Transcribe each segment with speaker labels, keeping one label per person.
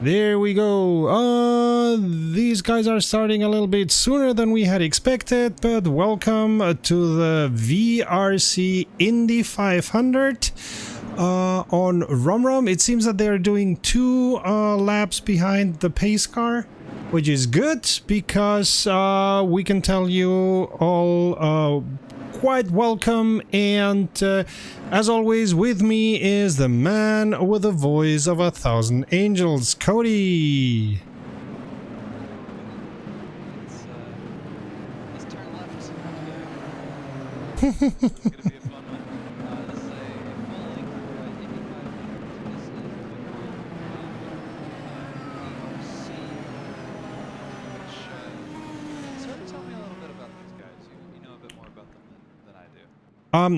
Speaker 1: There we go. These guys are starting a little bit sooner than we had expected, but welcome to the VRC Indy 500 on Rom. It seems that they're doing 2 laps behind the pace car, which is good because we can tell you all quite welcome, and as always with me is the man with the voice of 1,000 angels, Cody.
Speaker 2: Let's turn left. It's gonna be a fun one. This is a full length Indy 500. This is the VRC. Sort of tell me a little bit about these guys. You know a bit more about them than I do.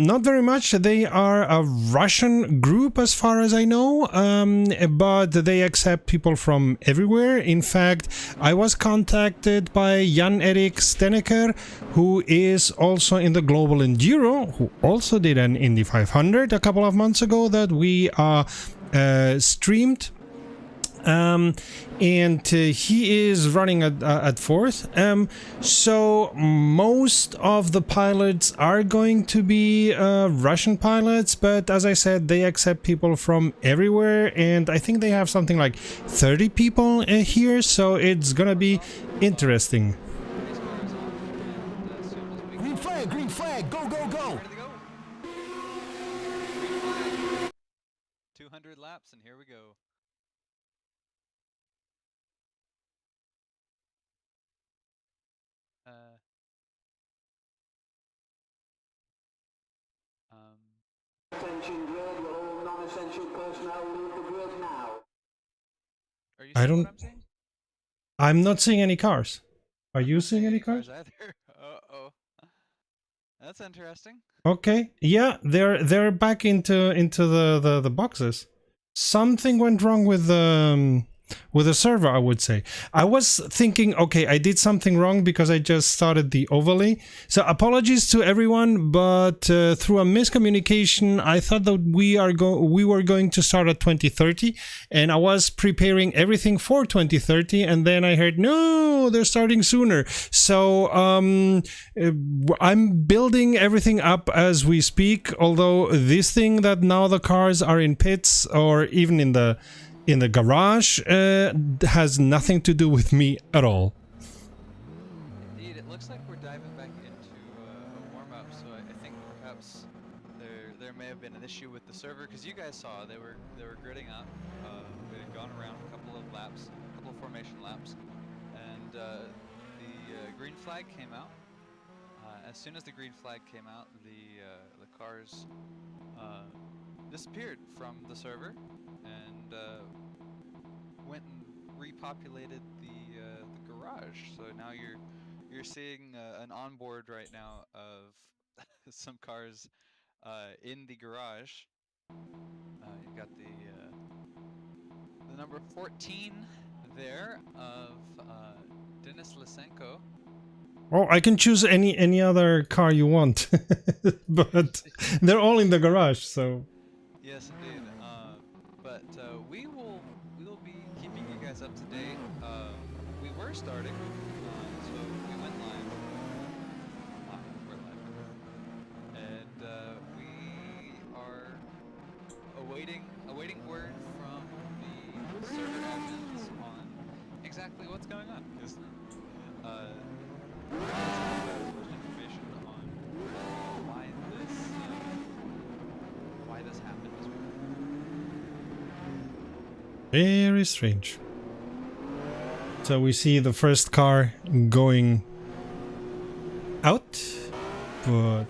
Speaker 1: Not very much. They are a Russian group as far as I know, but they accept people from everywhere. In fact, I was contacted by Jan-Erik Steneker, who is also in the Global Enduro, who also did an Indy 500 a couple of months ago that we streamed. And he is running at fourth. So most of the pilots are going to be Russian pilots, but as I said, they accept people from everywhere, and I think they have something like 30 people here, so it's gonna be interesting.
Speaker 3: Green flag, go, go, go!
Speaker 2: Ready to go? 200 laps, and here we go.
Speaker 4: Attention grid, will all non-essential personnel leave the grid now?
Speaker 2: Are you
Speaker 1: I
Speaker 2: seeing
Speaker 1: don't-
Speaker 2: what I'm seeing?
Speaker 1: I'm not seeing any cars. Are you seeing any cars?
Speaker 2: Either. Uh-oh. That's interesting.
Speaker 1: Okay, yeah, they're back into the boxes. Something went wrong with the server, I would say. I was thinking, okay, I did something wrong because I just started the overlay. So apologies to everyone, but through a miscommunication, I thought that we were going to start at 2030, and I was preparing everything for 2030, and then I heard, no, they're starting sooner. So I'm building everything up as we speak, although this thing that now the cars are in pits or even in the garage has nothing to do with me at all.
Speaker 2: Indeed, it looks like we're diving back into a warm-up, so I think perhaps there may have been an issue with the server, because you guys saw they were gridding up. We had gone around a couple of laps, a couple of formation laps, and the green flag came out. As soon as the green flag came out, the cars disappeared from the server and went and repopulated the garage. So now you're seeing an onboard right now of some cars in the garage. You've got the number 14 there of Denis Lysenko.
Speaker 1: Oh, I can choose any other car you want, but they're all in the garage, so.
Speaker 2: Yes, indeed. But we will be keeping you guys up to date. We were starting, so we went live. We're live, and we are awaiting word from the server admins on exactly what's going on. Because information on why this happened as well.
Speaker 1: Very strange. So we see the first car going out, but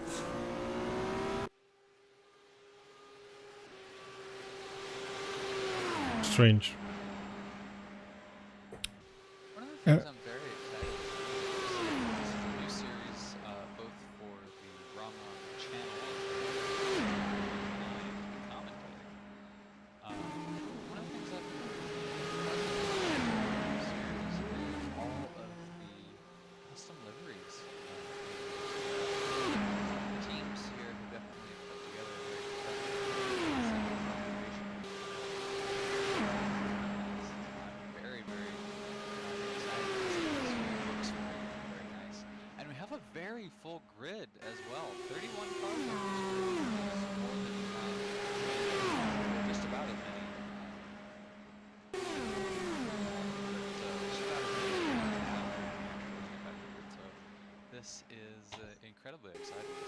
Speaker 1: strange.
Speaker 2: One of the things I'm very excited about is a new series, both for the Rom channel and commentating. One of the things I've been series is all of the custom liveries. The teams here have definitely put together a very professional operation. nearly full grid as well. 31 cars on this grid. More than just about as many. This is incredibly exciting to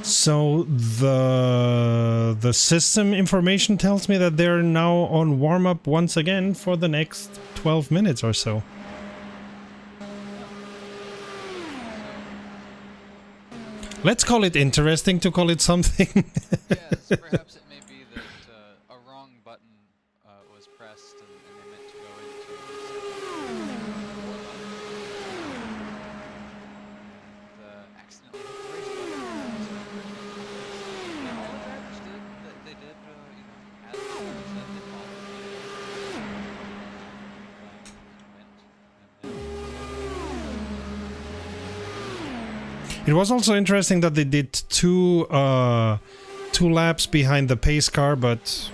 Speaker 2: see.
Speaker 1: So the system information tells me that they're now on warm-up once again for the next 12 minutes or so. Let's call it interesting to call it something.
Speaker 2: Yes, perhaps it may be that a wrong button was pressed and they meant to go into accidentally hit the race button. And all the drivers did, they did, as the drivers said, they followed
Speaker 1: It was also interesting that they did two laps behind the pace car, but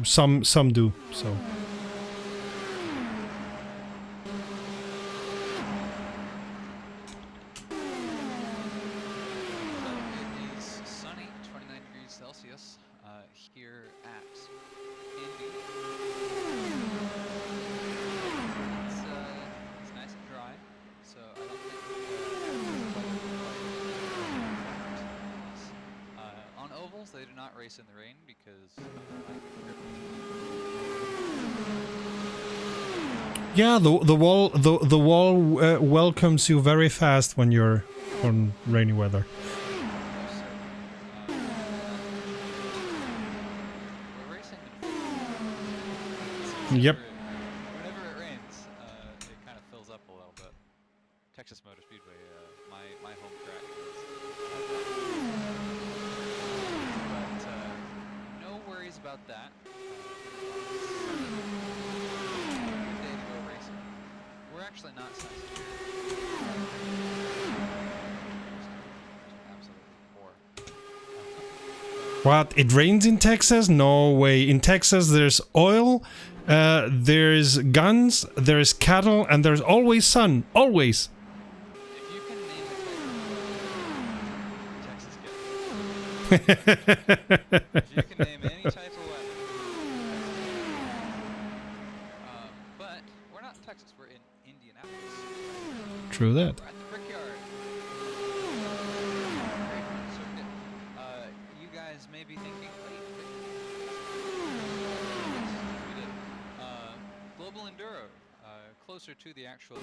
Speaker 1: some do so.
Speaker 2: It is sunny, 29 degrees Celsius, here at Indy. It's nice and dry, so I don't think on ovals they do not race in the rain because
Speaker 1: Yeah, the wall welcomes you very fast when you're on rainy weather.
Speaker 2: we're racing
Speaker 1: Yep.
Speaker 2: whenever it rains, it kind of fills up a little bit. Texas Motor Speedway, my home track is but no worries about that. Good day to go racing. We're actually not sensitive. Absolutely poor.
Speaker 1: What? It rains in Texas? No way. In Texas, there's oil, there's guns, there's cattle, and there's always sun. Always.
Speaker 2: If you can name a type of weather, Texas gets it. If you can name any type of weather, but we're not in Texas. We're in Indianapolis.
Speaker 1: True that.
Speaker 2: We're at the Brickyard. Great fun circuit. You guys may be thinking, wait. We did. Global Enduro, closer to the actual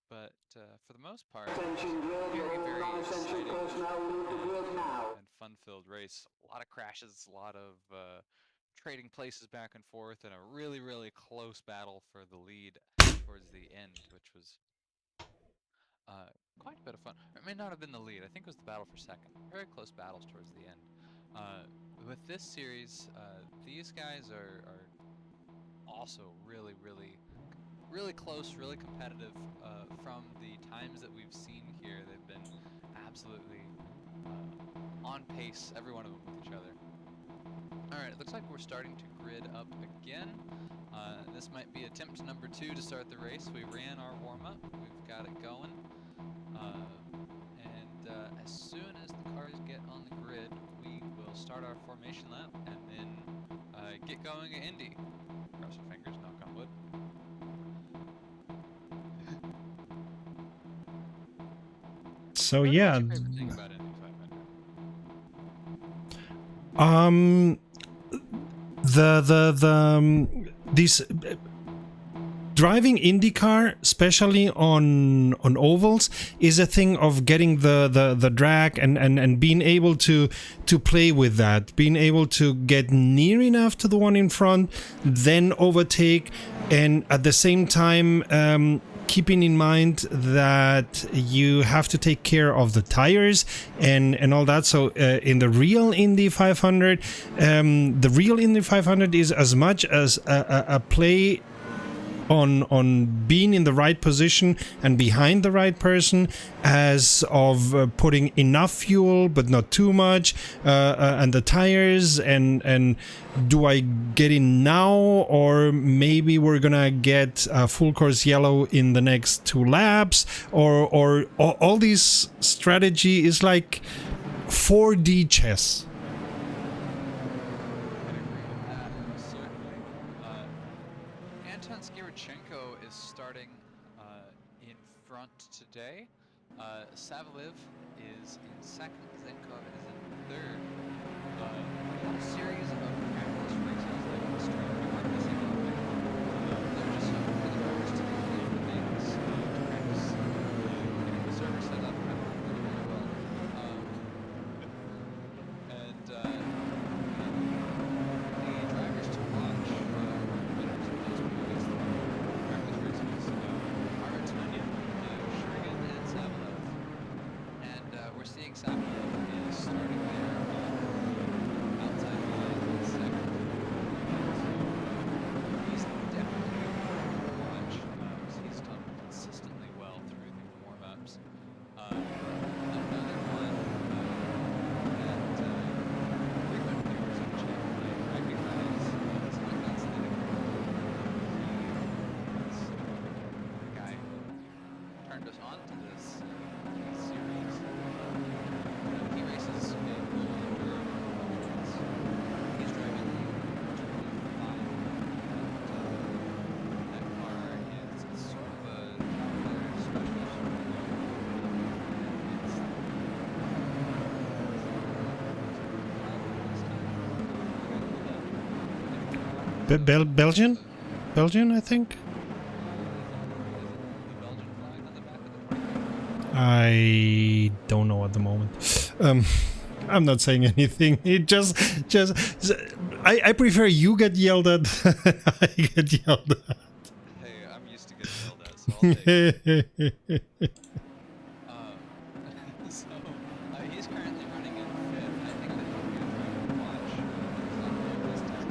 Speaker 2: but for the most part,
Speaker 4: Attention grid,
Speaker 2: very,
Speaker 4: all
Speaker 2: very
Speaker 4: non-essential
Speaker 2: exciting
Speaker 4: personnel leave the grid now.
Speaker 2: and fun-filled race. A lot of crashes, a lot of trading places back and forth, and a really, really close battle for the lead towards the end, which was quite a bit of fun. It may not have been the lead. I think it was the battle for second. Very close battles towards the end. With this series, these guys are also really, really, really close, really competitive. From the times that we've seen here, they've been absolutely on pace, every one of them with each other. Alright, it looks like we're starting to grid up again. This might be attempt number 2 to start the race. We ran our warm-up, we've got it going. As soon as the cars get on the grid, we will start our formation lap and then get going at Indy. Cross our fingers, knock on wood.
Speaker 1: So
Speaker 2: What's
Speaker 1: yeah.
Speaker 2: your favorite thing about Indy 500?
Speaker 1: These driving IndyCar, especially on ovals, is a thing of getting the drag and being able to play with that, being able to get near enough to the one in front, then overtake, and at the same time keeping in mind that you have to take care of the tires and all that. So in the real Indy 500, the real Indy 500 is as much as a play on being in the right position and behind the right person, as of putting enough fuel but not too much, and the tires, and do I get in now, or maybe we're gonna get full course yellow in the next 2 laps, or all this strategy is like 4D chess.
Speaker 2: Today, Savaliv is in second, Zenkov is in third. We have a series of practice races like the street are missing a little bit. They're just for the drivers to do the things to practice getting the server set up really, really well. And the drivers to watch, winners of those previous practice races, are Antonia, and Savalev. And we're seeing Savalev is starting there outside the line in second. So he's definitely a watch. He's done consistently well through the warm-ups. Another one that frequent viewers of the channel might recognize is Untitled Chapter. He's the guy who turned us on to this series. He races in Enduro. He's driving the 25. That car is sort of a special
Speaker 1: Belgian, I think. I don't know at the moment. I'm not saying anything. It just I prefer you get yelled at than I get yelled at.
Speaker 2: Hey, I'm used to getting yelled at, so I'll take it. So, he's currently running in fifth. I think that he'll be a driver to watch. He's on the this time.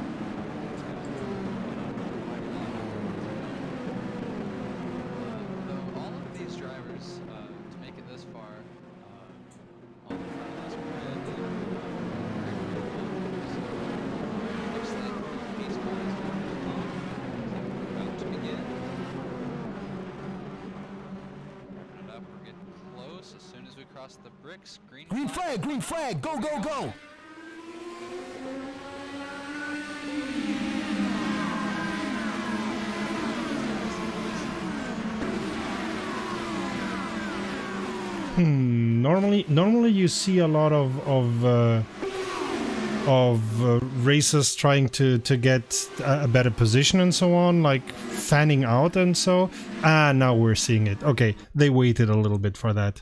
Speaker 2: Though all of these drivers, to make it this far, on the front of this grid, looks like these guys are about to begin. Open it up, we're getting close. As soon as we cross the bricks,
Speaker 3: Green flag, go, go, go.
Speaker 1: Normally you see a lot of racers trying to get a better position and so on, like fanning out and so. Now we're seeing it. Okay, they waited a little bit for that.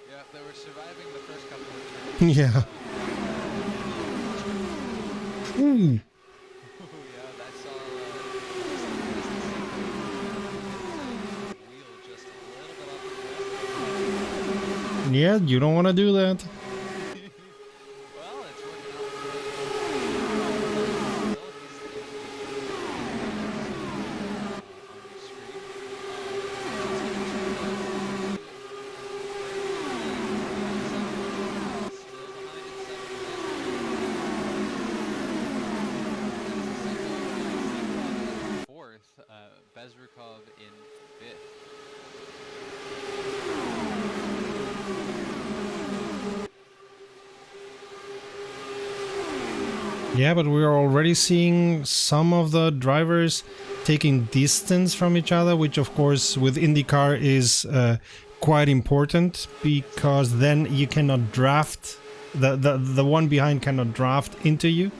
Speaker 2: Yeah, they were surviving the first couple of turns.
Speaker 1: Yeah. Ooh.
Speaker 2: Yeah, that's all. Wheel just a little bit off the
Speaker 1: Yeah, you don't want to do that.
Speaker 2: well, it's working out. Fourth, Bezrukov in fifth.
Speaker 1: Yeah, but we're already seeing some of the drivers taking distance from each other, which of course with IndyCar is quite important, because then you cannot draft, the one behind cannot draft into you.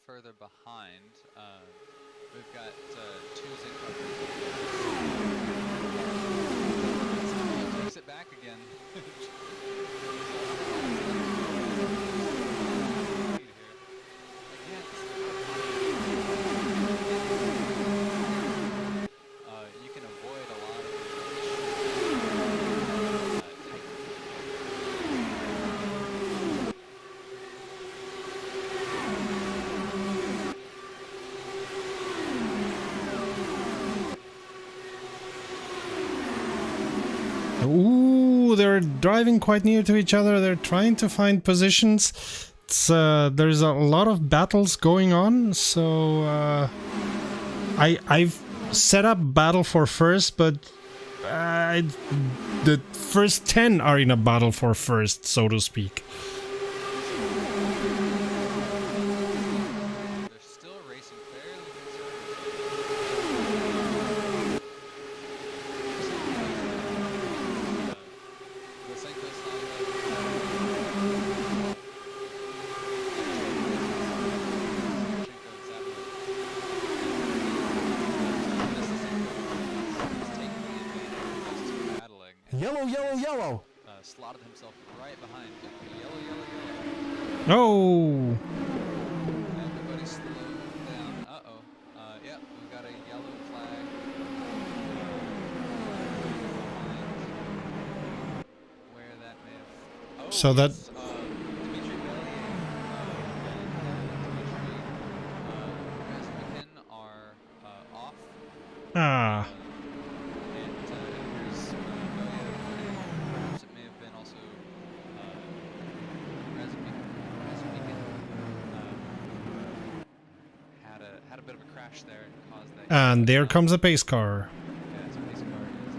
Speaker 2: Further behind, we've got two takes it back again. You can avoid a
Speaker 1: Ooh, they're driving quite near to each other. They're trying to find positions. It's, there's a lot of battles going on, so I've set up battle for first, but the first 10 are in a battle for first, so to speak.
Speaker 2: They're still racing fairly
Speaker 3: Yellow, yellow, yellow.
Speaker 2: slotted himself right behind. Yellow, yellow, yellow.
Speaker 1: No.
Speaker 2: Everybody slow down. Uh-oh. Yep, we've got a yellow flag. Where that may have... Oh,
Speaker 1: So that-
Speaker 2: yes, Dimitri Bellier and Dimitri Razumkin are off.
Speaker 1: Ah.
Speaker 2: Had a bit of a crash there and caused that.
Speaker 1: And there comes a pace car.
Speaker 2: Yeah, so pace car is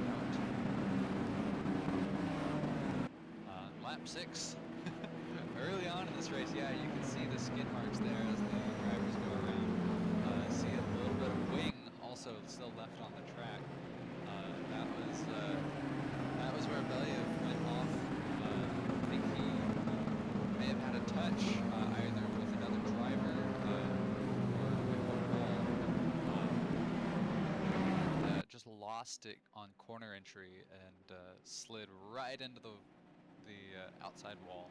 Speaker 2: out. Lap 6. Early on in this race, yeah, you can see the skid marks there as the drivers go around. See a little bit of wing also still left on the track. That was where Believ went off. I think he may have had a touch either with another driver or with one ball. Just lost it on corner entry and slid right into the outside wall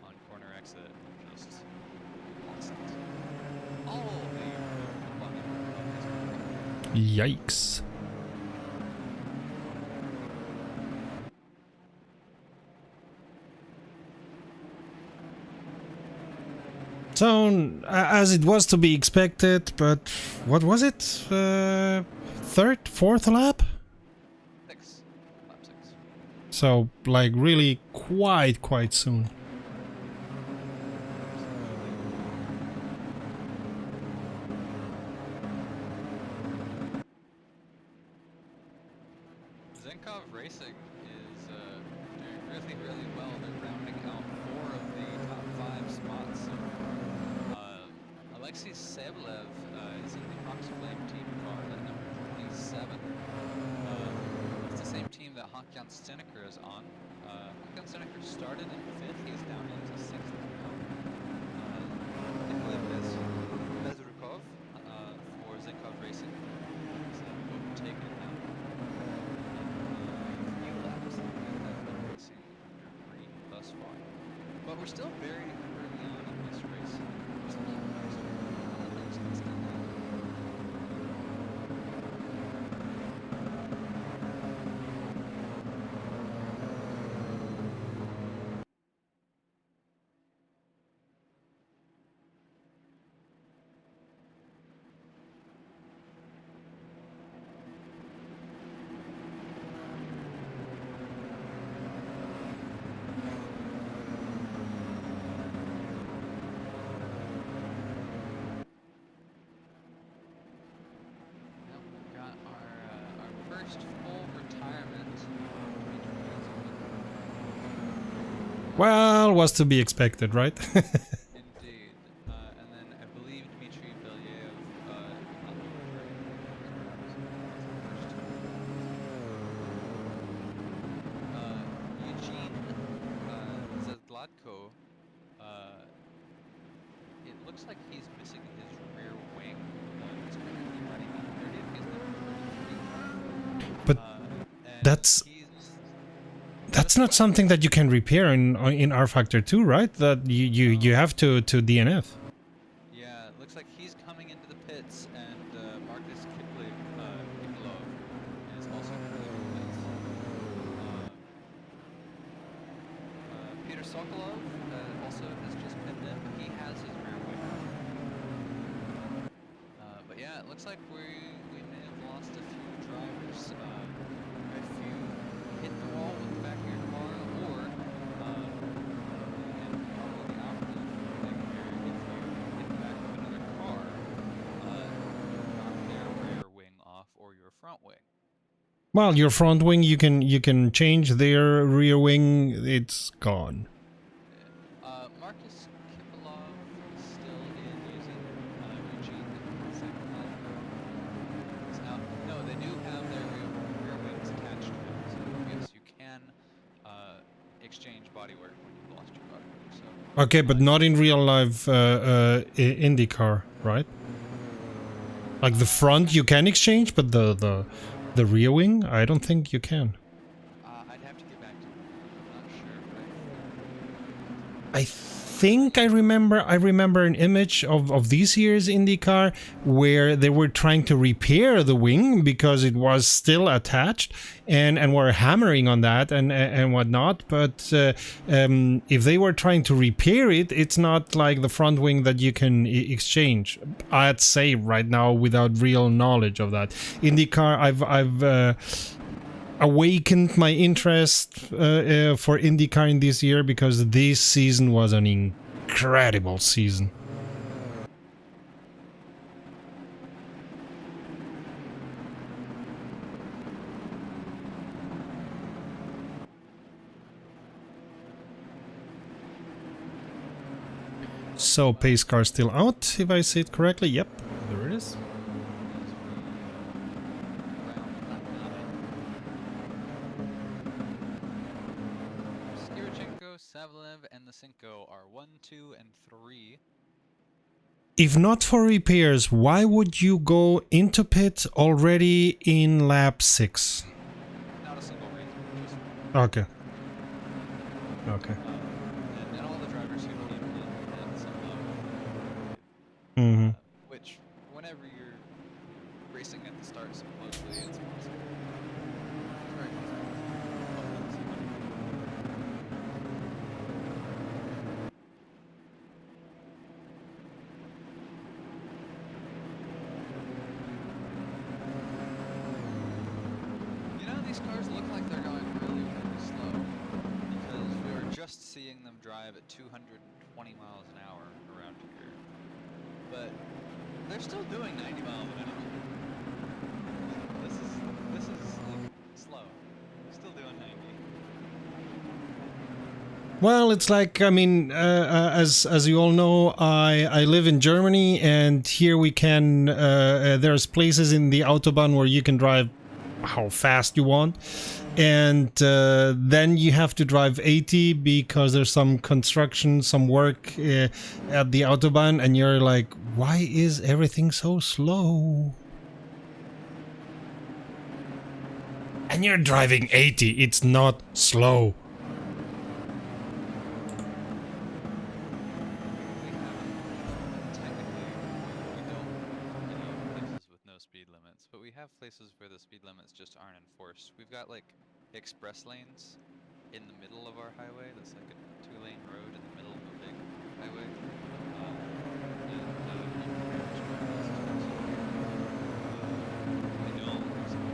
Speaker 2: on corner exit. Just lost all the plumbing of his car.
Speaker 1: Yikes. So, as it was to be expected, but what was it? Third, fourth lap?
Speaker 2: Lap 6.
Speaker 1: So, like, really quite soon.
Speaker 2: Kazakhov Racing is doing really well. They're rounding out 4 of the top 5 spots so far. Alexei Sablev is in the Oxflame team car at number 27. It's the same team that Hakyan Steneker is on. Hakyan Steneker started in 5th. He's down into 6th now. Nikolai Bezrukov for Zakhov Racing is overtaken now. Thus far, but we're still very early on in this race. There's a lot of cars still full retirement.
Speaker 1: Well, was to be expected, right?
Speaker 2: Indeed. And then I believe Dmitry Believ Eugene Zadlatko. It looks like he's missing his rear wing. He's currently running on 30th. He's number 33.
Speaker 1: But that's not something that you can repair in R Factor 2, right? That you have to DNF.
Speaker 2: Yeah, it looks like he's coming into the pits, and Marcus Kippelov is also coming into the pits. Peter Sokolov also has just pinned in, but he has his rear wing. But yeah, it looks like we may have lost a few drivers, a few hit the wall with the back of your car, or and probably the opposite thing here, if you hit the back of another car, knock their rear wing off or your front wing.
Speaker 1: Well, your front wing, you can change. Their rear wing, it's gone.
Speaker 2: Marcus Kippelov is still in using Eugene Kazakhov. Now, no, they do have their rear wings attached to it, so yes, you can exchange bodywork when you've lost your bodywork. So,
Speaker 1: Okay, but not in real life IndyCar, right? Like the front you can exchange, but the rear wing, I don't think you can.
Speaker 2: I'd have to get back to you. I'm not sure,
Speaker 1: I think I remember an image of this year's IndyCar where they were trying to repair the wing because it was still attached and were hammering on that and whatnot. But if they were trying to repair it, it's not like the front wing that you can exchange. I'd say right now without real knowledge of that. IndyCar, I've awakened my interest for IndyCar in this year because this season was an incredible season. So pace car still out, if I see it correctly. Yep, there it is.
Speaker 2: Savlev and the Cinco are 1, 2, and 3.
Speaker 1: If not for repairs, why would you go into pit already in lap 6?
Speaker 2: Not a single reason. Just,
Speaker 1: Okay. Okay.
Speaker 2: and all the drivers who came in had some
Speaker 1: Mm-hmm.
Speaker 2: which, whenever you're racing at the start so closely, it's possible. It's very possible. These cars look like they're going really, really slow because we were just seeing them drive at 220 miles an hour around here, but they're still doing 90 miles an hour. This is like slow. Still doing 90.
Speaker 1: Well, it's like, I mean, as you all know, I live in Germany, and here we can, there's places in the Autobahn where you can drive how fast you want, and then you have to drive 80 because there's some construction, some work at the Autobahn, and you're like, why is everything so slow? And you're driving 80, it's not slow.
Speaker 2: Places where the speed limits just aren't enforced. We've got like express lanes in the middle of our highway. That's like a 2-lane road in the middle of a big highway. I know there's some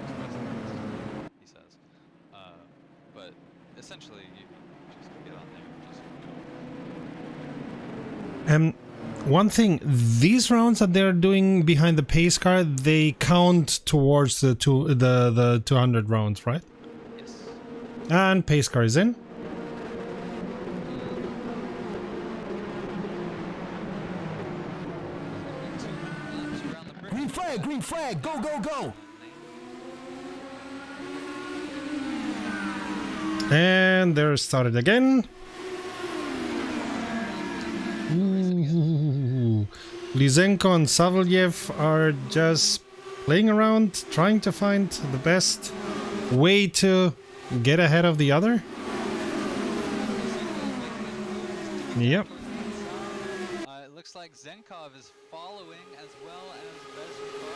Speaker 2: express lanes, he says. But essentially, you just get on there and just go.
Speaker 1: One thing, these rounds that they're doing behind the pace car, they count towards the 200 rounds, right?
Speaker 2: Yes.
Speaker 1: And pace car is in.
Speaker 3: Green flag, go, go, go!
Speaker 1: And they're started again. Ooh. Lysenko and Savelyev are just playing around, trying to find the best way to get ahead of the other. Yep.
Speaker 2: It looks like Zenkov is following as well as Veznikov.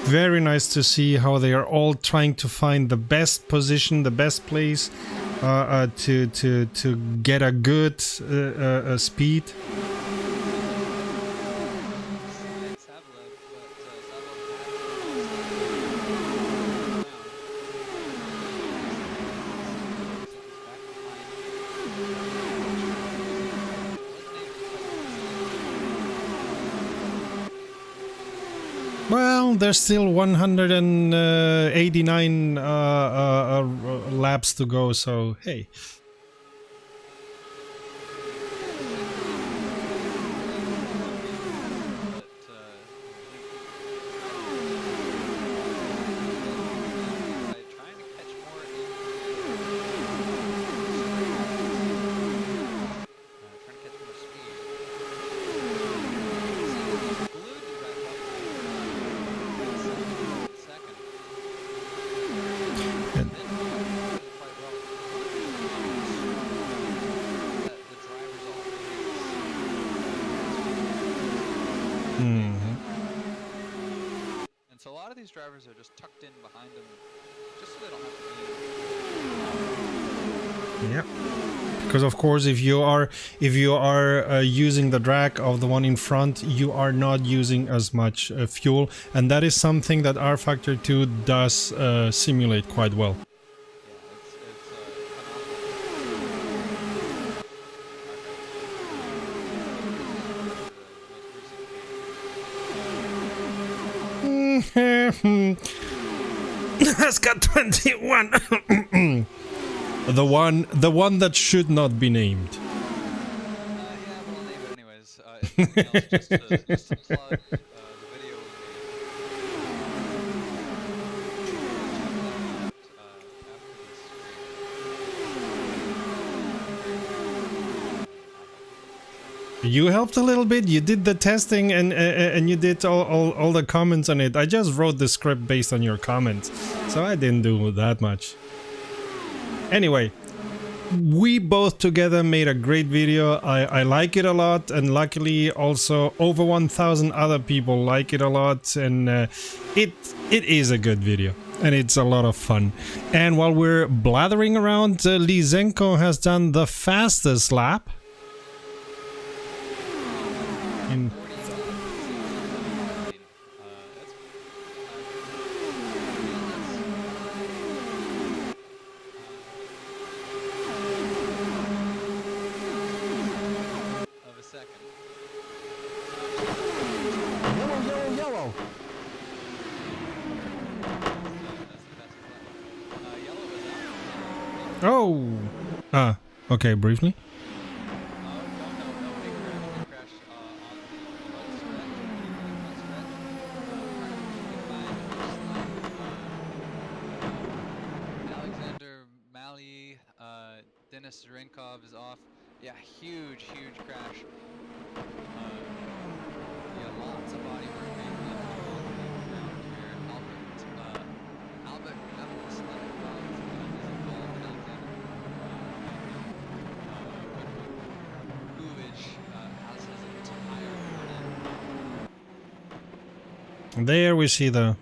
Speaker 1: Very nice to see how they are all trying to find the best position, the best place to get a good speed. Well, there's still 189 laps to go, so hey.
Speaker 2: And so a lot of these drivers are just tucked in behind them, just so they don't have to be.
Speaker 1: Yep. Because of course, if you are using the drag of the one in front, you are not using as much fuel, and that is something that R Factor 2 does simulate quite well. Has got 21. the one that should not be named.
Speaker 2: Yeah, we'll name it anyways. If nothing else, just to plug the video we made.
Speaker 1: You helped a little bit. You did the testing and you did all the comments on it. I just wrote the script based on your comments, so I didn't do that much. Anyway, we both together made a great video. I like it a lot, and luckily also over 1,000 other people like it a lot, and it is a good video. And it's a lot of fun. And while we're blathering around, Lysenko has done the fastest lap. In
Speaker 2: Of a second.
Speaker 3: Yellow, yellow, yellow.
Speaker 1: Oh! Ah, okay, briefly.
Speaker 2: Kazakhov is off. Yeah, huge crash. Yeah, lots of body work being done around here. Albert is involved in Alexander. Uvich has his entire front.
Speaker 1: There we see the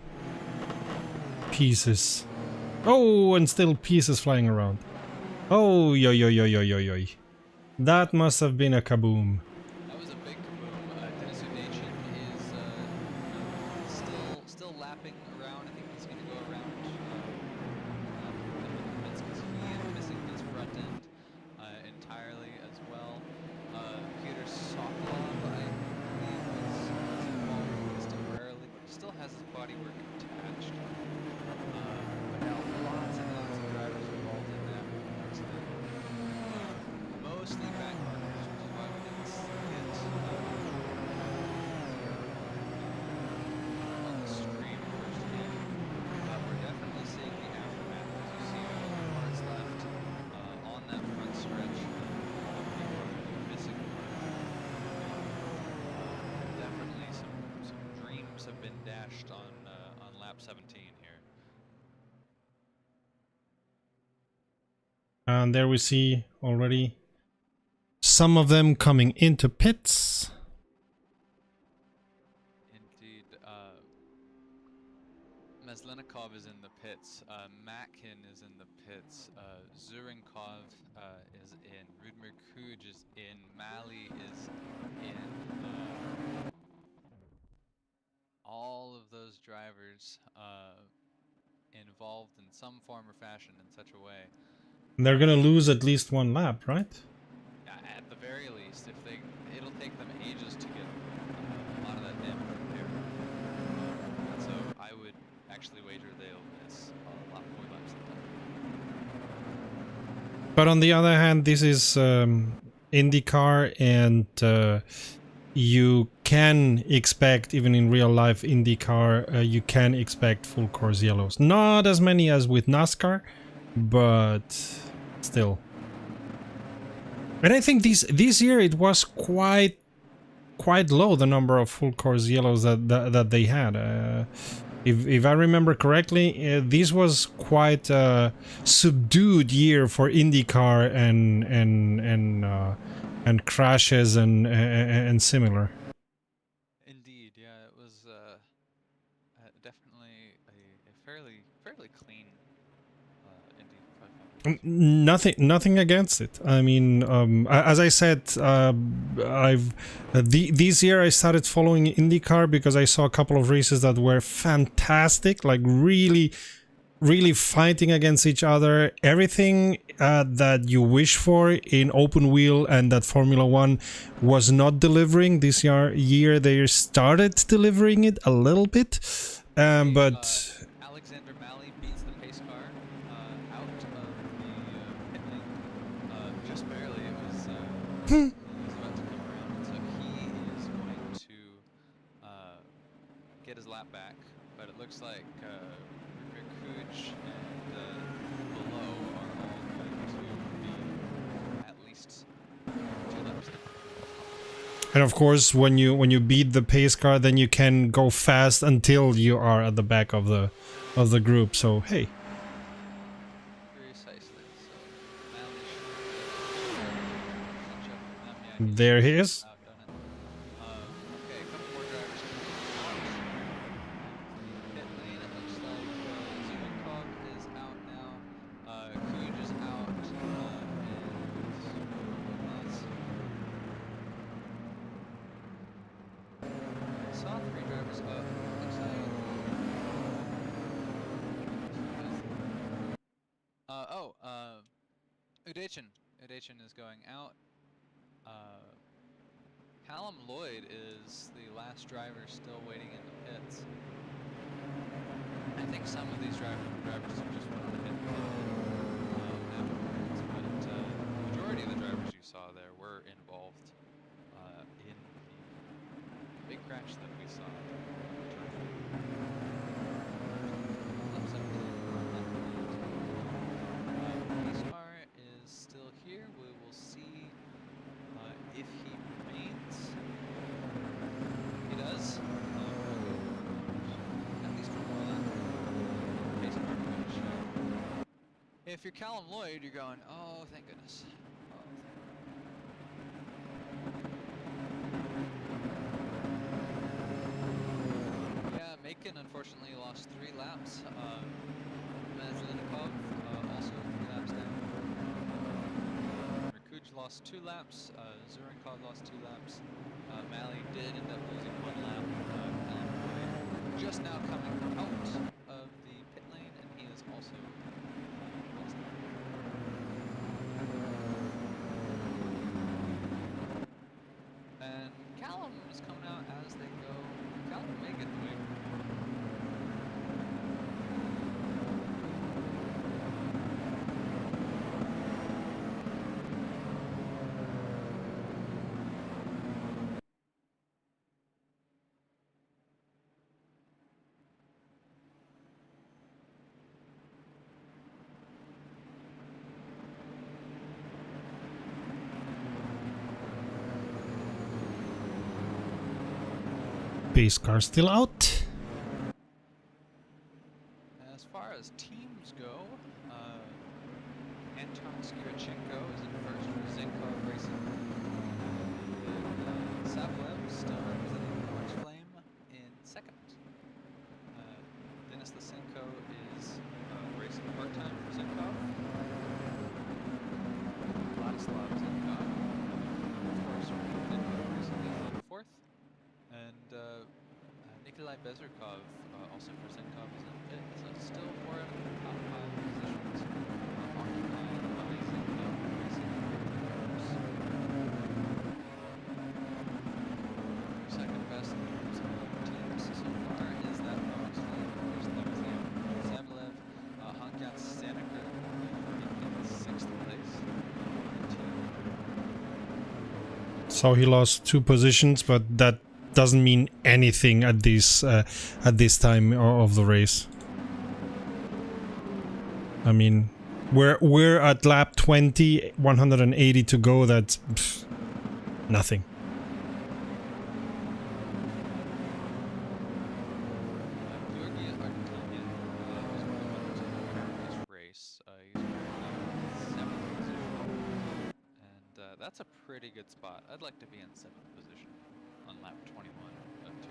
Speaker 1: pieces. Oh, and still pieces flying around. Oh, yo. That must have been a kaboom.
Speaker 2: That was a big kaboom. Dayton is still lapping around. I think he's going to go around because he is missing his front end entirely as well. Peter Sokolov, I believe, was involved with this temporarily, but he still has his bodywork attached. But now lots of drivers involved in that accident. Mostly back markers, which is why we didn't see it on the stream firsthand. We're definitely seeing the aftermath, as you see parts left on that front stretch. Missing definitely some dreams have been dashed on lap 17 here.
Speaker 1: And there we see already some of them coming into pits.
Speaker 2: Indeed. Meslenikov is in the pits. Matkin is in the pits. Zurinkov is in. Rudmir Kuj is in. Mali is in. All of those drivers involved in some form or fashion in such a way.
Speaker 1: They're gonna lose at least one lap, right?
Speaker 2: At the very least, it'll take them ages to get a lot of that damage repaired.
Speaker 1: But on the other hand, this is IndyCar, and you can expect, even in real life IndyCar, you can expect full course yellows. Not as many as with NASCAR, but still. And I think this year it was quite low, the number of full course yellows that they had. If I remember correctly, this was quite a subdued year for IndyCar and crashes and similar.
Speaker 2: Indeed, yeah, it was definitely a fairly clean Indy 500.
Speaker 1: Nothing against it. I mean, as I said, this year I started following IndyCar because I saw a couple of races that were fantastic, like really fighting against each other. Everything that you wish for in open wheel and that Formula One was not delivering. This year they started delivering it a little bit, but.
Speaker 2: Alexander Malley beats the pace car out of the pit lane just barely. It was he was about to come around, and so he is going to get his lap back. But it looks like Kuj and below are all going to be at least 2 laps down.
Speaker 1: And of course, when you beat the pace car, then you can go fast until you are at the back of the group. So hey,
Speaker 2: Precisely. So
Speaker 1: there he is.
Speaker 2: Okay, a couple more drivers coming out. Pit lane, it looks like Zubikov is out now. Kuj is out. I saw 3 drivers up. Looks like. Udachin is going out. Callum Lloyd is the last driver still waiting in the pits. I think some of these drivers just went on pit afterwards, but the majority of the drivers you saw there were involved in the big crash that we saw. His car is still here. We will see if he remains. He does. At least one more lap. Pace car finish. If you're Callum Lloyd, you're going, oh, thank goodness. Yeah, Macon unfortunately lost 3 laps. Mazlinikov also 3 laps down. Merkuj lost 2 laps. Zurinkov lost 2 laps. Malley did end up losing 1 lap. Callum Lloyd just now coming out of the pit lane, and he is also lost. And Callum is coming out as they go. Callum may get the win.
Speaker 1: Pace car still out.
Speaker 2: As far as teams go, Anton Skirchenko is in first for Zinkov Racing. Savlev still representing Orange Flame in second. Denis Lysenko is racing part-time for Zinkov. Vladislav Zinkov, of course, racing in fourth. And Nikolai Bezerkov, also for Zinkov, is in fifth. So still 4 out of the top 5 positions occupied by Zinkov Racing. Second best in terms of teams so far is that of Orange Flame. There's Levizan, Savlev, Hankyat Staneker in 6th place.
Speaker 1: So he lost 2 positions, but that doesn't mean anything at this time of the race. I mean, we're at lap 20, 180 to go. That's nothing.
Speaker 2: That's a pretty good spot. I'd like to be in 7th position on lap 21 of 2.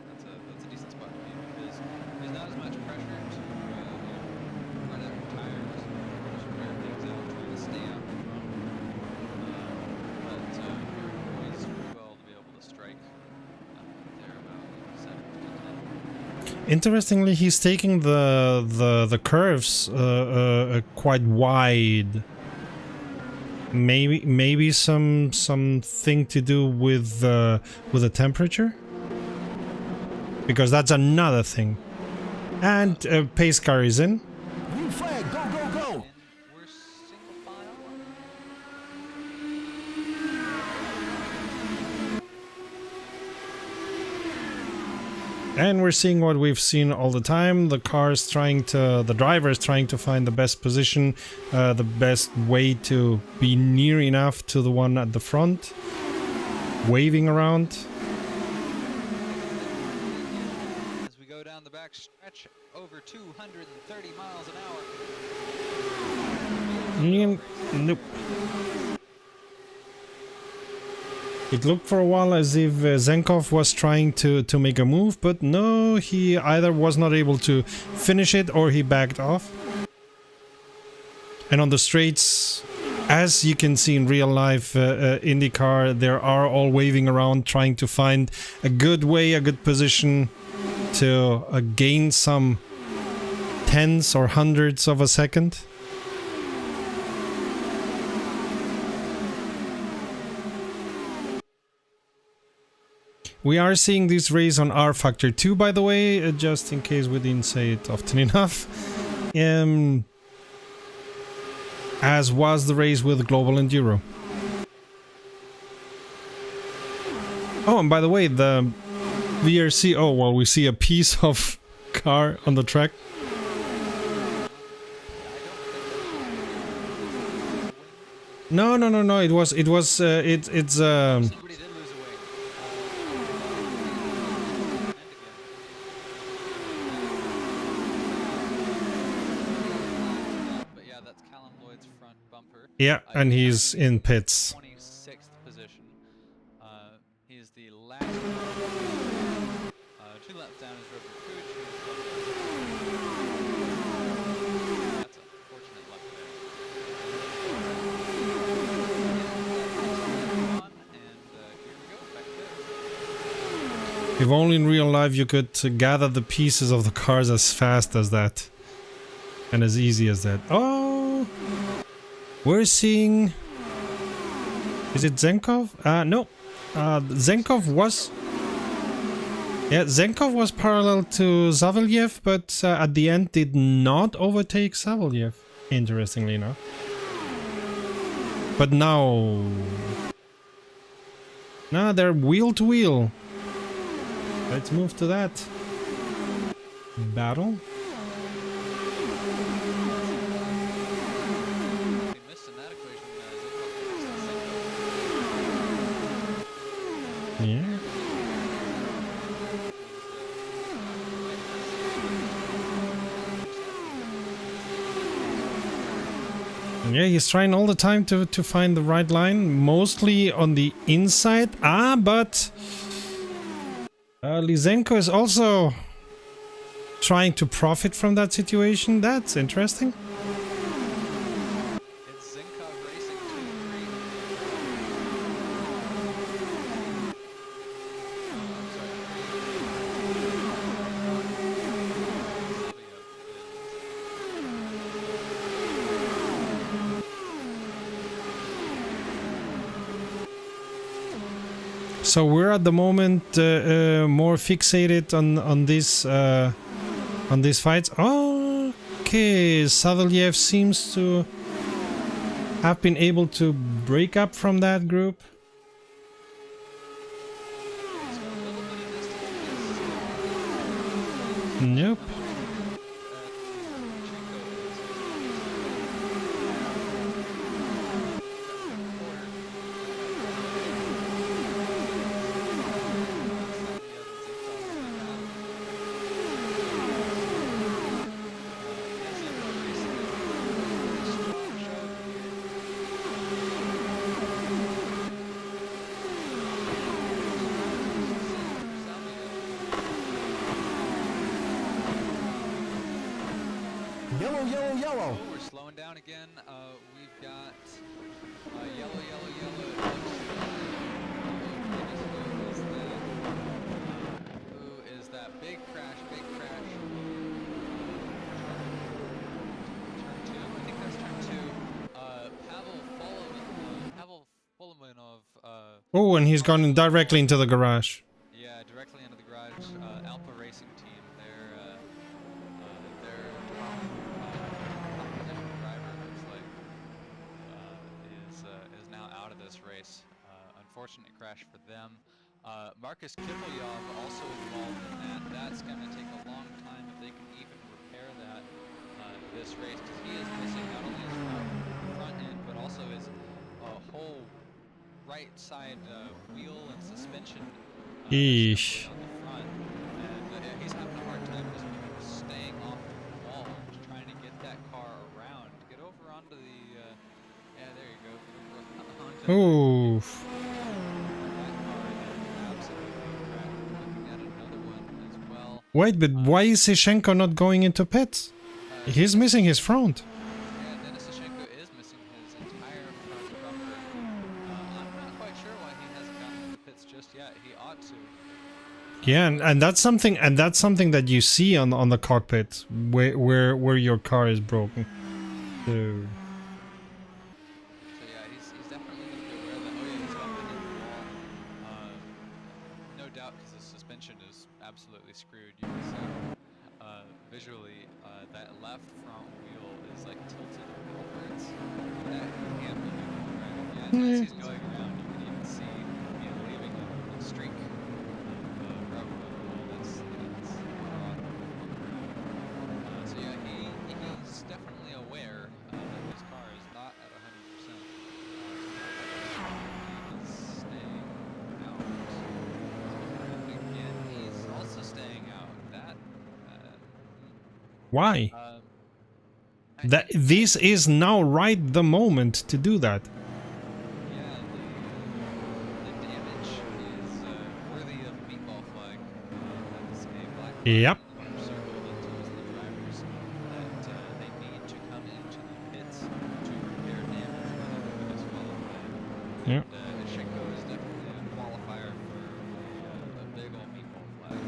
Speaker 2: That's a decent spot to be because there's not as much pressure to run out your tires, just wear things out, trying to stay out in front. But you're poised pretty well to be able to strike there about 7th to 10th.
Speaker 1: Interestingly, he's taking the curves quite wide. Maybe something to do with the temperature, because that's another thing. And pace car is in.
Speaker 3: Green flag, go, go, go!
Speaker 2: And we're single file.
Speaker 1: And we're seeing what we've seen all the time. The drivers trying to find the best position, the best way to be near enough to the one at the front, waving around.
Speaker 2: As we go down the back stretch, over 230 miles an hour.
Speaker 1: Nope. It looked for a while as if Zenkov was trying to make a move, but no, he either was not able to finish it or he backed off. And on the straights, as you can see in real life IndyCar, they are all waving around trying to find a good way, a good position to gain some tenths or hundreds of a second. We are seeing this race on R Factor 2, by the way, just in case we didn't say it often enough. As was the race with Global Enduro. Oh, and by the way, the VRC... Oh, well, we see a piece of car on the track. No. It's
Speaker 2: That's Callum Lloyd's front bumper.
Speaker 1: yeah, and he's in pits.
Speaker 2: 26th position. He's the last. 2 laps down is Robert Cooch. That's a fortunate luck there. And here we go, back there.
Speaker 1: If only in real life you could gather the pieces of the cars as fast as that. And as easy as that. Oh! We're seeing... Is it Zenkov? No. Zenkov was... Yeah, Zenkov was parallel to Savelyev, but at the end did not overtake Savelyev, interestingly enough. But now... Nah, they're wheel to wheel. Let's move to that battle. Yeah. Yeah, he's trying all the time to find the right line, mostly on the inside. But Lysenko is also trying to profit from that situation. That's interesting.
Speaker 2: It's Zenkov racing 2-3.
Speaker 1: So we're at the moment more fixated on these fights. Okay, Savelyev seems to have been able to break up from that group. Nope.
Speaker 3: Yellow, yellow, yellow.
Speaker 2: Oh, we're slowing down again. We've got yellow, yellow, yellow. It looks who is that? Big crash, big crash. Turn two. I think that's turn two. Pavel Folominov.
Speaker 1: Oh, and he's gone directly into the garage.
Speaker 2: Yeah, directly into the garage. Alpha Racing Team. Their top position driver looks like is now out of this race. Unfortunate crash for them. Marcus Kippelov also involved in that. That's going to take a long time if they can even repair that this race, because he is missing not only his front end but also his whole right side wheel and suspension.
Speaker 1: Eesh.
Speaker 2: On the front, and he's having a hard time just staying off the wall, just trying to get that car around. Get over onto the, yeah, there you go. Get over onto
Speaker 1: Oof.
Speaker 2: that car and absolutely cracked. Looking at another one as well.
Speaker 1: Wait, but why is Sishenko not going into pits? He's missing his front.
Speaker 2: Yeah, Denis Sishenko is missing his entire front bumper. I'm not quite sure why he hasn't gotten into pits just yet. He ought to.
Speaker 1: Yeah, and that's something that you see on the cockpit where your car is broken. So.
Speaker 2: So yeah, he's definitely going to be aware of that. Oh yeah, he's bumping into the wall. No doubt, because his suspension is absolutely screwed. You can see visually that left front wheel is like tilted outwards. That can't be doing right. Yeah, as he's going around, you can even see leaving a streak of rubber on the wheel that's on the bumper. So yeah, he's definitely aware that his car is not at 100%. He's staying out. And again, he's also staying out. That
Speaker 1: Why?
Speaker 2: I
Speaker 1: That
Speaker 2: think
Speaker 1: this is now right the moment to do that.
Speaker 2: yeah, the damage is worthy of a meatball flag. That's a black flag
Speaker 1: Yep.
Speaker 2: circle that tells the drivers that they need to come into the pits to repair damage when they disqualified.
Speaker 1: Yep.
Speaker 2: And Shinko is definitely a qualifier for a big old meatball flag.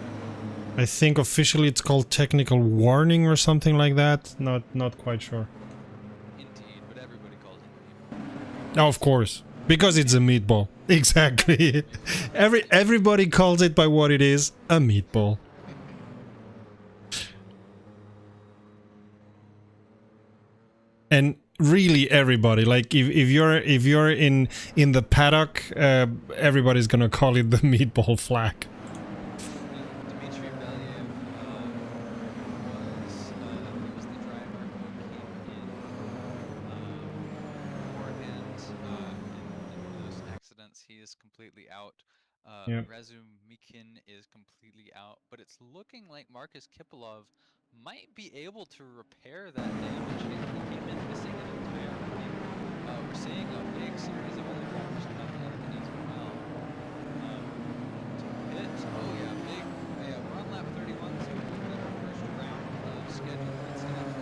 Speaker 1: I think officially it's called technical warning or something like that. Not quite sure.
Speaker 2: Indeed, but everybody calls it a meatball.
Speaker 1: No, of course, because it's a meatball. Exactly. Everybody calls it by what it is, a meatball. And really everybody, like if you're in the paddock, everybody's gonna call it the meatball flag.
Speaker 2: Dmitry Belyev was the driver who came in beforehand in those accidents. He is completely out.
Speaker 1: Yep.
Speaker 2: Razumikin is completely out, but it's looking like Marcus Kippelov might be able to repair that damage. He came in missing an entire wing. We're seeing a big series of other drivers coming in as well. To pit, oh yeah, big, yeah, we're on lap 31, so we're in our first round of scheduled pit stops.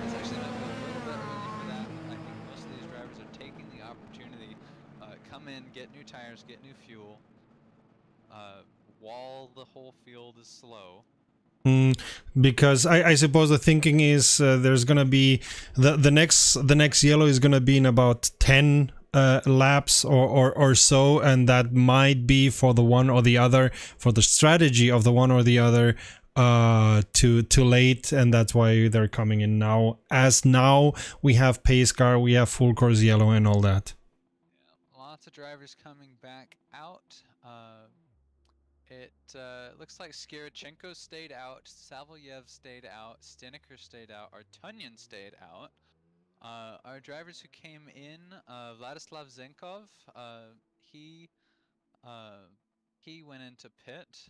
Speaker 2: It's actually might be a little bit early for that. I think most of these drivers are taking the opportunity, come in, get new tires, get new fuel, while the whole field is slow.
Speaker 1: Because I suppose the thinking is there's gonna be the next yellow is gonna be in about 10 laps or so, and that might be for the one or the other, for the strategy of the one or the other, too late, and that's why they're coming in now. As now we have pace car, we have full course yellow and all that.
Speaker 2: Yeah, lots of drivers coming back out. It looks like Skirchenko stayed out, Savelyev stayed out, Stiniker stayed out, Artunyan stayed out. Our drivers who came in, Vladislav Zenkov, he went into pit.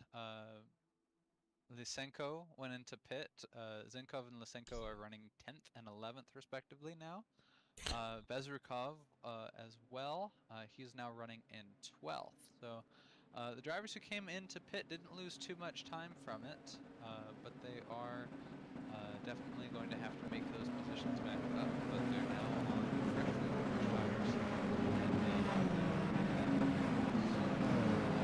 Speaker 2: Lysenko went into pit. Zenkov and Lysenko are running 10th and 11th respectively now. Bezrukov as well. He's now running in 12th. So the drivers who came into pit didn't lose too much time from it, but they are definitely going to have to make those positions back up. But they're now on freshly fresh tires.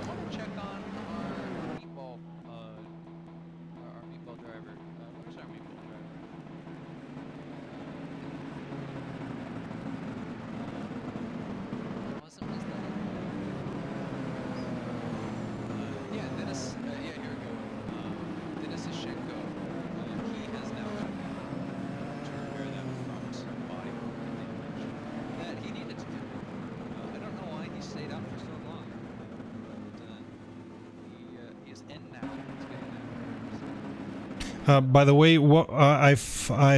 Speaker 2: I want to check on our meatball, our meatball driver. Where's our meatball driver? Wasn't his name? Yeah, Denis. Yeah, here we go. Denis Ishenko. He has now come in to repair that front body damage that he needed to do. I don't know why he stayed out for so long, but he is in now. It's getting there.
Speaker 1: By the way, I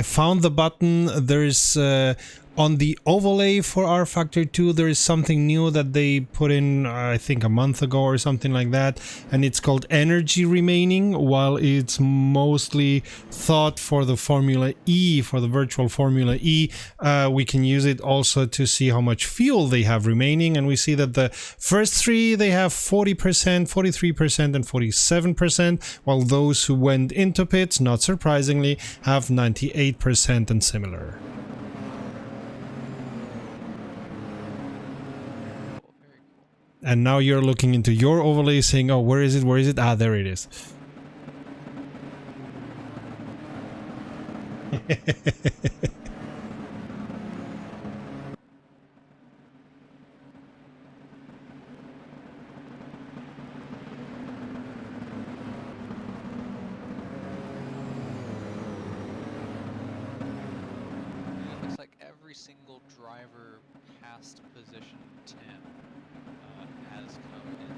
Speaker 1: found the button. There is on the overlay for R Factor 2, there is something new that they put in, I think a month ago or something like that, and it's called energy remaining. While it's mostly thought for the Formula E, for the virtual Formula E, we can use it also to see how much fuel they have remaining, and we see that the first three, they have 40%, 43% and 47%, while those who went into pits, not surprisingly, have 98% and similar. And now you're looking into your overlay saying, oh, where is it? Where is it? Ah, there it is.
Speaker 2: It looks like every single driver past position 10 has come in.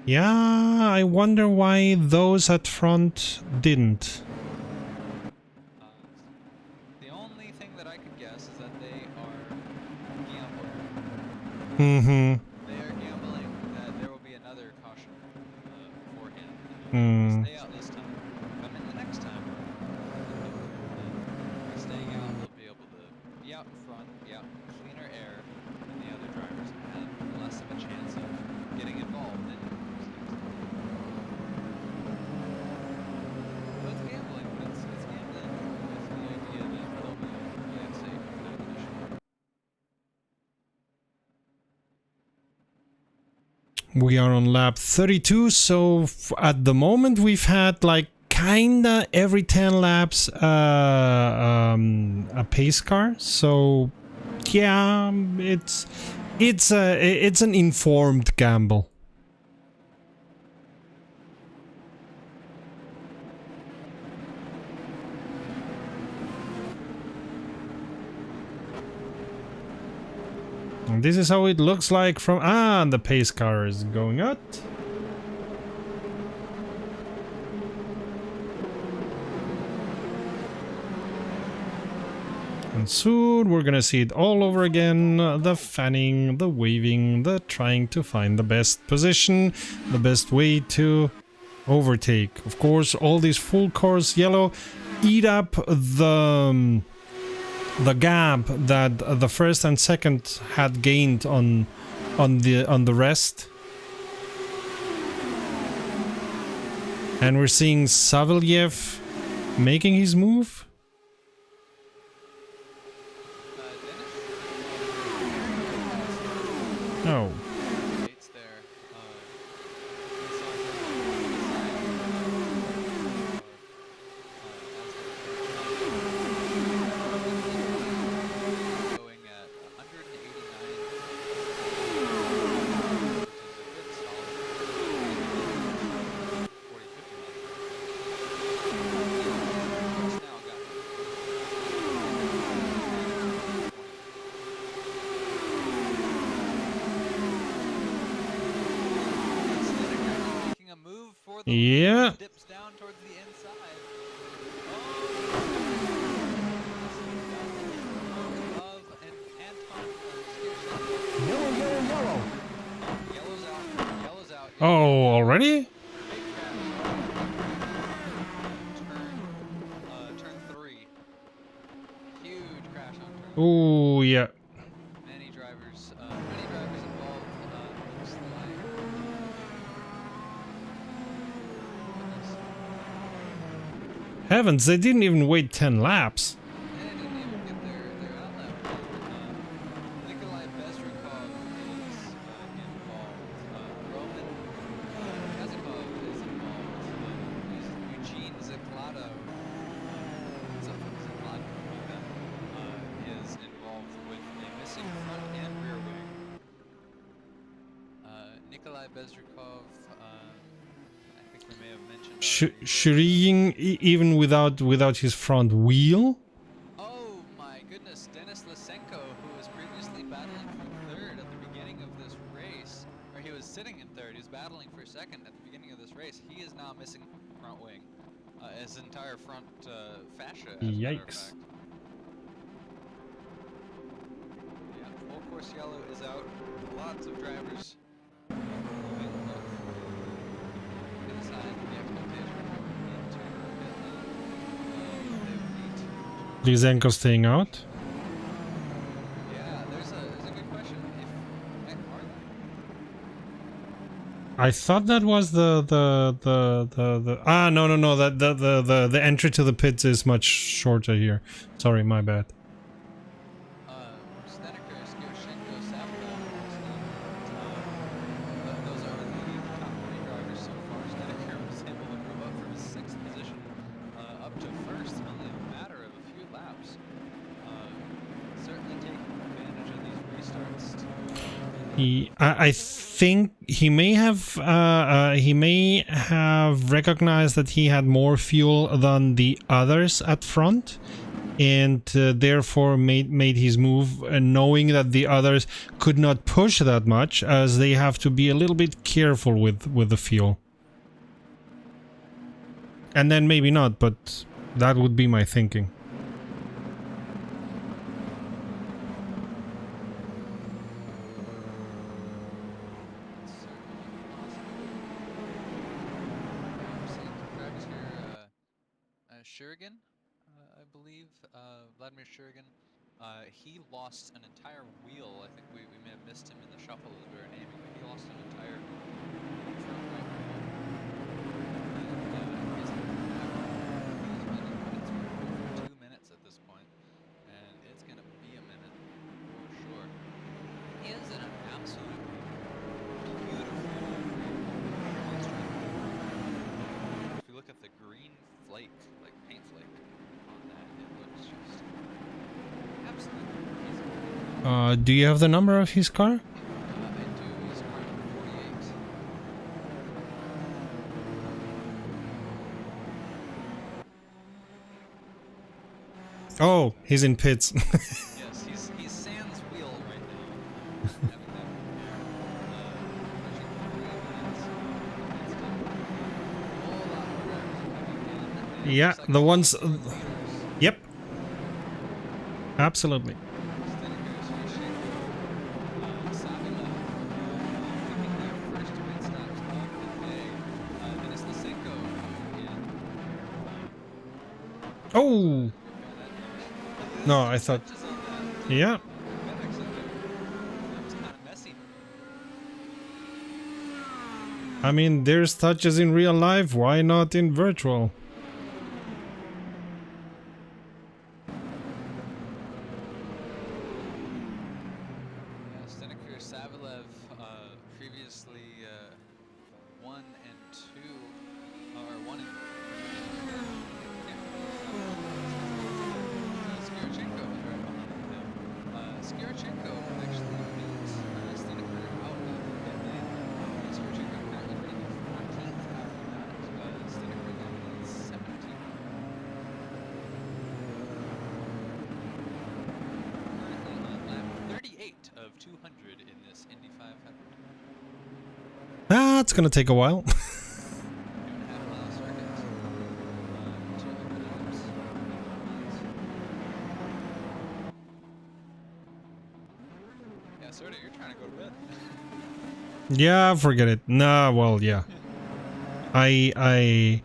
Speaker 1: Yeah, I wonder why those at front didn't.
Speaker 2: The only thing that I could guess is that they are gambling.
Speaker 1: Mm-hmm.
Speaker 2: They are gambling that there will be another caution for him.
Speaker 1: Mm.
Speaker 2: Stay out this time. Come in the next time. By staying out, they'll be able to be out in front, be out in cleaner air, and the other drivers have less of a chance of getting involved in it. So it's gambling, but it's gambling with the idea that they'll be safe in that position.
Speaker 1: We are on lap 32, so at the moment we've had like kinda every 10 laps a pace car. So yeah, it's an informed gamble. And this is how it looks like from... Ah, the pace car is going up. And soon we're gonna see it all over again. The fanning, the waving, the trying to find the best position, the best way to overtake. Of course, all these full course yellow eat up the gap that the first and second had gained on the rest. And we're seeing Savelyev making his move. Oh.
Speaker 2: before the
Speaker 1: Yeah.
Speaker 2: dips down towards the inside. Of and Anton.
Speaker 3: Yellow, yellow, yellow.
Speaker 2: Yellow's out. Yellow's out.
Speaker 1: Oh, already?
Speaker 2: Big crash. Turn 3. Huge crash on turn 3.
Speaker 1: Oh, yeah.
Speaker 2: Many drivers involved. Looks like.
Speaker 1: Heavens, they didn't even wait 10 laps.
Speaker 2: They didn't even get their outlap. Nikolai Bezrikov is involved. Roman Kazakhov is involved. Eugene Zaklado is involved with a missing front and rear wing. Nikolai Bezrikov, I think we may have mentioned already.
Speaker 1: Shuriying even without his front wheel?
Speaker 2: Oh my goodness, Denis Lysenko, who was previously battling for third at the beginning of this race, or he was sitting in third, he was battling for second at the beginning of this race. He is now missing front wing, his entire front fascia, as a matter of
Speaker 1: Yikes.
Speaker 2: fact. Yeah, full course yellow is out. Lots of drivers.
Speaker 1: Lysenko staying out?
Speaker 2: Yeah, there's a good question. Are they?
Speaker 1: I thought that was the no, that the entry to the pits is much shorter here. Sorry, my bad.
Speaker 2: Snedeker, Skirchenko, Savlov, those are the top 3 drivers so far. Snedeker was able to move up from 6th position up to 1st in only a matter of a few laps. Certainly taking advantage of these restarts.
Speaker 1: I think he may have recognized that he had more fuel than the others at front, and therefore made his move, knowing that the others could not push that much, as they have to be a little bit careful with the fuel. And then maybe not, but that would be my thinking.
Speaker 2: Shurigan, I believe, Vladimir Shurigan, he lost an entire wheel. I think we may have missed him in the shuffle as we were naming, but he lost an entire front right wheel. And he's running for 2 minutes at this point, and it's going to be a minute for sure. He is in an absolutely beautiful monster. If you look at the green flake, like paint flake on that, it looks just absolutely amazing.
Speaker 1: Do you have the number of his car?
Speaker 2: I do. He's running 48.
Speaker 1: Oh, he's in pits.
Speaker 2: Yes, he's sans wheel right now. Having that, pushing 3 minutes. It's done. A whole lot of drivers coming in. And it
Speaker 1: Yeah,
Speaker 2: looks like
Speaker 1: the
Speaker 2: all
Speaker 1: ones.
Speaker 2: the leaders.
Speaker 1: Yep. Absolutely. Oh! No, I thought. Yeah. I mean, there's touches in real life, why not in virtual?
Speaker 2: Stiniker Savilev previously 1 and 2, or 1 and Skirchenko is right behind him. Skirchenko actually beats Stiniker out of the pit lane. Skirchenko currently running 14th after that. Stiniker then in 17th. Currently on lap 38 of 200 in this Indy 500.
Speaker 1: That's gonna take a while.
Speaker 2: bit.
Speaker 1: Yeah, forget it. Nah, well, yeah. I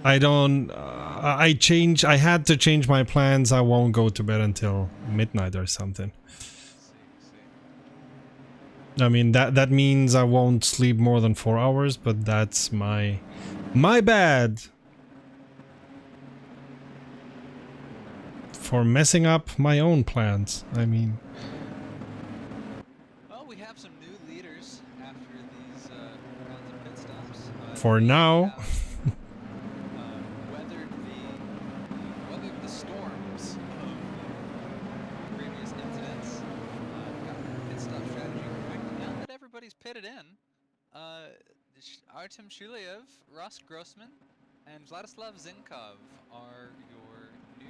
Speaker 1: don't. I had to change my plans. I won't go to bed until midnight or something.
Speaker 2: See.
Speaker 1: I mean that means I won't sleep more than 4 hours, but that's my bad for messing up my own plans. I mean,
Speaker 2: Well, we have some new leaders after these rounds of pit stops.
Speaker 1: for
Speaker 2: They
Speaker 1: now.
Speaker 2: have, weathered the storms of previous incidents. Got our pit stop strategy correct. Now that everybody's pitted in, Artem Shulev, Ross Grossman, and Vladislav Zinkov are your new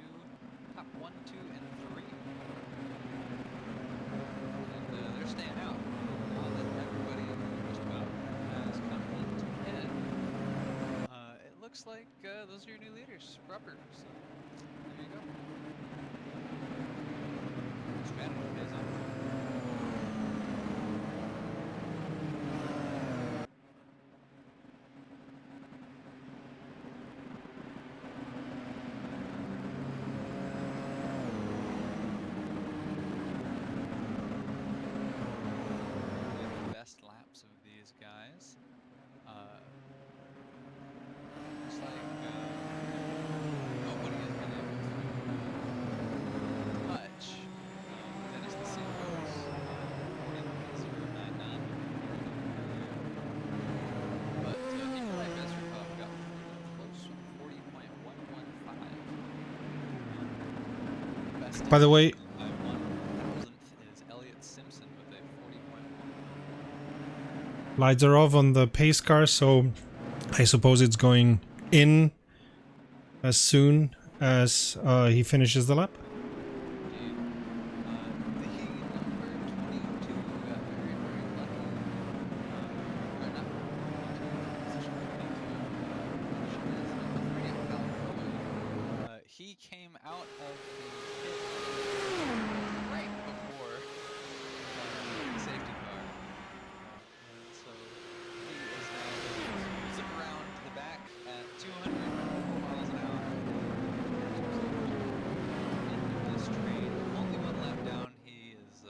Speaker 2: top 1, 2, and 3. And they're staying out now that everybody just about has come into pit. It looks like those are your new leaders, Rubber. So there you go. Strategy pays off. Best laps of these guys. Looks like nobody has been able to touch Dennis Nasinko's 40.099. But Nikolai Bezrukov got close to 40.115. Best
Speaker 1: By the way,
Speaker 2: by 1,000th is Elliot Simpson with a 40.1.
Speaker 1: lights are off on the pace car, so I suppose it's going in as soon as he finishes the lap.
Speaker 2: Indeed. The number 22 got very, very lucky. Or not, position 22. She is number 3 at Callum Lloyd. He came out of the pit right before the safety car. So he is now zipping around to the back at 200 miles an hour. In this train, only 1 lap down. He is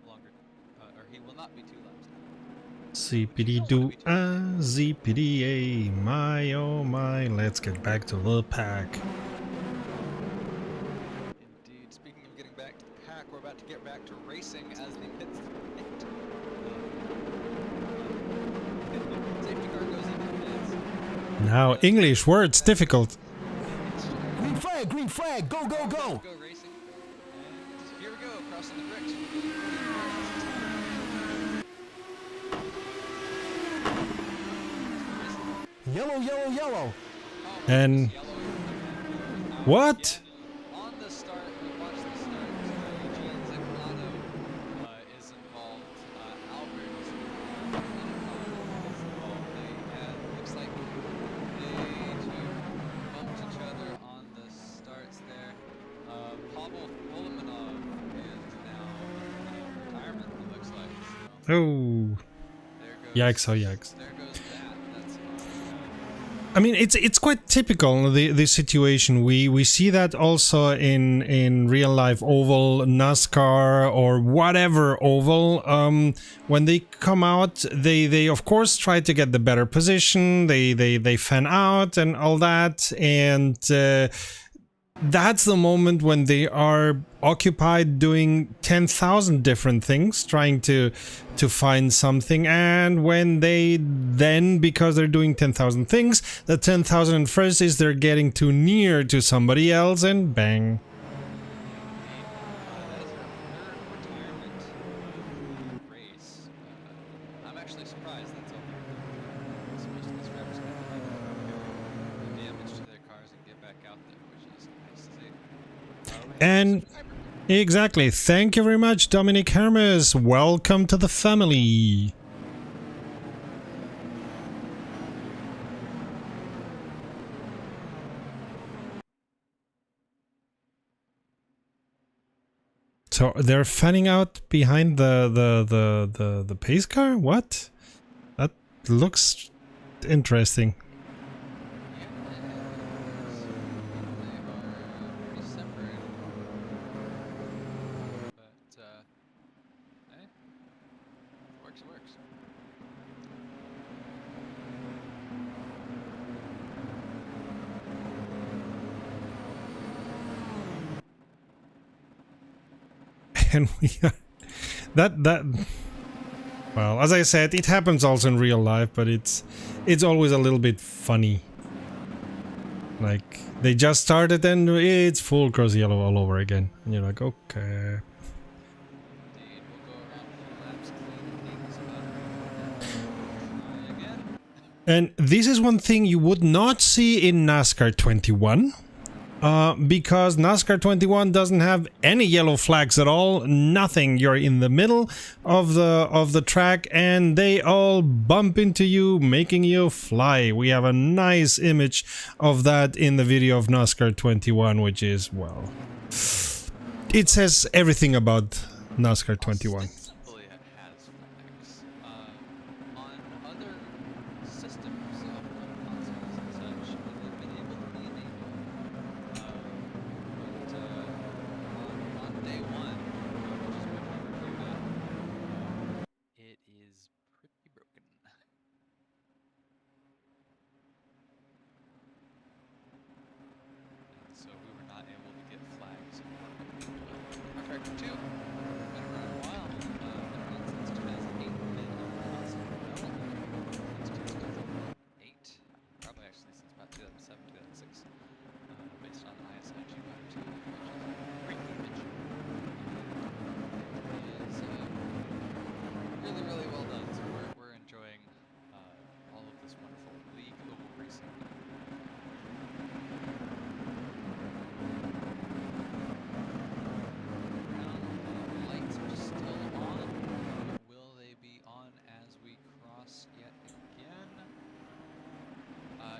Speaker 2: longer, or he will not be 2 laps down.
Speaker 1: Zippity doo zippity a, my oh my, let's get back to the pack.
Speaker 2: Indeed. Speaking of getting back to the pack, we're about to get back to racing as the pits hit. Safety car goes into the pits.
Speaker 1: Now, English words difficult.
Speaker 3: Green flag, go, go, go!
Speaker 2: Go racing. And here we go, crossing the bricks.
Speaker 3: Yellow, yellow, yellow!
Speaker 1: And what?
Speaker 2: On the start, we watched the start. Eugene Zaklato is involved. Albert is involved. Looks like they two bumped each other on the starts there. Pavel Volominov is now in retirement, it looks like. So
Speaker 1: Oh,
Speaker 2: there goes,
Speaker 1: yikes, oh yikes.
Speaker 2: there goes that. That's
Speaker 1: I mean, it's quite typical, the situation. We see that also in real life oval, NASCAR or whatever oval. When they come out, they of course try to get the better position. They fan out and all that, and that's the moment when they are occupied doing 10,000 different things, trying to find something, and when they then, because they're doing 10,000 things, the 10,001st is they're getting too near to somebody else, and bang.
Speaker 2: That is her retirement race. I'm actually surprised that's all they're doing. Most of these drivers can do damage to their cars and get back out there, which is nice to see.
Speaker 1: And exactly, thank you very much, Dominic Hermes. Welcome to the family. So they're fanning out behind the pace car? What? That looks interesting. And we are that well, as I said, it happens also in real life, but it's always a little bit funny. Like they just started and it's full cross yellow all over again, and you're like, okay. And this is one thing you would not see in NASCAR 21. Because NASCAR 21 doesn't have any yellow flags at all, nothing. You're in the middle of the track and they all bump into you, making you fly. We have a nice image of that in the video of NASCAR 21, which is, well, it says everything about NASCAR 21.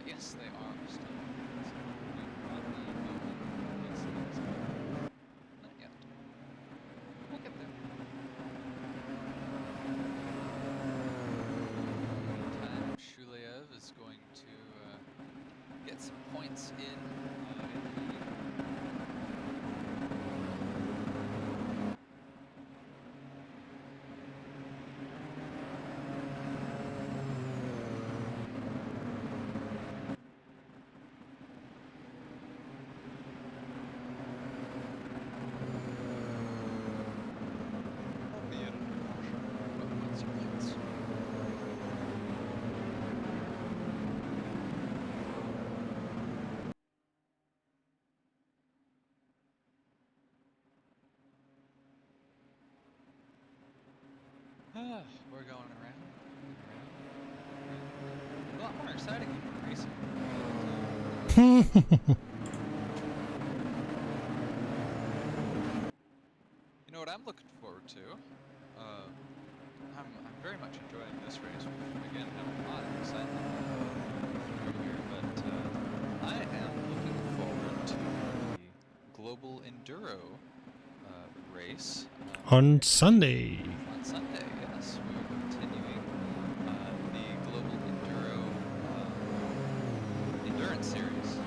Speaker 2: Yes, they are still. Not yet. We'll get there. Meantime, Shulev is going to get some points in. We're going around. A lot more exciting than racing. You know what I'm looking forward to? I'm very much enjoying this race. Again, have a lot of excitement here, but I am looking forward to the Global Enduro race
Speaker 1: On Sunday.
Speaker 2: On Sunday, yes, we're continuing the Global Enduro Endurance Series,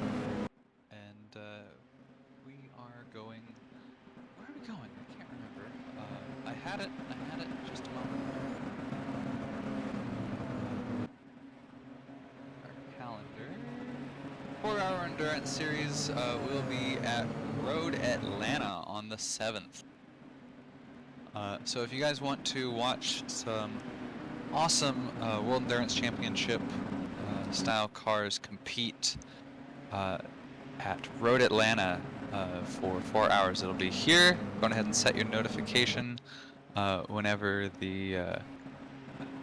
Speaker 2: and we are going. Where are we going? I can't remember. I had it just a moment ago. Our calendar. 4-hour endurance series will be at Road Atlanta on the 7th. So if you guys want to watch some awesome World Endurance Championship style cars compete at Road Atlanta for 4 hours, it'll be here. Go ahead and set your notification whenever the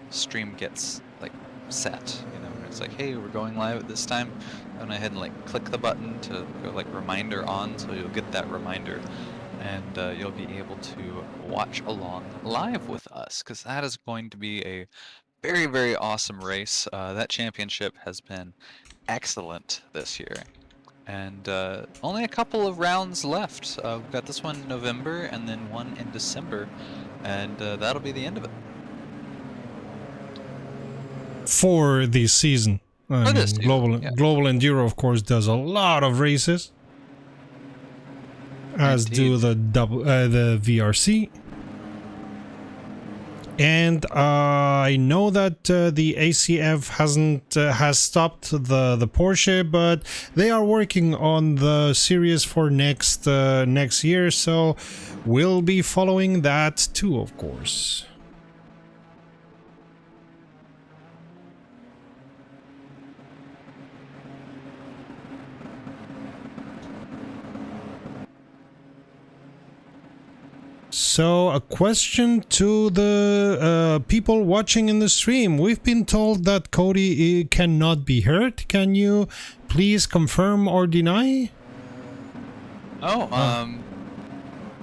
Speaker 2: stream gets like set. You know, it's like, hey, we're going live at this time. Go ahead and like click the button to go like reminder on, so you'll get that reminder. And you'll be able to watch along live with us, because that is going to be a very, very awesome race. That championship has been excellent this year. And only a couple of rounds left. We've got this one in November and then one in December, and that'll be the end of it.
Speaker 1: For this season. I mean,
Speaker 2: this season,
Speaker 1: Global Enduro, of course, does a lot of races, as do the VRC. And I know that the ACF has stopped the Porsche, but they are working on the series for next year, so we'll be following that too, of course. So, a question to the people watching in the stream. We've been told that Cody cannot be heard. Can you please confirm or deny?
Speaker 2: Oh,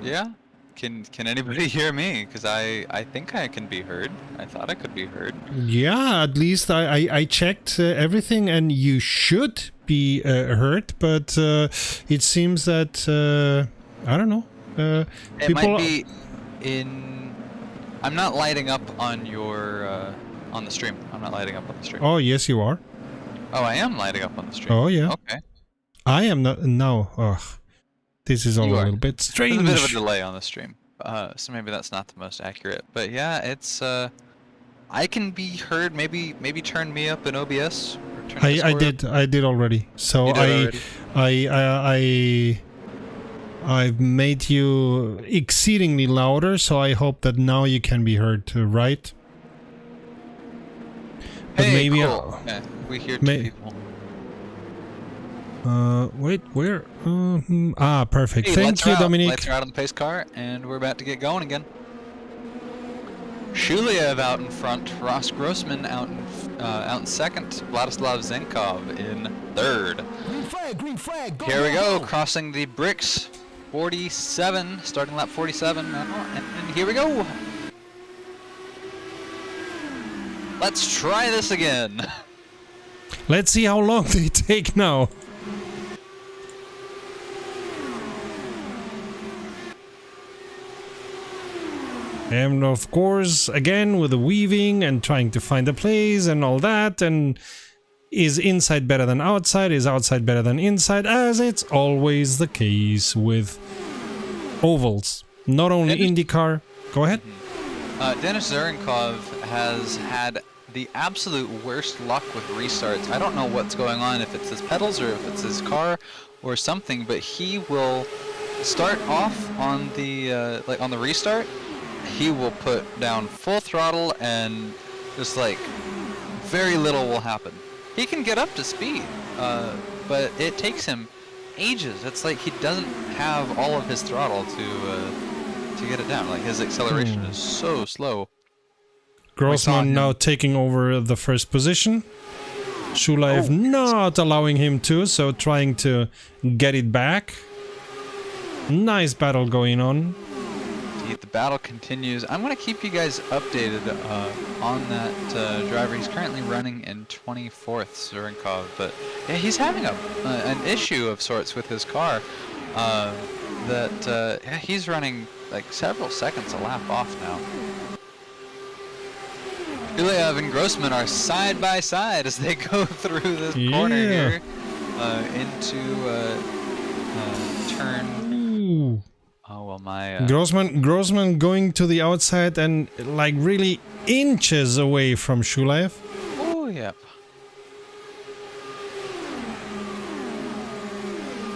Speaker 2: yeah. Can anybody hear me? Because I think I can be heard. I thought I could be heard.
Speaker 1: Yeah, at least I checked everything, and you should be heard. But it seems that I don't know.
Speaker 2: It might be in. I'm not lighting up on your on the stream. I'm not lighting up on the stream.
Speaker 1: Oh, yes, you are.
Speaker 2: Oh, I am lighting up on the stream.
Speaker 1: Oh, yeah.
Speaker 2: Okay.
Speaker 1: I am not. No. Ugh. This is all a little bit strange.
Speaker 2: There's a bit of a delay on the stream, so maybe that's not the most accurate. But yeah, it's. I can be heard. Maybe turn me up in OBS. Or turn
Speaker 1: I did already. So I've made you exceedingly louder, so I hope that now you can be heard too, right? But
Speaker 2: hey,
Speaker 1: maybe
Speaker 2: cool. Yeah, we hear two people.
Speaker 1: Wait, where? Perfect.
Speaker 2: Hey,
Speaker 1: Thank you, Dominic.
Speaker 2: Lights are out on the pace car, and we're about to get going again. Shuliev out in front, Ross Grossman out in second, Vladislav Zenkov in third.
Speaker 3: Green flag, go,
Speaker 2: Here we
Speaker 3: go,
Speaker 2: go, crossing the bricks, 47, starting lap 47 now, and here we go. Let's try this again.
Speaker 1: Let's see how long they take now. And of course, again, with the weaving and trying to find a place and all that, and is inside better than outside, is outside better than inside, as it's always the case with ovals. Not only IndyCar. Go ahead.
Speaker 2: Denis Zerenkov has had the absolute worst luck with restarts. I don't know what's going on, if it's his pedals or if it's his car or something, but he will start off on the like on the restart. He will put down full throttle and just like very little will happen. He can get up to speed, but it takes him ages. It's like he doesn't have all of his throttle to get it down. Like his acceleration is so slow.
Speaker 1: Grossman now taking over the first position. Shulaev not allowing him to, so trying to get it back. Nice battle going on.
Speaker 2: The battle continues. I'm going to keep you guys updated on that driver. He's currently running in 24th, Zerenkov, but yeah, he's having an issue of sorts with his car. Yeah, he's running like several seconds a lap off now. Shuliev and Grossman are side by side as they go through this corner here into turn.
Speaker 1: Ooh.
Speaker 2: Oh well, my
Speaker 1: Grossman going to the outside and like really inches away from Shuliev.
Speaker 2: Oh yep.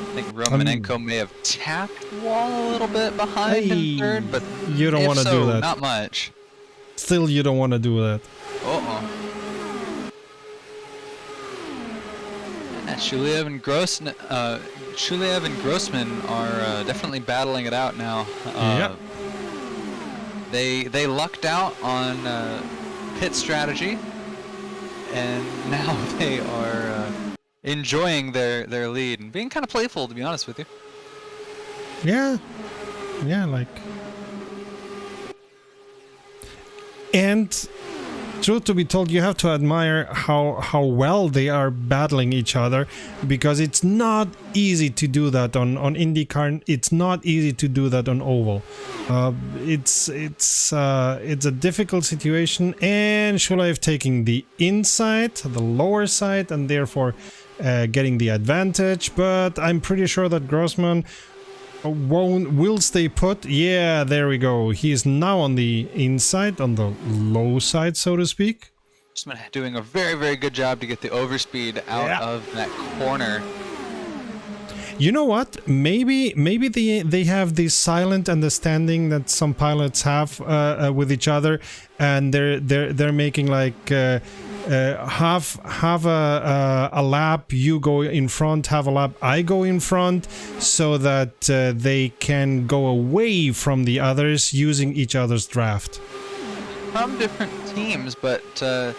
Speaker 2: I think Romanenko may have tapped the wall a little bit behind him third, but
Speaker 1: you don't want to do that.
Speaker 2: Not much.
Speaker 1: Still, you don't want to do that.
Speaker 2: Shuliev and Grossman are definitely battling it out now.
Speaker 1: Yeah.
Speaker 2: They lucked out on pit strategy, and now they are enjoying their lead and being kind of playful, to be honest with you.
Speaker 1: Yeah, like. And truth to be told, you have to admire how well they are battling each other, because it's not easy to do that on IndyCar. It's not easy to do that on oval. It's a difficult situation, and Shulaev taking the inside, the lower side, and therefore getting the advantage. But I'm pretty sure that Grossman will stay put. Yeah, there we go. He's now on the inside, on the low side, so to speak.
Speaker 2: Grossman doing a very, very good job to get the overspeed out of that corner.
Speaker 1: You know what? Maybe they have this silent understanding that some pilots have with each other, and they're making like have a lap, you go in front, have a lap, I go in front, so that they can go away from the others using each other's draft.
Speaker 2: From different teams, but yeah,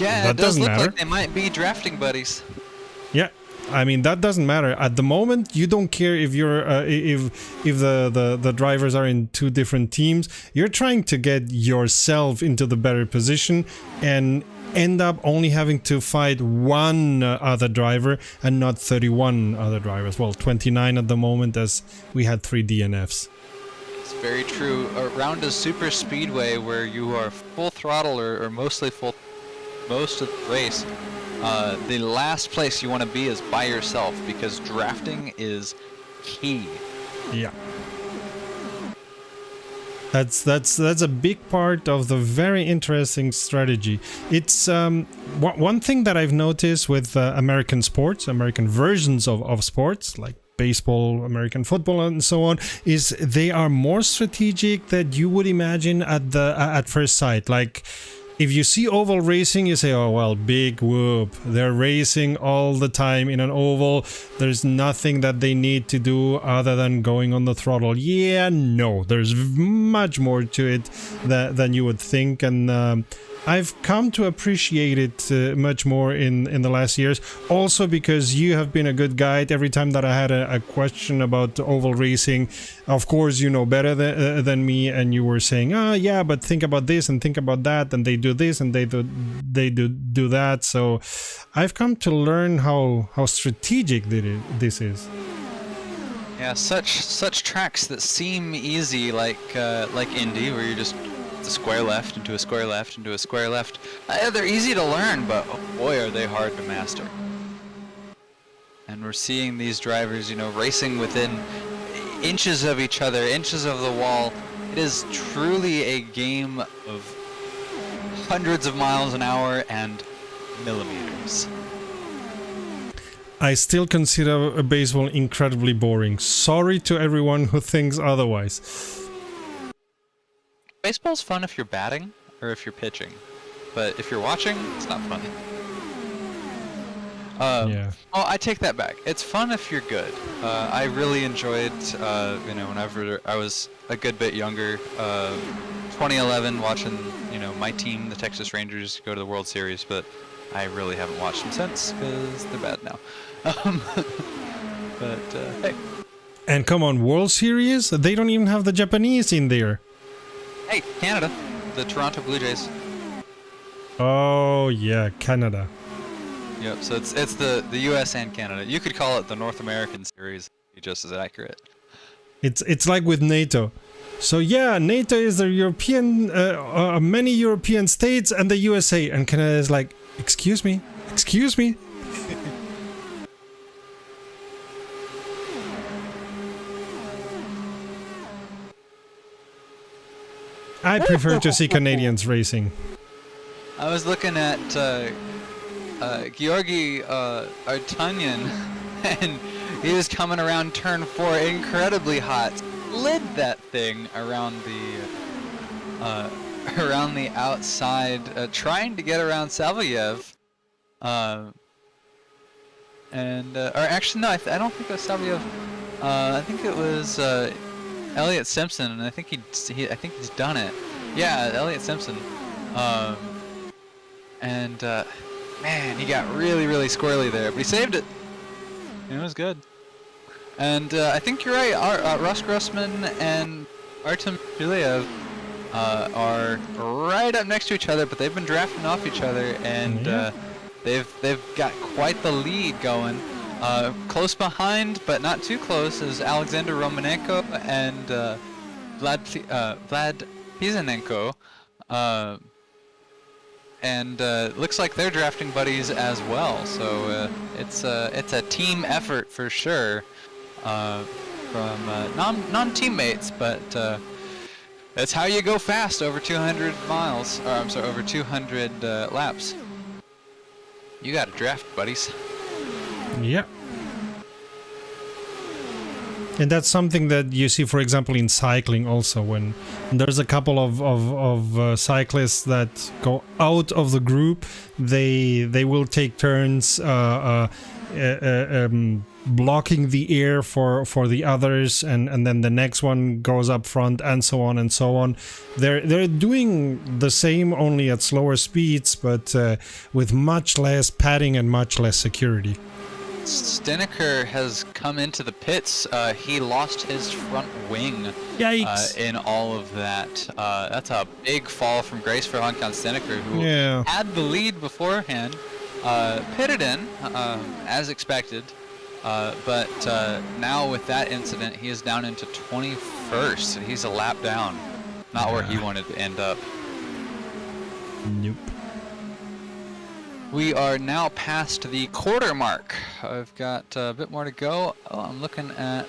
Speaker 1: That
Speaker 2: it does
Speaker 1: doesn't
Speaker 2: look
Speaker 1: matter.
Speaker 2: like they might be drafting buddies.
Speaker 1: Yeah, I mean that doesn't matter at the moment. You don't care if you're if the drivers are in two different teams. You're trying to get yourself into the better position and end up only having to fight one other driver and not 31 other drivers. Well, 29 at the moment, as we had 3 DNFs.
Speaker 2: It's very true. Around a super speedway where you are full throttle or mostly full most of the race, the last place you want to be is by yourself, because drafting is key.
Speaker 1: Yeah. That's a big part of the very interesting strategy. It's one thing that I've noticed with American sports, American versions of sports like baseball, American football, and so on, is they are more strategic than you would imagine at first sight. Like, if you see oval racing, you say, oh, well, big whoop. They're racing all the time in an oval. There's nothing that they need to do other than going on the throttle. Yeah, no, there's much more to it than you would think. And I've come to appreciate it much more in the last years. Also because you have been a good guide. Every time that I had a question about oval racing, of course you know better than me, and you were saying, oh yeah, but think about this and think about that, and they do this and they do that. So I've come to learn how strategic this is.
Speaker 2: Yeah, such tracks that seem easy, like Indy, where you just a square left into a square left into a square left. They're easy to learn, but oh boy, are they hard to master. And we're seeing these drivers, you know, racing within inches of each other, inches of the wall. It is truly a game of hundreds of miles an hour and millimeters.
Speaker 1: I still consider baseball incredibly boring. Sorry to everyone who thinks otherwise.
Speaker 2: Baseball's fun if you're batting or if you're pitching, but if you're watching, it's not fun.
Speaker 1: Yeah.
Speaker 2: Oh, I take that back. It's fun if you're good. I really enjoyed, you know, whenever I was a good bit younger, 2011, watching, you know, my team, the Texas Rangers, go to the World Series, but I really haven't watched them since because they're bad now. But hey.
Speaker 1: And come on, World Series? They don't even have the Japanese in there.
Speaker 2: Hey, Canada, the Toronto Blue Jays.
Speaker 1: Oh yeah, Canada.
Speaker 2: Yep. So it's the U.S. and Canada. You could call it the North American Series. Be just as accurate.
Speaker 1: It's like with NATO. So yeah, NATO is the European, many European states and the USA, and Canada is like, excuse me. I prefer to see Canadians racing.
Speaker 2: I was looking at Georgi Artanyan, and he was coming around turn 4 incredibly hot. Slid that thing around the outside, trying to get around Salvayev. Or actually no, I don't think it was Salvayev. I think it was Elliot Simpson, and I think he's done it. Yeah, Elliot Simpson. Man, he got really, really squirrely there, but he saved it. It was good. And I think you're right. Ross Grossman and Artem Shulaev are right up next to each other, but they've been drafting off each other, and they've got quite the lead going. Close behind, but not too close, is Alexander Romanenko and Vlad Pizanenko. And looks like they're drafting buddies as well. So it's a team effort for sure from non-teammates, but that's how you go fast over 200 miles. Or I'm sorry, over 200 laps. You got to draft buddies.
Speaker 1: Yeah. And that's something that you see, for example, in cycling also, when there's a couple of cyclists that go out of the group, they will take turns blocking the air for the others, and then the next one goes up front, and so on and so on. They're doing the same, only at slower speeds, but with much less padding and much less security.
Speaker 2: Stint has come into the pits. He lost his front wing in all of that. That's a big fall from graceful on Stint, who had the lead beforehand. Pitted in, as expected, but now with that incident, he is down into 21st. He's a lap down. Not where he wanted to end up.
Speaker 1: Nope.
Speaker 2: We are now past the quarter mark. I've got a bit more to go. Oh, I'm looking at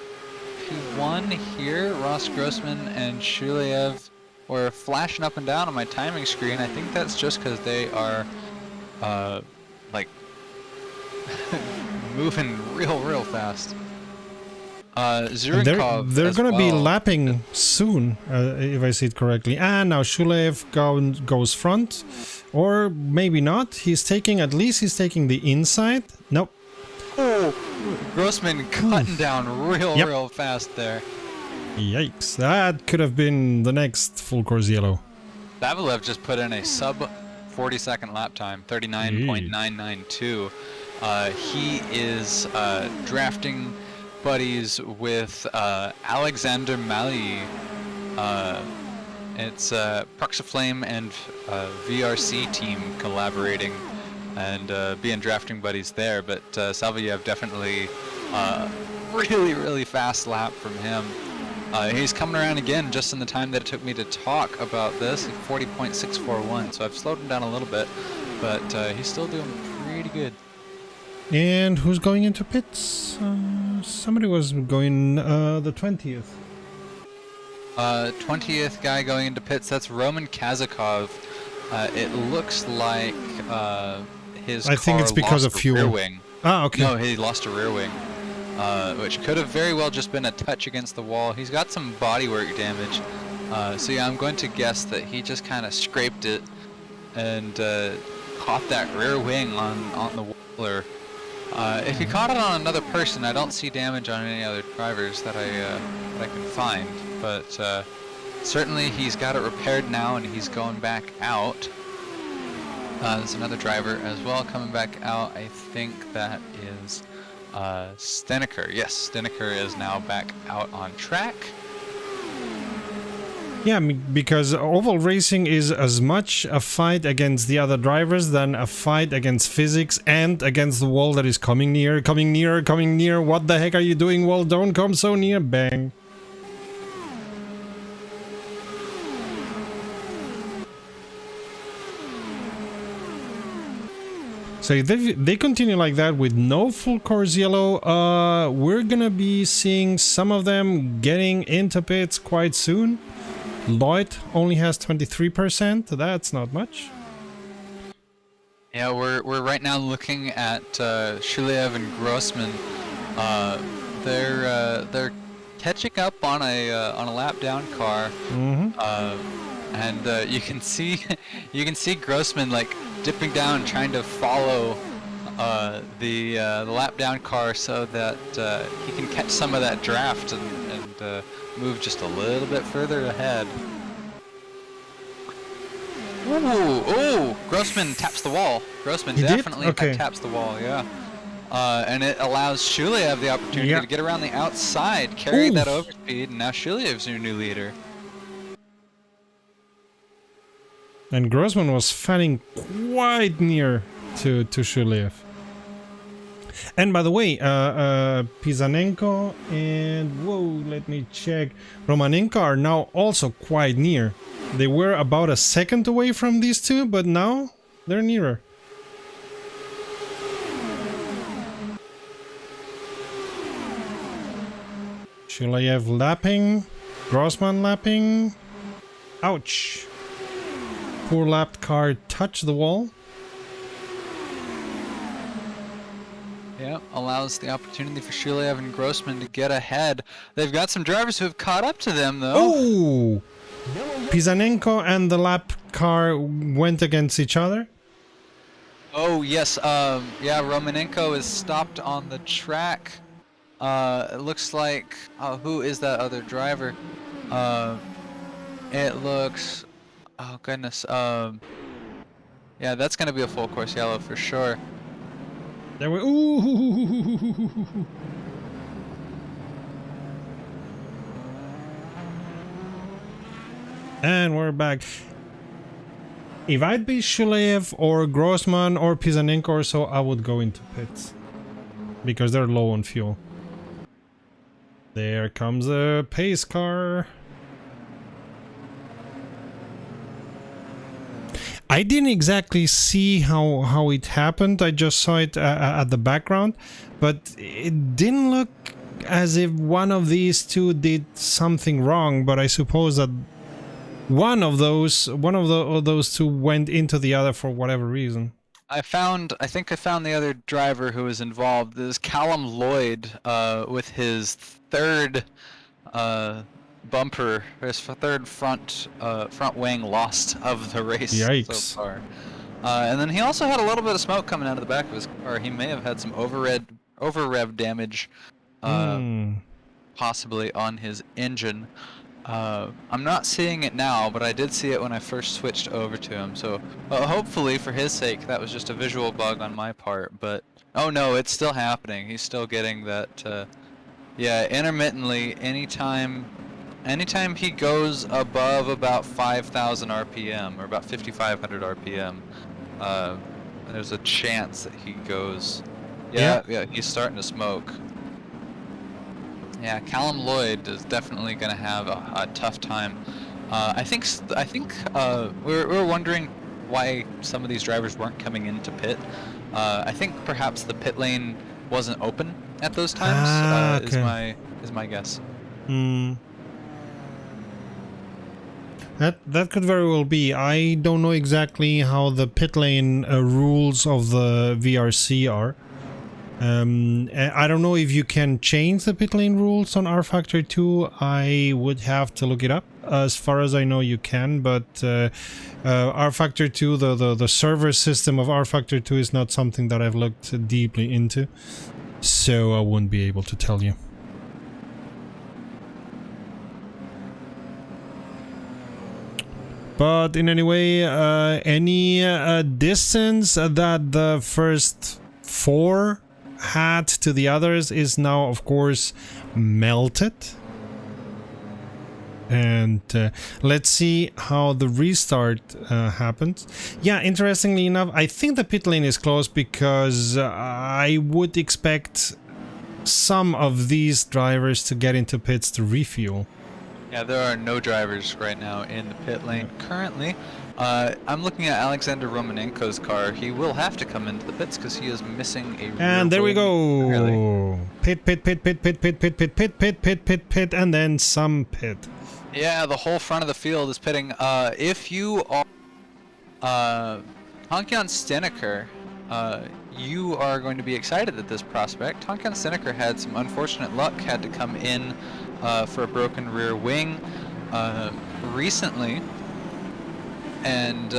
Speaker 2: P1 here. Ross Grossman and Shulev were flashing up and down on my timing screen. I think that's just because they are like moving real fast. Zhirinkov
Speaker 1: they're going to be lapping soon, if I see it correctly. And now Shulev goes front. Or maybe not. He's taking the inside. Nope.
Speaker 2: Oh, Grossman cutting down real fast there.
Speaker 1: Yikes. That could have been the next full course yellow.
Speaker 2: Bavilev just put in a sub 40-second lap time, 39.992. He is drafting buddies with Alexander Mali. It's Proxiflame and VRC team collaborating and being drafting buddies there, but Salvayev definitely really fast lap from him. He's coming around again just in the time that it took me to talk about this, 40.641, so I've slowed him down a little bit, but he's still doing pretty good.
Speaker 1: And who's going into pits? Somebody was going the 20th.
Speaker 2: 20th guy going into pits, that's Roman Kazakhov. It looks like his
Speaker 1: I think it's because of fuel.
Speaker 2: Rear wing.
Speaker 1: Ah, okay.
Speaker 2: No, he lost a rear wing, which could have very well just been a touch against the wall. He's got some bodywork damage, so yeah, I'm going to guess that he just kind of scraped it and caught that rear wing on the wall. If he caught it on another person, I don't see damage on any other drivers that I can find. But certainly he's got it repaired now, and he's going back out. There's another driver as well coming back out. I think that is Stint. Yes, Stint is now back out on track.
Speaker 1: Yeah, because oval racing is as much a fight against the other drivers than a fight against physics and against the wall that is coming near, coming near, coming near. What the heck are you doing? Well, don't come so near. Bang. So if they continue like that with no full course yellow, we're gonna be seeing some of them getting into pits quite soon. Lloyd only has 23%. That's not much.
Speaker 2: Yeah, we're right now looking at Shulev and Grossman. They're catching up on a lap down car, and you can see Grossman like dipping down, trying to follow the lap down car so that he can catch some of that draft and move just a little bit further ahead. Ooh, Grossman taps the wall. Grossman definitely taps the wall, yeah. And it allows Shulev the opportunity to get around the outside, carry that overspeed, and now Shulev's your new leader.
Speaker 1: And Grossman was fanning quite near to Shulev. And by the way, Pizanenko and, whoa, let me check, Romanenko are now also quite near. They were about a second away from these two, but now they're nearer. Shulev lapping, Grossman lapping. Ouch. Poor lapped car touched the wall.
Speaker 2: Yeah, allows the opportunity for Shulev and Grossman to get ahead. They've got some drivers who have caught up to them, though.
Speaker 1: Oh! Pizanenko and the lap car went against each other.
Speaker 2: Oh, yes. Yeah, Romanenko is stopped on the track. It looks like... who is that other driver? It looks... Oh, goodness. Yeah, that's going to be a full course yellow for sure.
Speaker 1: There we... Ooh! And we're back. If I'd be Shulev or Grossman or Pizanenko or so, I would go into pits. Because they're low on fuel. There comes a pace car. I didn't exactly see how it happened. I just saw it at the background. But it didn't look as if one of these two did something wrong. But I suppose that one of those two went into the other for whatever reason.
Speaker 2: I think I found the other driver who was involved. This is Callum Lloyd with his third bumper, his third front wing lost of the race.
Speaker 1: Yikes.
Speaker 2: So far. And then he also had a little bit of smoke coming out of the back of his car. He may have had some over-rev damage, possibly on his engine. I'm not seeing it now, but I did see it when I first switched over to him. So hopefully, for his sake, that was just a visual bug on my part. But oh no, it's still happening. He's still getting that. Yeah, intermittently, anytime he goes above about 5,000 RPM or about 5,500 RPM, there's a chance that he goes. Yeah, he's starting to smoke. Yeah, Callum Lloyd is definitely going to have a tough time. I think we're wondering why some of these drivers weren't coming into pit. I think perhaps the pit lane wasn't open at those times.
Speaker 1: Okay.
Speaker 2: Is my guess.
Speaker 1: That could very well be. I don't know exactly how the pit lane rules of the VRC are. I don't know if you can change the pit lane rules on R-Factor 2. I would have to look it up. As far as I know, you can, but R-Factor 2, the server system of R-Factor 2 is not something that I've looked deeply into, so I wouldn't be able to tell you. But in any way, any distance that the first four had to the others is now, of course, melted. And let's see how the restart happens. Yeah, interestingly enough, I think the pit lane is closed because I would expect some of these drivers to get into pits to refuel.
Speaker 2: Yeah, there are no drivers right now in the pit lane currently. I'm looking at Alexander Romanenko's car. He will have to come into the pits because he is missing a.
Speaker 1: And there we go.
Speaker 2: Really.
Speaker 1: Pit, and then some pit.
Speaker 2: Yeah, the whole front of the field is pitting. If you are Honkian Steneker, you are going to be excited at this prospect. Honkian Steneker had some unfortunate luck, had to come in for a broken rear wing recently, and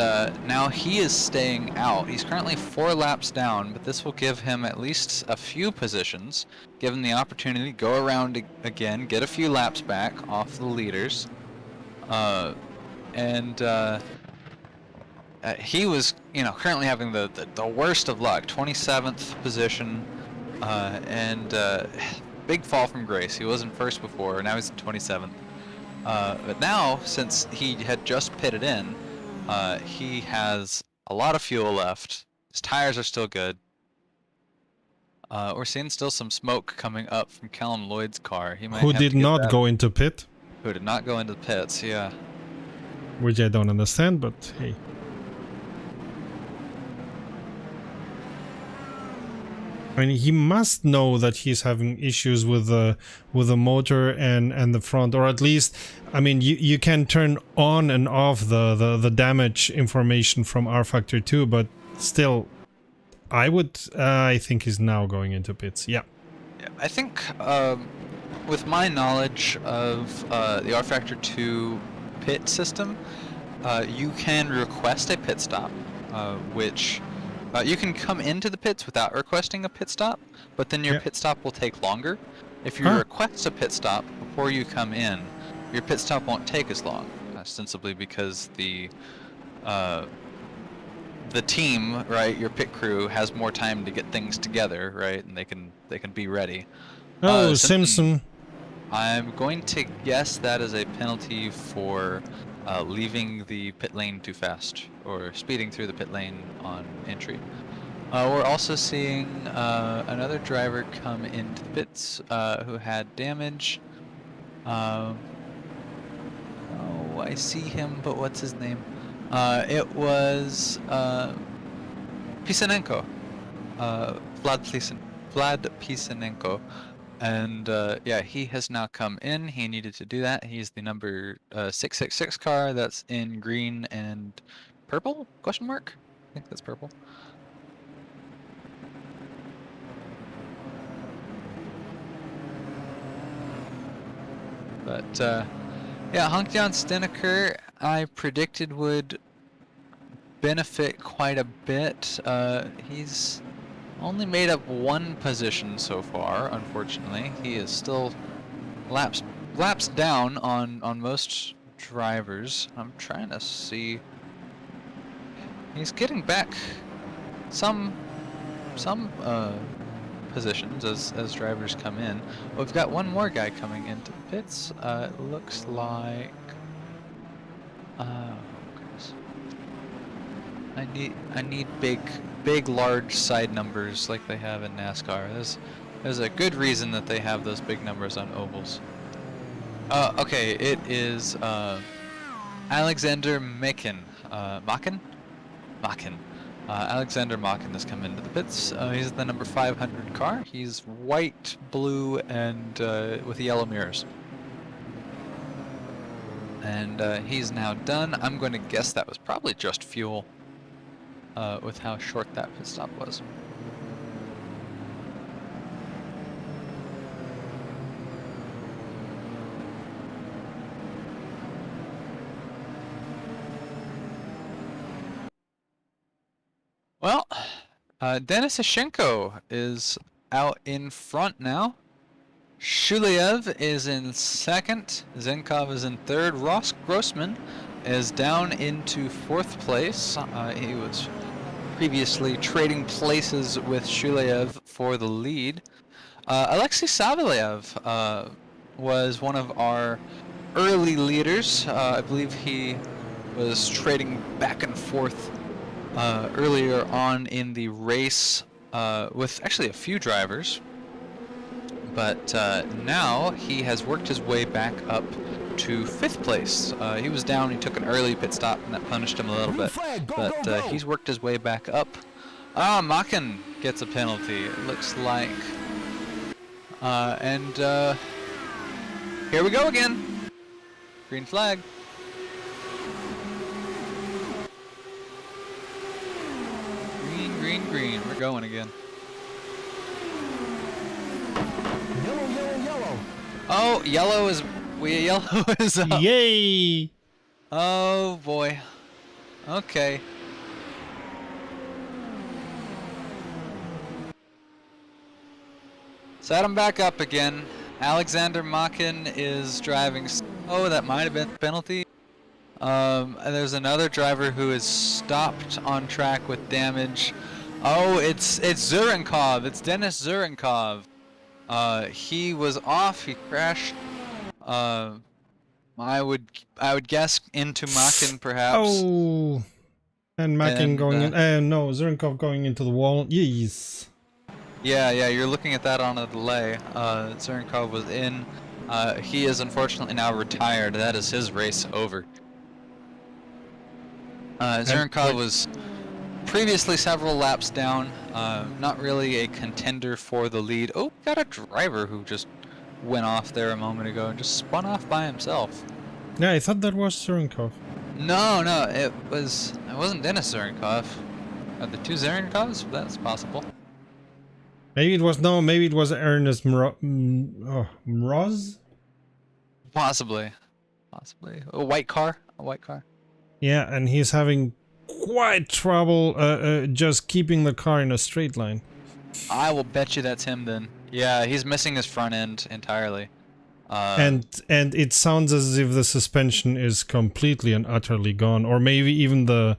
Speaker 2: now he is staying out. He's currently 4 laps down, but this will give him at least a few positions, give him the opportunity to go around again, get a few laps back off the leaders, and he was, currently having the worst of luck, 27th position, and big fall from grace. He wasn't first before, now he's in 27th. But now, since he had just pitted in, He has a lot of fuel left. His tires are still good. We're seeing still some smoke coming up from Callum Lloyd's car. He might
Speaker 1: Who
Speaker 2: have
Speaker 1: did
Speaker 2: to get
Speaker 1: not
Speaker 2: that-
Speaker 1: go into pit,
Speaker 2: Who did not go into the pits? Yeah.
Speaker 1: which I don't understand, but hey. I mean, he must know that he's having issues with the motor and the front, or at least, I mean, you can turn on and off the damage information from R Factor 2, but still, I think he's now going into pits. Yeah.
Speaker 2: Yeah, I think with my knowledge of the R Factor 2 pit system, you can request a pit stop, which you can come into the pits without requesting a pit stop, but then your pit stop will take longer. If you request a pit stop before you come in, your pit stop won't take as long, ostensibly because the team, right, your pit crew has more time to get things together, right, and they can be ready.
Speaker 1: Oh, Simpson.
Speaker 2: I'm going to guess that is a penalty for leaving the pit lane too fast or speeding through the pit lane on entry. We're also seeing another driver come into the pits who had damage. Oh, I see him, but what's his name? It was Pisanenko, Vlad Pisanenko. And yeah, he has now come in. He needed to do that. He's the number 666 car that's in green and purple? Question mark? I think that's purple. But yeah, Hongjian Steneker, I predicted would benefit quite a bit. He's only made up one position so far, unfortunately. He is still laps down on most drivers. I'm trying to see. He's getting back some positions as drivers come in. We've got one more guy coming into the pits. It looks like goodness. I need big large side numbers like they have in NASCAR. There's a good reason that they have those big numbers on ovals. Okay, it is Alexander Makin. Alexander Makin has come into the pits. He's the number 500 car. He's white, blue, and with yellow mirrors. And he's now done. I'm going to guess that was probably just fuel with how short that pit stop was. Well, Denis Ishenko is out in front now. Shuliev is in second. Zenkov is in third. Ross Grossman is down into fourth place. He was previously trading places with Shuliev for the lead. Alexei Savelyev was one of our early leaders. I believe he was trading back and forth earlier on in the race with actually a few drivers, but now he has worked his way back up to fifth place. He was down, he took an early pit stop and that punished him a little bit, but he's worked his way back up. Makin gets a penalty, it looks like. And here we go again. Green flag. Green, we're going again.
Speaker 3: Yellow.
Speaker 2: Oh, yellow is up.
Speaker 1: Yay!
Speaker 2: Oh boy. Okay. Set him back up again. Alexander Makin is driving. Oh, that might have been a penalty. There's another driver who is stopped on track with damage. Oh, it's Zurenkov. It's Denis Zurenkov. He was off. He crashed I would guess into Makin perhaps.
Speaker 1: Oh, and Makin
Speaker 2: And,
Speaker 1: going in. No, Zernkov going into the wall. Yes.
Speaker 2: Yeah, you're looking at that on a delay. Zernkov was in. He is unfortunately now retired. That is his race over. Zernkov was previously several laps down. Not really a contender for the lead. Oh, got a driver who just went off there a moment ago and just spun off by himself.
Speaker 1: Yeah, I thought that was Zernkov.
Speaker 2: No, it wasn't Dennis Zernkov. Are the two Zernkovs? That's possible.
Speaker 1: Maybe it was Ernest Mroz?
Speaker 2: Possibly. A white car.
Speaker 1: Yeah, and he's having quite trouble just keeping the car in a straight line.
Speaker 2: I will bet you that's him then. Yeah, he's missing his front end entirely.
Speaker 1: And it sounds as if the suspension is completely and utterly gone, or maybe even the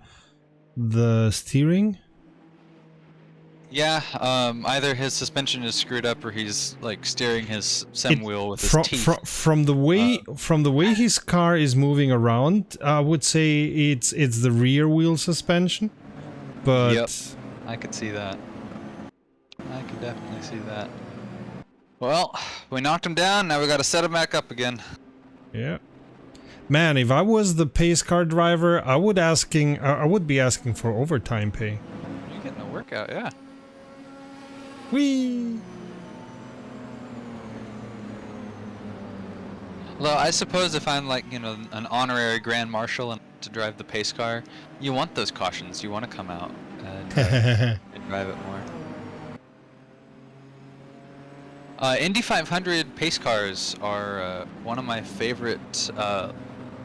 Speaker 1: steering.
Speaker 2: Yeah, either his suspension is screwed up or he's like steering his wheel with his teeth.
Speaker 1: From the way his car is moving around, I would say it's the rear wheel suspension. But
Speaker 2: yep, I could see that. I could definitely see that. Well, we knocked him down. Now we got to set him back up again.
Speaker 1: Yeah, man, if I was the pace car driver, I would be asking for overtime pay.
Speaker 2: You're getting a workout, yeah.
Speaker 1: Whee!
Speaker 2: Well, I suppose if I'm like, an honorary grand marshal and to drive the pace car, you want those cautions. You want to come out and drive it more. Indy 500 pace cars are one of my favorite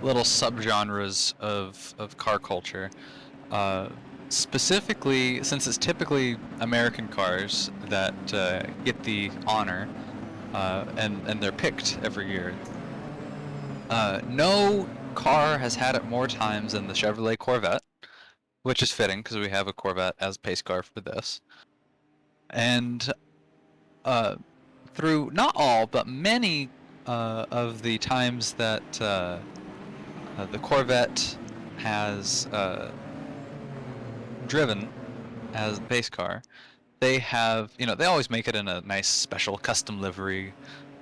Speaker 2: little subgenres of car culture. Specifically, since it's typically American cars that get the honor, and they're picked every year. No car has had it more times than the Chevrolet Corvette, which is fitting because we have a Corvette as pace car for this. And through not all, but many of the times that the Corvette has driven as a pace car, they have, they always make it in a nice special custom livery,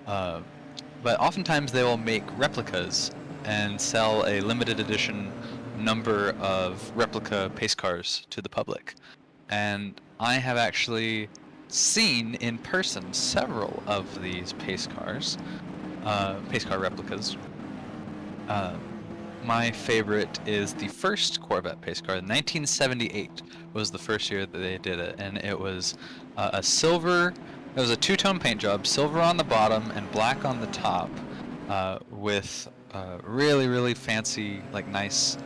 Speaker 2: but oftentimes they will make replicas and sell a limited edition number of replica pace cars to the public. And I have actually seen in person several of these pace car replicas. My favorite is the first Corvette pace car. 1978 was the first year that they did it, and it was a silver. It was a two-tone paint job, silver on the bottom and black on the top, with really, really fancy, like nice,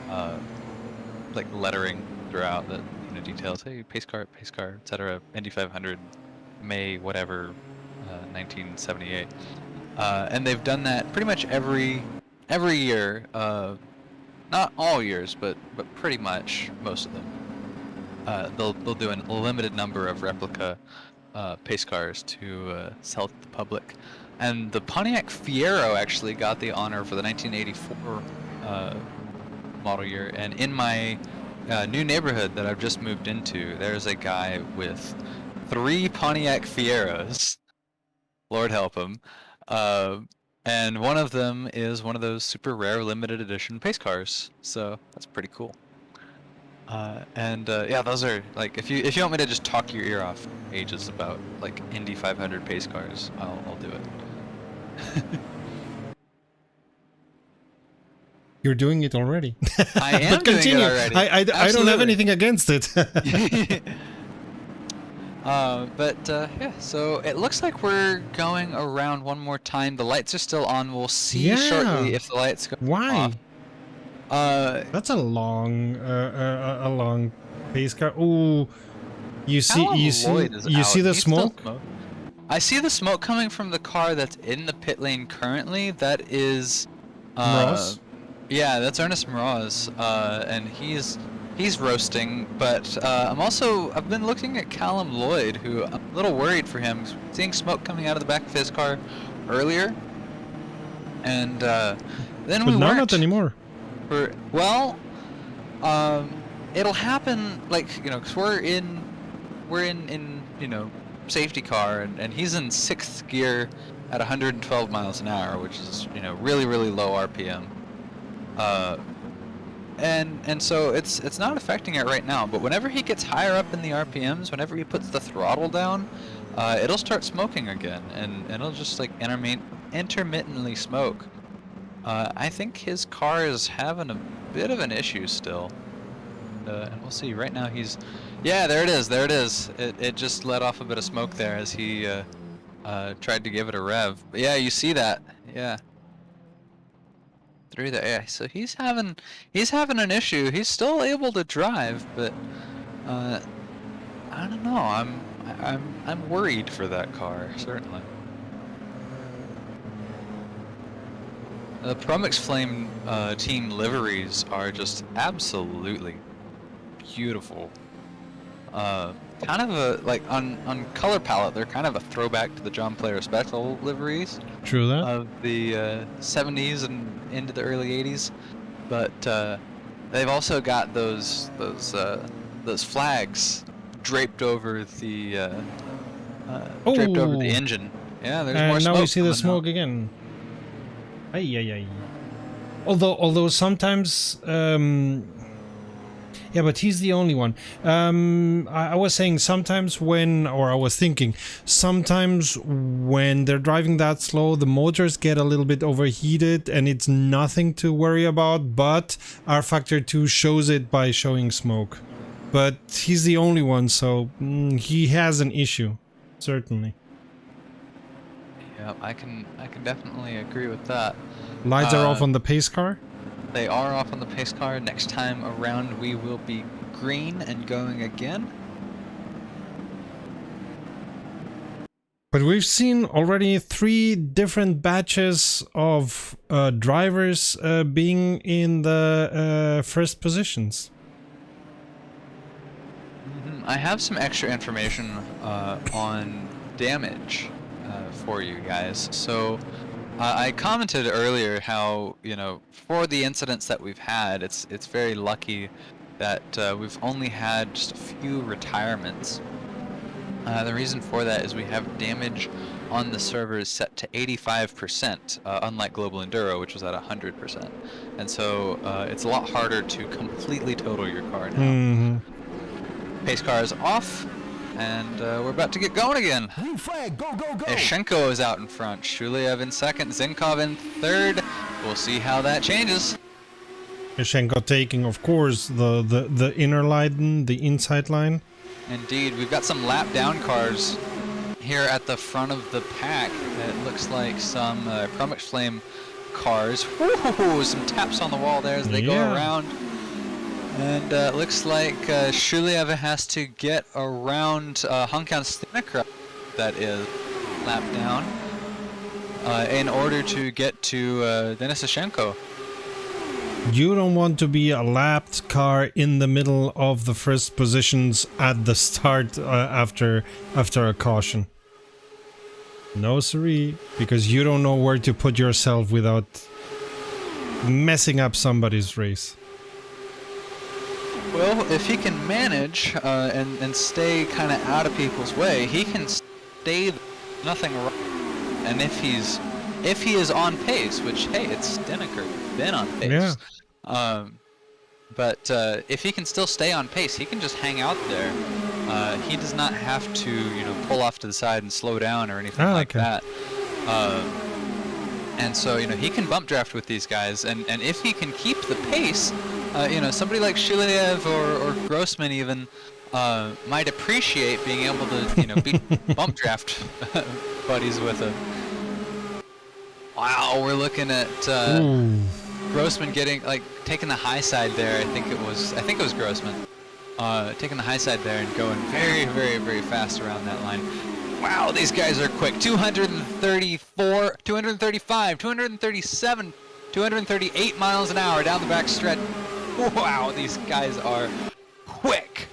Speaker 2: like lettering throughout that details. Hey, pace car, etc. Indy 500, May whatever, 1978, and they've done that pretty much every year, not all years, but pretty much most of them. They'll do a limited number of replica pace cars to sell to the public, and the Pontiac Fiero actually got the honor for the 1984 model year. And in my new neighborhood that I've just moved into, there's a guy with 3 Pontiac Fieros. Lord help him. And one of them is one of those super rare limited edition pace cars, so that's pretty cool. Yeah, those are like, if you want me to just talk your ear off ages about like Indy 500 pace cars, I'll do it.
Speaker 1: You're doing it already.
Speaker 2: I am
Speaker 1: but continue.
Speaker 2: doing it already.
Speaker 1: I don't have anything against it.
Speaker 2: Yeah, so it looks like we're going around one more time. The lights are still on. We'll see shortly if the lights go off.
Speaker 1: That's a long pace car. Ooh, you see the smoke?
Speaker 2: I see the smoke coming from the car that's in the pit lane currently. That is
Speaker 1: Mroz?
Speaker 2: Yeah, that's Ernest Mroz, and he's roasting, but I've been looking at Callum Lloyd, who I'm a little worried for him, seeing smoke coming out of the back of his car earlier, and Then
Speaker 1: But
Speaker 2: we
Speaker 1: now
Speaker 2: weren't.
Speaker 1: not anymore.
Speaker 2: Well, it'll happen like, you know, 'cause we're in you know, safety car, and he's in 6th gear at 112 miles an hour, which is, you know, really low RPM. And so it's not affecting it right now, but whenever he gets higher up in the RPMs, whenever he puts the throttle down, it'll start smoking again, and it'll just like intermittently smoke. I think his car is having a bit of an issue still. And we'll see. Right now he's... Yeah, there it is. It just let off a bit of smoke there as he tried to give it a rev. But yeah, you see that. Yeah. Through there. Yeah, so he's having an issue. He's still able to drive, but I don't know. I'm worried for that car, certainly. The Promix Flame team liveries are just absolutely beautiful. Kind of a, like, on color palette, they're kind of a throwback to the John Player Special liveries.
Speaker 1: True that.
Speaker 2: Of the 70s and into the early 80s, but they've also got those flags draped over the engine. Yeah, there's more
Speaker 1: And
Speaker 2: smoke.
Speaker 1: now we see the
Speaker 2: coming
Speaker 1: smoke
Speaker 2: out.
Speaker 1: again. Ay. Although sometimes, yeah, but he's the only one. I was saying sometimes sometimes when they're driving that slow, the motors get a little bit overheated, and it's nothing to worry about, but R Factor 2 shows it by showing smoke. But he's the only one, so he has an issue, certainly.
Speaker 2: Yeah, I can definitely agree with that.
Speaker 1: Lights are off on the pace car.
Speaker 2: They are off on the pace car. Next time around we will be green and going again.
Speaker 1: But we've seen already 3 different batches of drivers being in the first positions.
Speaker 2: I have some extra information on damage for you guys. So I commented earlier how, you know, for the incidents that we've had, it's very lucky that we've only had just a few retirements. The reason for that is we have damage on the servers set to 85%, unlike Global Enduro, which was at 100%. And so it's a lot harder to completely total your car now. Pace car is off, and we're about to get going again.
Speaker 3: Green flag, go, go, go.
Speaker 2: Ishenko is out in front, Shuliev in second, Zinkov in third. We'll see how that changes.
Speaker 1: Ishenko taking, of course, the inner line, the inside line.
Speaker 2: Indeed, we've got some lap down cars here at the front of the pack. It looks like some Promix Flame cars. Woo-hoo-hoo, some taps on the wall there as they go around. And it looks like Shuliev has to get around Hunkan Stinikra, that is, lap down, in order to get to Denisashenko.
Speaker 1: You don't want to be a lapped car in the middle of the first positions at the start after a caution. No siree, because you don't know where to put yourself without messing up somebody's race.
Speaker 2: Well, if he can manage and stay kind of out of people's way, he can stay nothing wrong. And if he is on pace, which, hey, it's Stiniker, been on pace. Yeah. But if he can still stay on pace, he can just hang out there. He does not have to, you know, pull off to the side and slow down or anything like that. And so, you know, he can bump draft with these guys, and if he can keep the pace, you know, somebody like Shuliev or Grossman even might appreciate being able to, you know, be bump draft buddies with him. Wow, we're looking at Grossman getting, like, taking the high side there. I think it was Grossman taking the high side there and going very, very, very fast around that line. Wow, these guys are quick. 234, 235, 237, 238 miles an hour down the back stretch. Wow, these guys are quick.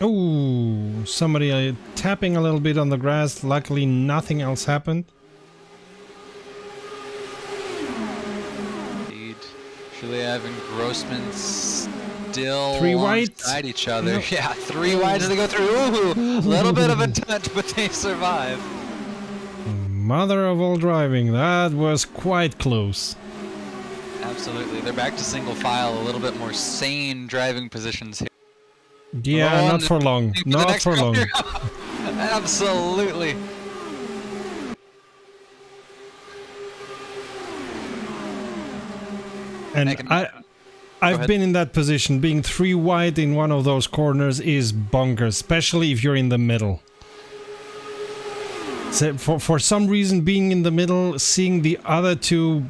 Speaker 1: Oh, somebody tapping a little bit on the grass. Luckily, nothing else happened.
Speaker 2: Indeed. Shuliev and Grossman still
Speaker 1: Three wide
Speaker 2: alongside each other.
Speaker 1: Nope.
Speaker 2: Yeah, 3 wide as they go through. Ooh, a little bit of a touch, but they survive.
Speaker 1: Mother of all driving, that was quite close.
Speaker 2: Absolutely. They're back to single file, a little bit more sane driving positions here.
Speaker 1: Yeah,
Speaker 2: Oh,
Speaker 1: not for long. Not for long.
Speaker 2: Absolutely.
Speaker 1: And I've
Speaker 2: ahead.
Speaker 1: been in that position. Being 3 wide in one of those corners is bonkers, especially if you're in the middle. So for some reason, being in the middle, seeing the other two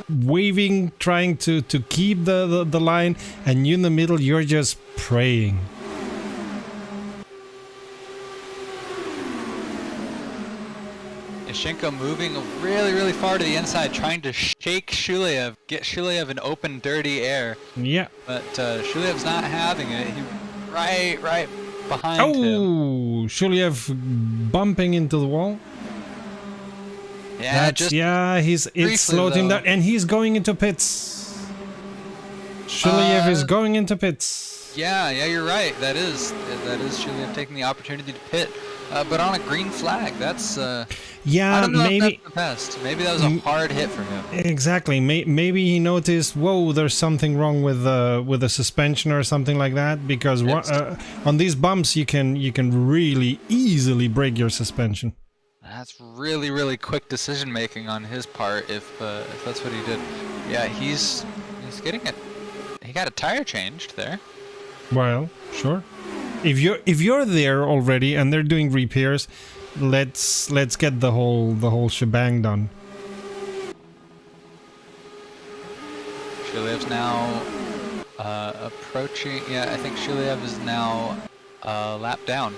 Speaker 1: waving, trying to keep the line, and you in the middle, you're just praying.
Speaker 2: Yashenko moving really, really far to the inside, trying to shake Shuliev, get Shuliev in open, dirty air.
Speaker 1: Yeah.
Speaker 2: But Shuliev's not having it. He right behind him.
Speaker 1: Oh, Shuliev bumping into the wall.
Speaker 2: Yeah,
Speaker 1: It slowed him down, and he's going into pits. Shuliev is going into pits.
Speaker 2: Yeah, you're right. That is Shuliev taking the opportunity to pit, but on a green flag. That's
Speaker 1: Yeah,
Speaker 2: I don't know
Speaker 1: maybe
Speaker 2: if that's the best. Maybe that was a hard hit for him.
Speaker 1: exactly. Maybe he noticed, whoa, there's something wrong with the suspension or something like that. Because on these bumps, you can really easily break your suspension.
Speaker 2: That's really, really quick decision making on his part. If that's what he did, yeah, he's getting it. He got a tire changed there.
Speaker 1: Well, sure. If you're there already and they're doing repairs, let's get the whole shebang done.
Speaker 2: Shuliev's now approaching. Yeah, I think Shuliev is now lap down.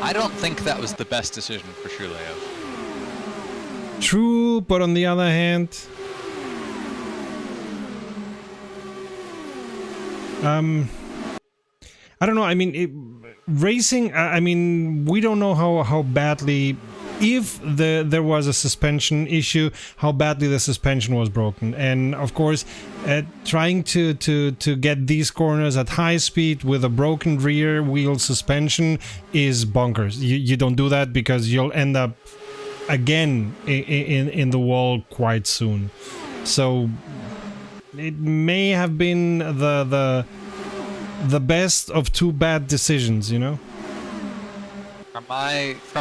Speaker 2: I don't think that was the best decision for Shuliev.
Speaker 1: True, but on the other hand, I don't know. I mean, racing. I mean, we don't know how badly, if there was a suspension issue, how badly the suspension was broken. And of course, trying to get these corners at high speed with a broken rear wheel suspension is bonkers. You don't do that because you'll end up again in the wall quite soon. So it may have been the best of 2 bad decisions, you know.
Speaker 2: From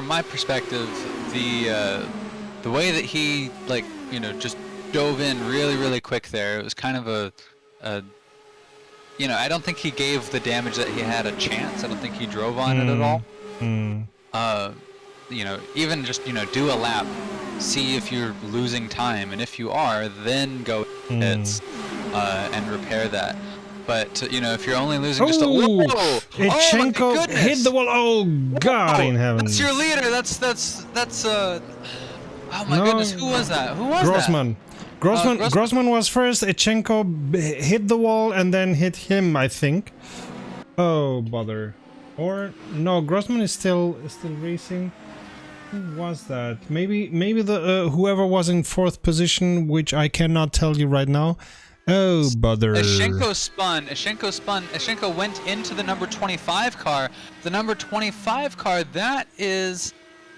Speaker 2: my perspective, the way that he just dove in really, really quick there, it was kind of a I don't think he gave the damage that he had a chance. I don't think he drove on it at all. Even just do a lap, see if you're losing time, and if you are, then go hits and repair that. But if you're only losing just a whoa,
Speaker 1: Ichenko hit the wall. Oh God in heaven!
Speaker 2: That's your leader. That's oh my goodness, who was that? Who was
Speaker 1: Grossman.
Speaker 2: that?
Speaker 1: Grossman was first. Ichenko hit the wall and then hit him, I think. Oh bother! Or no, Grossman is still racing. Who was that? Maybe the whoever was in 4th position, which I cannot tell you right now. Oh, bother.
Speaker 2: Yashenko spun. Yashenko went into the number 25 car. The number 25 car, that's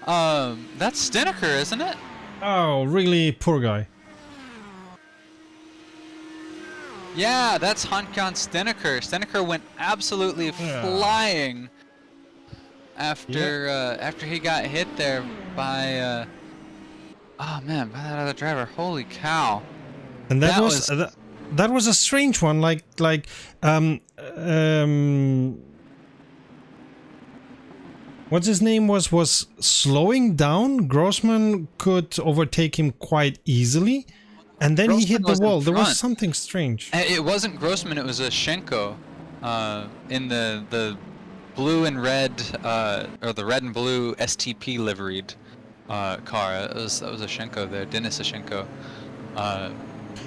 Speaker 2: Stinaker, isn't it?
Speaker 1: Oh, really? Poor guy.
Speaker 2: Yeah, that's Hankon Stinaker. Stinaker went absolutely flying after he got hit there by by that other driver. Holy cow.
Speaker 1: And that was a strange one, what's his name was slowing down. Grossman could overtake him quite easily, and then he hit the wall. There was something strange.
Speaker 2: It wasn't Grossman, it was Yashenko in the blue and red, or the red and blue STP liveried car. That was Yashenko there, Denis Yashenko.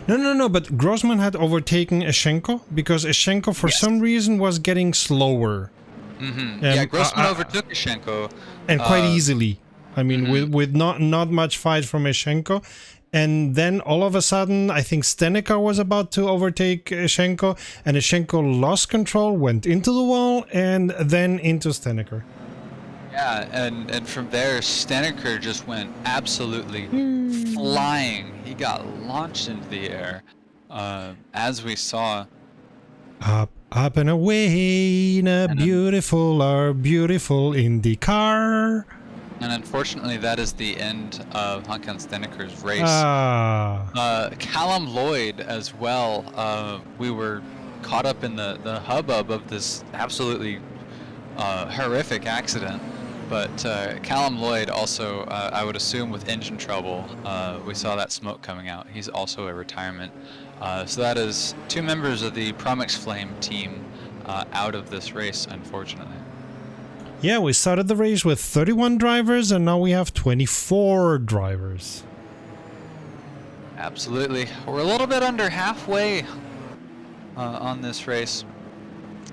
Speaker 1: No, but Grossman had overtaken Yashenko because Yashenko for some reason was getting slower.
Speaker 2: Mm-hmm. Yeah, Grossman overtook Yushchenko.
Speaker 1: And quite easily. I mean, with not much fight from Yushchenko. And then all of a sudden, I think Steneker was about to overtake Yushchenko, and Yushchenko lost control, went into the wall, and then into Steneker.
Speaker 2: Yeah, and from there, Steneker just went absolutely flying. He got launched into the air, as we saw.
Speaker 1: Up and away in a beautiful Indy car.
Speaker 2: And unfortunately, that is the end of Hakan Steneker's race. Callum Lloyd as well. We were caught up in the hubbub of this absolutely horrific accident. But Callum Lloyd also, I would assume with engine trouble, we saw that smoke coming out. He's also a retirement. So that is 2 members of the Promix Flame team out of this race, unfortunately.
Speaker 1: Yeah, we started the race with 31 drivers, and now we have 24 drivers.
Speaker 2: Absolutely. We're a little bit under halfway on this race.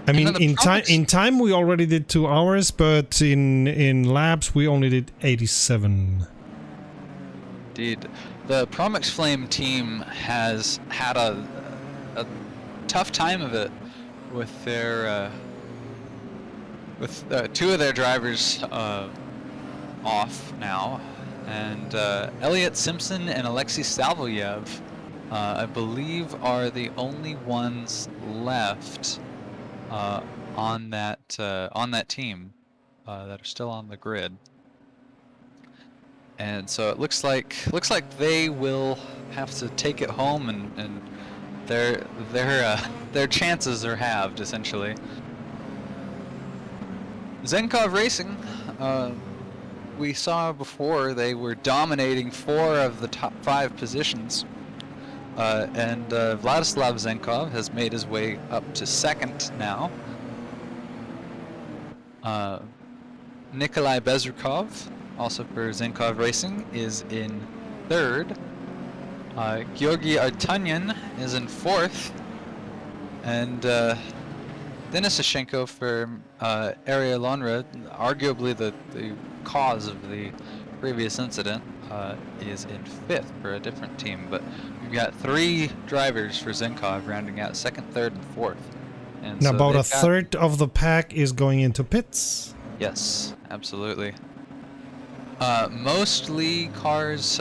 Speaker 1: I mean, in time we already did 2 hours, but in laps we only did 87.
Speaker 2: Indeed. The Promix Flame team has had a tough time of it with their... with 2 of their drivers off now, and Elliot Simpson and Alexei Salvoyev, I believe, are the only ones left on that team that are still on the grid. And so it looks like they will have to take it home, and their chances are halved essentially. Kazakhov Racing, we saw before they were dominating 4 of the top 5 positions, and Vladislav Zenkov has made his way up to 2nd now. Nikolai Bezrukov, also for Zenkov Racing, is in 3rd. Georgy Artanyan is in 4th, and Denis Yushchenko for Area Lonra, arguably the cause of the previous incident, is in 5th for a different team. But we've got 3 drivers for Zenkov rounding out 2nd, 3rd, and 4th. And
Speaker 1: now
Speaker 2: so
Speaker 1: about a third of the pack is going into pits.
Speaker 2: Yes, absolutely. Mostly cars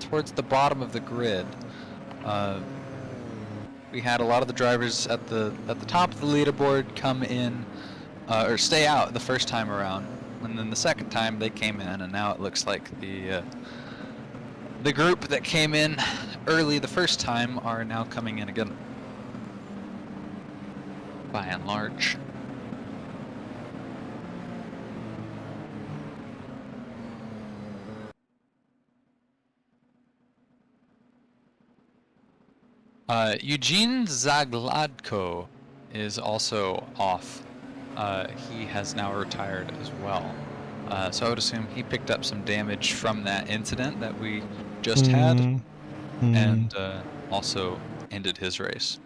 Speaker 2: towards the bottom of the grid. We had a lot of the drivers at the top of the leaderboard come in or stay out the first time around, and then the second time they came in, and now it looks like the group that came in early the first time are now coming in again, by and large. Eugene Zagladko is also off. He has now retired as well. So I would assume he picked up some damage from that incident that we just had, and also ended his race.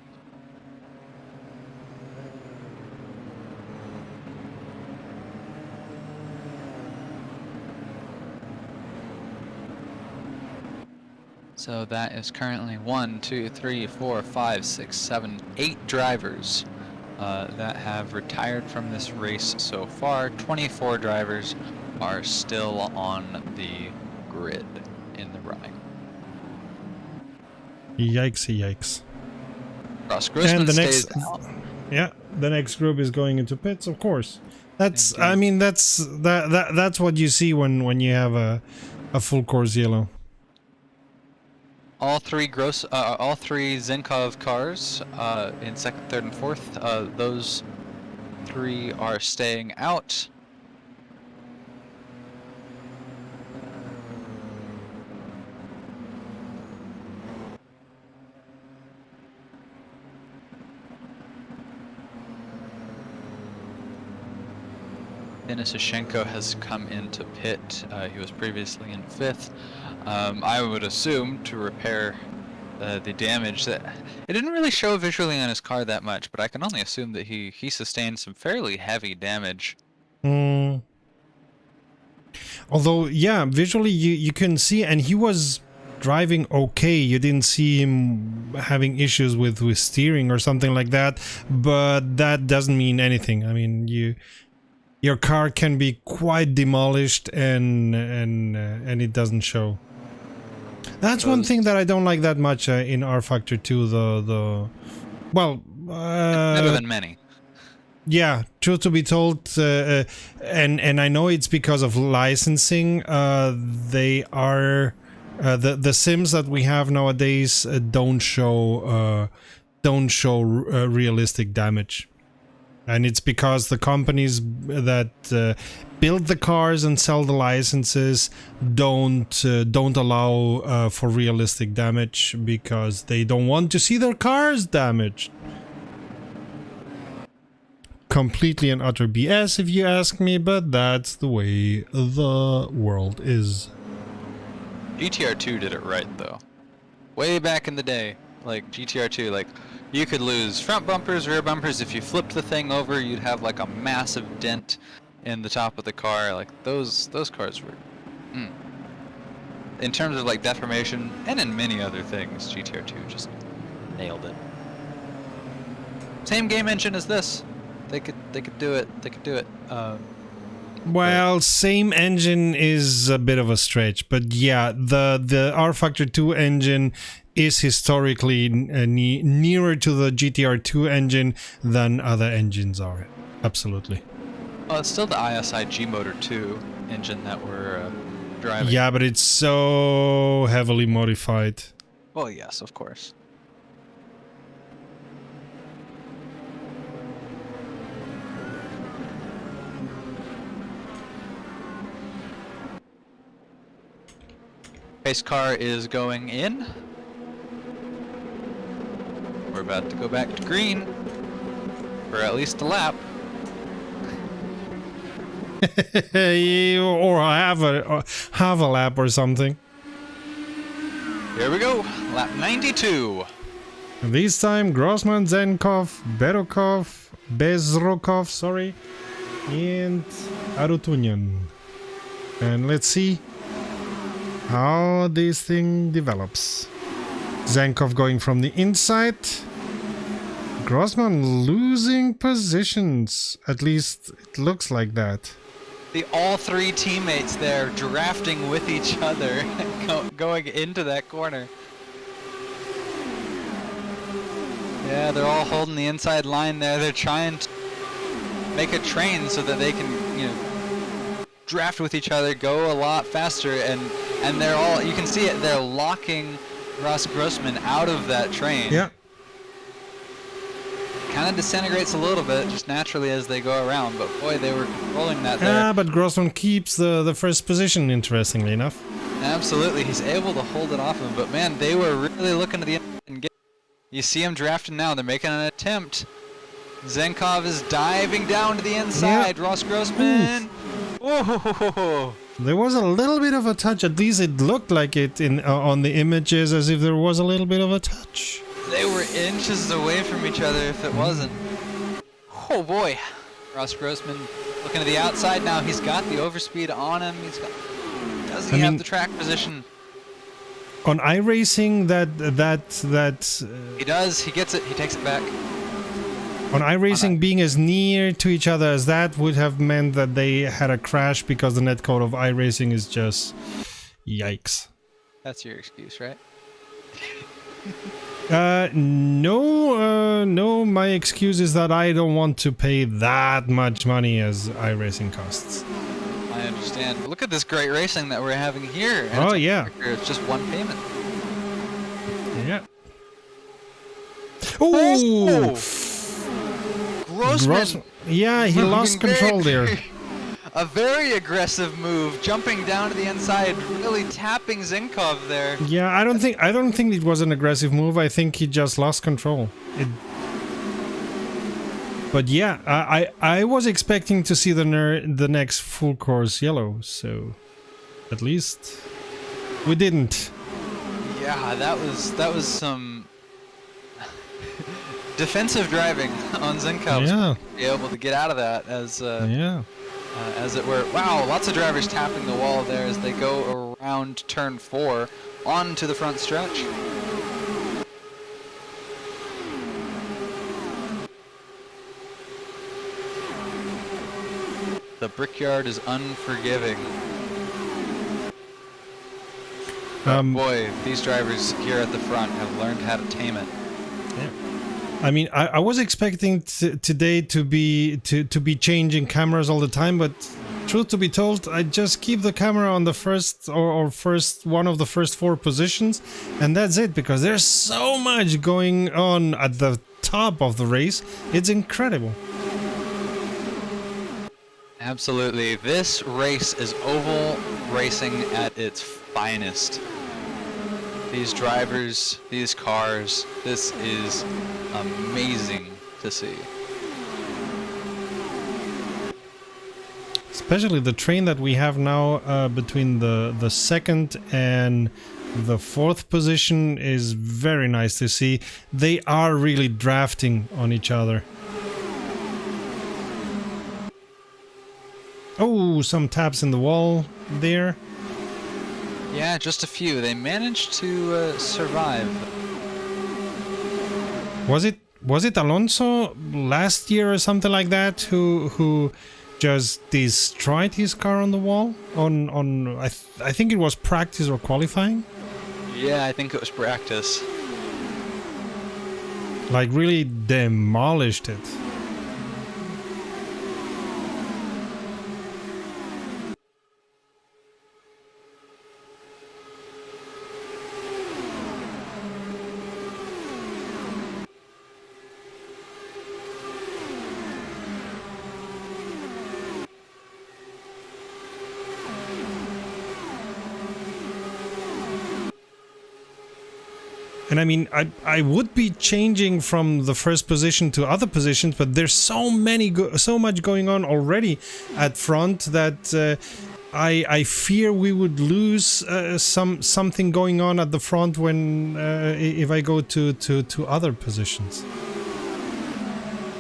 Speaker 2: So that is currently 1, 2, 3, 4, 5, 6, 7, 8 drivers that have retired from this race so far. 24 drivers are still on the grid in the running.
Speaker 1: Yikes, yikes.
Speaker 2: Ross Grossman
Speaker 1: and the
Speaker 2: stays
Speaker 1: next,
Speaker 2: out.
Speaker 1: Yeah, the next group is going into pits, of course. That's,
Speaker 2: Indeed.
Speaker 1: I mean, that's what you see when you have a full course yellow.
Speaker 2: All three Zenkov cars in 2nd, 3rd, and 4th. Those 3 are staying out. Denis Yushchenko has come into pit. He was previously in 5th. I would assume to repair the damage that it didn't really show visually on his car that much, but I can only assume that he sustained some fairly heavy damage.
Speaker 1: Although, yeah, visually you couldn't see, and he was driving okay. You didn't see him having issues with steering or something like that, but that doesn't mean anything. I mean, your car can be quite demolished, and it doesn't show. That's one thing that I don't like that much in R Factor 2.
Speaker 2: Better than many.
Speaker 1: Yeah, truth to be told, and I know it's because of licensing. They are the sims that we have nowadays don't show realistic damage, and it's because the companies that build the cars and sell the licenses don't allow for realistic damage because they don't want to see their cars damaged. Completely and utter BS if you ask me, but that's the way the world is.
Speaker 2: GTR 2 did it right though. Way back in the day, like GTR 2, like you could lose front bumpers, rear bumpers. If you flipped the thing over, you'd have like a massive dent in the top of the car. Like those cars were in terms of like deformation and in many other things, GTR 2 just nailed it. Same game engine as this. They could do it. They could do it.
Speaker 1: Well, same engine is a bit of a stretch, but yeah, the R Factor 2 engine is historically nearer to the GTR 2 engine than other engines are. Absolutely.
Speaker 2: Well, it's still the ISI G Motor 2 engine that we're driving.
Speaker 1: Yeah, but it's so heavily modified.
Speaker 2: Well, yes, of course. Pace car is going in. We're about to go back to green for at least a lap.
Speaker 1: Or have a lap or something.
Speaker 2: Here we go, lap 92.
Speaker 1: This time Grossman, Zenkov, Bezrokov, sorry, and Arutunyan. And let's see how this thing develops. Zenkov going from the inside. Grossman losing positions. At least it looks like that.
Speaker 2: All three teammates there drafting with each other, going into that corner. Yeah, they're all holding the inside line there. They're trying to make a train so that they can, draft with each other, go a lot faster, and they're all, you can see it, they're locking Ross Grossman out of that train.
Speaker 1: Yeah.
Speaker 2: Kind of disintegrates a little bit, just naturally as they go around, but boy, they were controlling that there.
Speaker 1: Yeah, but Grossman keeps the first position, interestingly enough.
Speaker 2: Absolutely, he's able to hold it off him, but man, they were really looking to the end and get. You see him drafting now, they're making an attempt. Zenkov is diving down to the inside, yeah. Ross Grossman. Oh.
Speaker 1: There was a little bit of a touch, at least it looked like it on the images, as if there was a little bit of a touch.
Speaker 2: They were inches away from each other if it wasn't. Oh boy. Ross Grossman looking to the outside now. He's got the overspeed on him. Does he have the track position?
Speaker 1: On iRacing,
Speaker 2: he does. He gets it. He takes it back.
Speaker 1: On iRacing, being as near to each other as that would have meant that they had a crash because the netcode of iRacing is just yikes.
Speaker 2: That's your excuse, right?
Speaker 1: No, my excuse is that I don't want to pay that much money as iRacing costs.
Speaker 2: I understand. But look at this great racing that we're having here.
Speaker 1: Oh, yeah.
Speaker 2: It's just one payment.
Speaker 1: Yeah. Oh!
Speaker 2: Grossman.
Speaker 1: Yeah, he lost control there.
Speaker 2: A very aggressive move, jumping down to the inside, really tapping Zenkov there.
Speaker 1: Yeah, I don't think it was an aggressive move. I think he just lost control. But yeah, I was expecting to see the next full course yellow, so at least we didn't.
Speaker 2: Yeah, that was some defensive driving on Zenkov's
Speaker 1: Yeah.
Speaker 2: to be able to get out of that
Speaker 1: Yeah.
Speaker 2: as it were. Wow, lots of drivers tapping the wall there as they go around turn 4 onto the front stretch. The Brickyard is unforgiving. Boy, these drivers here at the front have learned how to tame it.
Speaker 1: Yeah. I mean, I was expecting today to be changing cameras all the time, but truth to be told, I just keep the camera on the first or first one of the first 4 positions, and that's it, because there's so much going on at the top of the race. It's incredible.
Speaker 2: Absolutely. This race is oval racing at its finest. These drivers, these cars, this is amazing to see.
Speaker 1: Especially the train that we have now between the second and the 4th position is very nice to see. They are really drafting on each other. Oh, some taps in the wall there.
Speaker 2: Yeah, just a few. They managed to survive.
Speaker 1: Was it Alonso last year or something like that who just destroyed his car on the wall on I think it was practice or qualifying?
Speaker 2: Yeah, I think it was practice.
Speaker 1: Like really demolished it. And I mean, I would be changing from the first position to other positions, but there's so much going on already at front that I fear we would lose something going on at the front when if I go to other positions.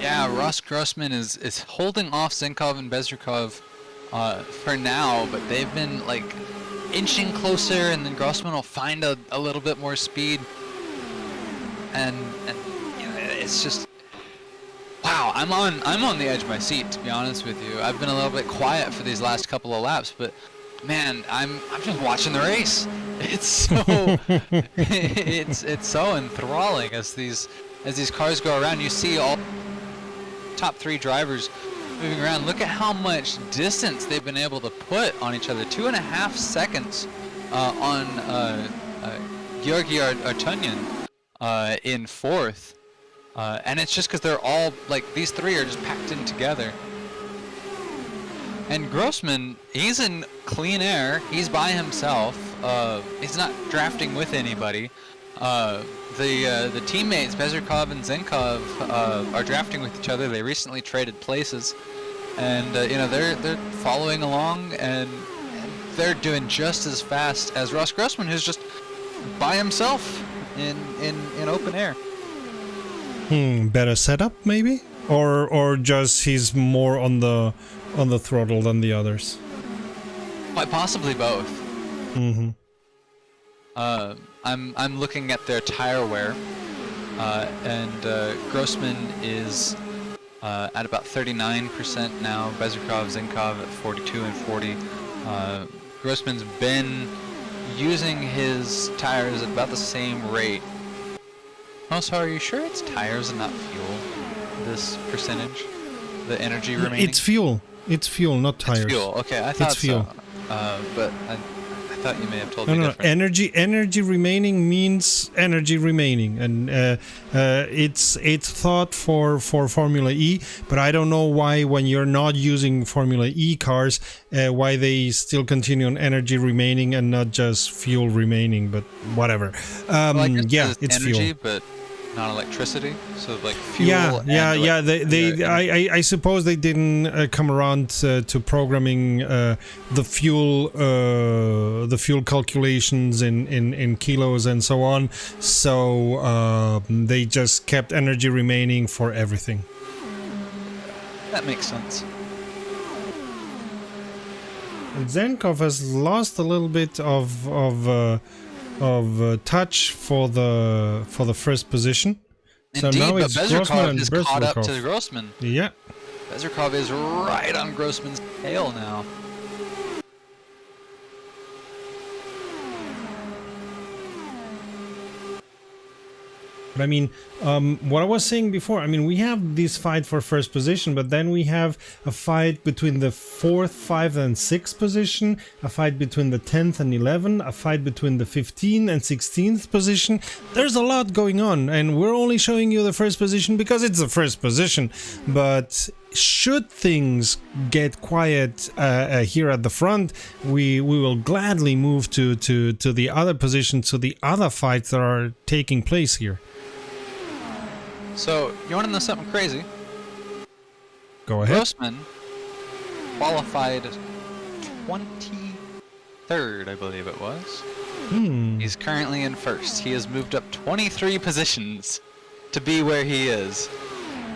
Speaker 2: Yeah, Ross Grossman is holding off Zenkovov and Bezrikov for now, but they've been like inching closer, and then Grossman will find a little bit more speed. And you know, it's just wow. I'm on the edge of my seat, to be honest with you. I've been a little bit quiet for these last couple of laps, but man, I'm just watching the race. It's so it's so enthralling as these cars go around. You see all top 3 drivers moving around. Look at how much distance they've been able to put on each other. 2.5 seconds on Georgi Artunyan. In 4th, and it's just because they're all like these 3 are just packed in together. And Grossman, he's in clean air. He's by himself. He's not drafting with anybody. The teammates Bezrikov and Zenkov are drafting with each other. They recently traded places, and you know they're following along, and they're doing just as fast as Ross Grossman, who's just by himself. In open air.
Speaker 1: Better setup maybe, or just he's more on the throttle than the others.
Speaker 2: Quite possibly both.
Speaker 1: Mm-hmm.
Speaker 2: I'm looking at their tire wear, and Grossman is at about 39% now. Bezrikov, Zenkov at 42 and 40. Grossman's been using his tires at about the same rate. Oh, so are you sure it's tires and not fuel? This percentage, the energy remaining.
Speaker 1: It's fuel. It's fuel, not tires.
Speaker 2: It's fuel. Okay, I thought
Speaker 1: it's fuel.
Speaker 2: So. But I thought you may have told me different.
Speaker 1: Energy remaining means energy remaining, and it's thought for Formula E, but I don't know why when you're not using Formula E cars, why they still continue on energy remaining and not just fuel remaining. But whatever.
Speaker 2: Well, I guess
Speaker 1: yeah, it's
Speaker 2: energy,
Speaker 1: fuel.
Speaker 2: But not electricity. So like fuel.
Speaker 1: Yeah, yeah,
Speaker 2: and
Speaker 1: yeah.
Speaker 2: elec-
Speaker 1: I suppose they didn't come around to programming the fuel calculations in kilos and so on. So they just kept energy remaining for everything.
Speaker 2: That makes sense.
Speaker 1: Zenkov has lost a little bit of touch for the first position. So
Speaker 2: Indeed,
Speaker 1: now
Speaker 2: but
Speaker 1: it's Grossman and
Speaker 2: Bezrukov is caught up to
Speaker 1: Bezrukov.
Speaker 2: Grossman.
Speaker 1: Yeah.
Speaker 2: Bezrukov is right on Grossman's tail now.
Speaker 1: But I mean, what I was saying before, I mean, we have this fight for first position, but then we have a fight between the 4th, 5th, and 6th position, a fight between the 10th and 11th, a fight between the 15th and 16th position. There's a lot going on, and we're only showing you the first position because it's the first position. But should things get quiet here at the front, we will gladly move to the other positions, to the other fights that are taking place here.
Speaker 2: So, you want to know something crazy?
Speaker 1: Go ahead.
Speaker 2: Grossman qualified 23rd, I believe it was. He's currently in first. He has moved up 23 positions to be where he is.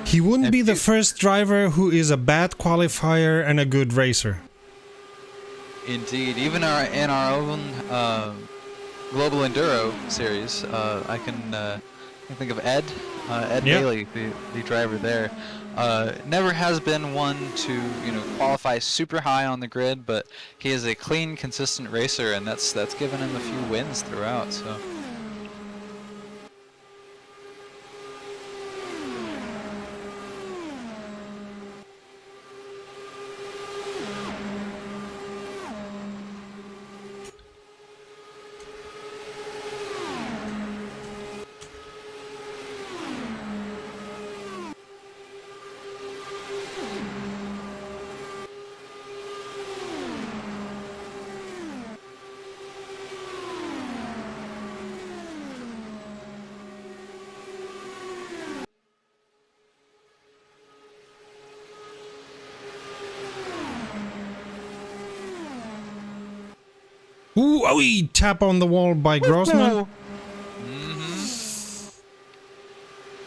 Speaker 1: He wouldn't be the first driver who is a bad qualifier and a good racer.
Speaker 2: Indeed, even in our own Global Enduro series, I can think of Ed Bailey, the driver there. Never has been one to qualify super high on the grid, but he is a clean, consistent racer, and that's given him a few wins throughout. So.
Speaker 1: Ooh, oh, tap on the wall by Grossman.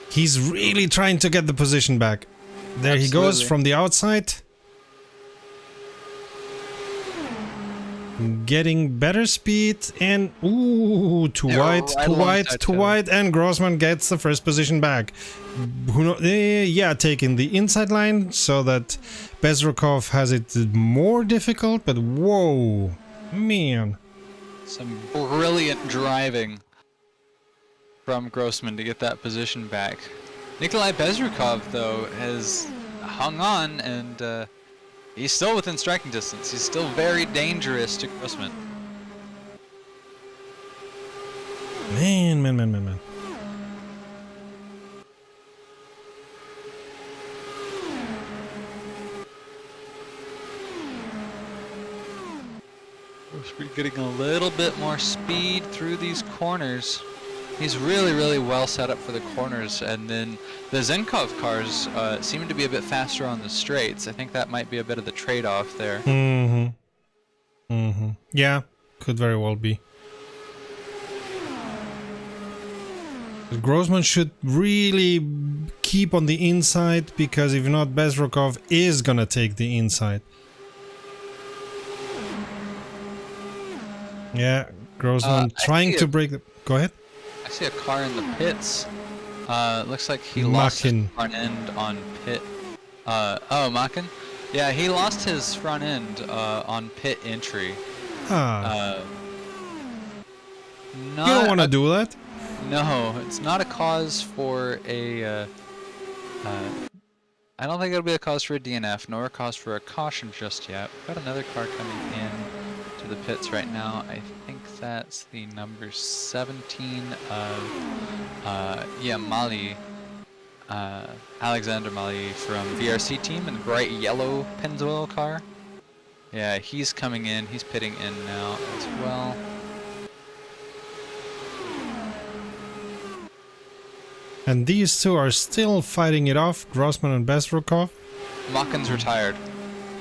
Speaker 1: He's really trying to get the position back. There he goes from the outside. Getting better speed and ooh, too wide, and Grossman gets the first position back. Yeah, taking the inside line so that Bezrukov has it more difficult, but whoa. Man.
Speaker 2: Some brilliant driving from Grossman to get that position back. Nikolai Bezrukov, though, has hung on, and he's still within striking distance. He's still very dangerous to Grossman.
Speaker 1: Man.
Speaker 2: We're getting a little bit more speed through these corners. He's really well set up for the corners, and then the Zenkov cars seem to be a bit faster on the straights. I think that might be a bit of the trade-off there.
Speaker 1: Yeah, could very well be. Grossman should really keep on the inside, because if not, Bezrukov is gonna take the inside. Yeah, Grossman trying to break the... Go ahead.
Speaker 2: I see a car in the pits. Looks like he lost his front end on pit. Oh, Makin? Yeah, he lost his front end on pit entry.
Speaker 1: You don't want to do that?
Speaker 2: No, it's not a cause for a... I don't think it'll be a cause for a DNF, nor a cause for a caution just yet. We've got another car coming in to the pits right now. I think that's the number 17 of Mali, Alexander Mali from VRC team in the bright yellow Pennzoil car. Yeah, he's coming in. He's pitting in now as well.
Speaker 1: And these two are still fighting it off, Grossman and Bezrukov.
Speaker 2: Makin's retired.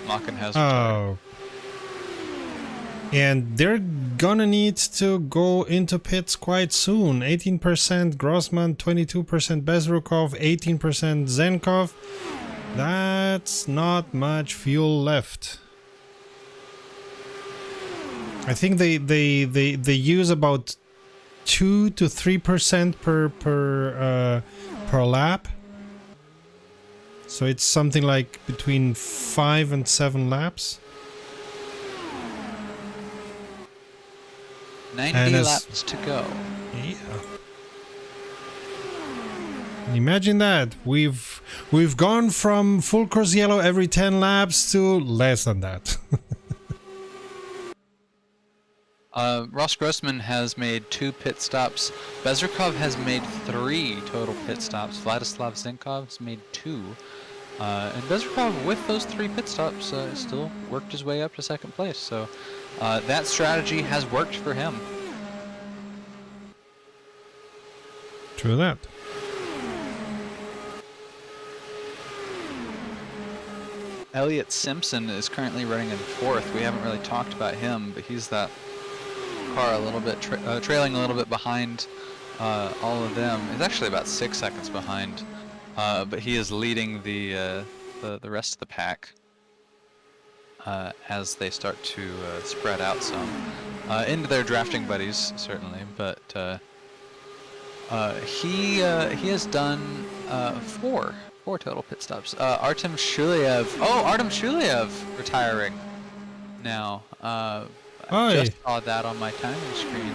Speaker 2: Makin has retired.
Speaker 1: Oh. And they're gonna need to go into pits quite soon. 18% Grossman, 22% Bezrukov, 18% Zenkov. That's not much fuel left. I think they use about 2 to 3% per lap. So it's something like between 5 and 7 laps.
Speaker 2: 90 laps to go.
Speaker 1: Yeah. Imagine that. We've gone from full course yellow every 10 laps to less than that.
Speaker 2: Ross Grossman has made 2 pit stops. Bezrukov has made 3 total pit stops. Vladislav Zenkov has made 2. And Bezrukov, with those 3 pit stops, still worked his way up to second place. So that strategy has worked for him.
Speaker 1: True that.
Speaker 2: Elliot Simpson is currently running in 4th. We haven't really talked about him, but he's that car a little bit trailing a little bit behind all of them. He's actually about 6 seconds behind, but he is leading the rest of the pack as they start to spread out some into their drafting buddies, certainly. But he has done 4 total pit stops. Artem Shulyev. Oh, Artem Shulyev retiring now. I just saw that on my timing screen.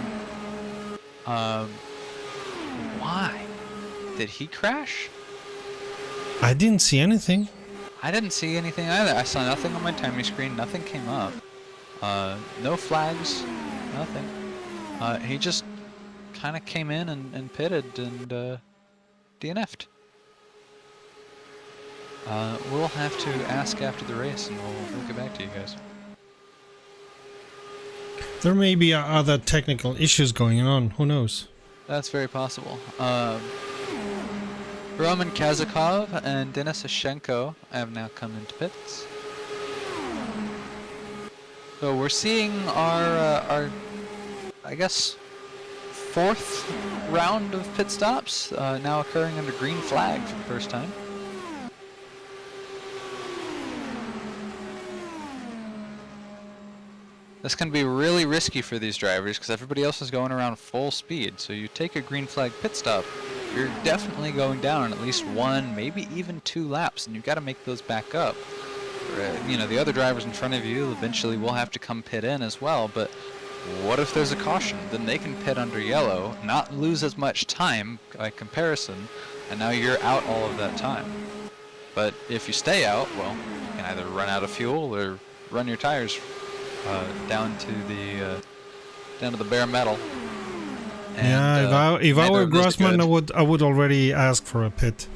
Speaker 2: Why? Did he crash?
Speaker 1: I didn't see anything.
Speaker 2: I didn't see anything either. I saw nothing on my timing screen. Nothing came up. No flags. Nothing. He just kind of came in and pitted and DNF'd. We'll have to ask after the race, and we'll get back to you guys.
Speaker 1: There may be other technical issues going on. Who knows?
Speaker 2: That's very possible. Roman Kazakhov and Denis Ashenko have now come into pits. So we're seeing our I guess, 4th round of pit stops now occurring under green flag for the first time. This can be really risky for these drivers because everybody else is going around full speed. So you take a green flag pit stop, you're definitely going down in at least 1, maybe even 2 laps, and you've got to make those back up. You know, the other drivers in front of you eventually will have to come pit in as well, but what if there's a caution? Then they can pit under yellow, not lose as much time by comparison, and now you're out all of that time. But if you stay out, well, you can either run out of fuel or run your tires down to the bare metal. And,
Speaker 1: yeah, if I were Grossman, I would already ask for a pit.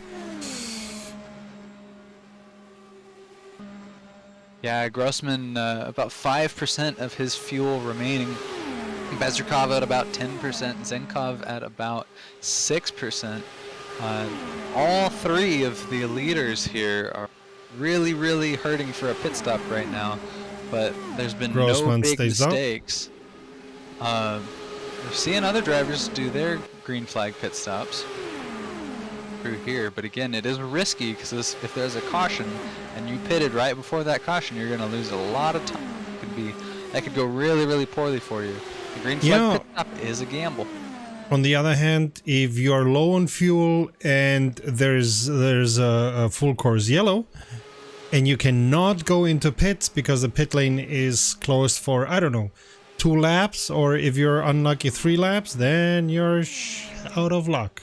Speaker 2: Yeah, Grossman about 5% of his fuel remaining. Bezrukov at about 10%, Zenkov at about 6%. All 3 of the leaders here are really, really hurting for a pit stop right now. But there's been
Speaker 1: Grossman
Speaker 2: no big
Speaker 1: mistakes.
Speaker 2: We're seeing other drivers do their green flag pit stops through here, but again, it is risky because if there's a caution and you pitted right before that caution, you're going to lose a lot of time. That could go really, really poorly for you. The green flag pit stop is a gamble.
Speaker 1: On the other hand, if you're low on fuel and there's a full course yellow, and you cannot go into pits because the pit lane is closed for, I don't know, 2 laps, or if you're unlucky 3 laps, then you're out of luck.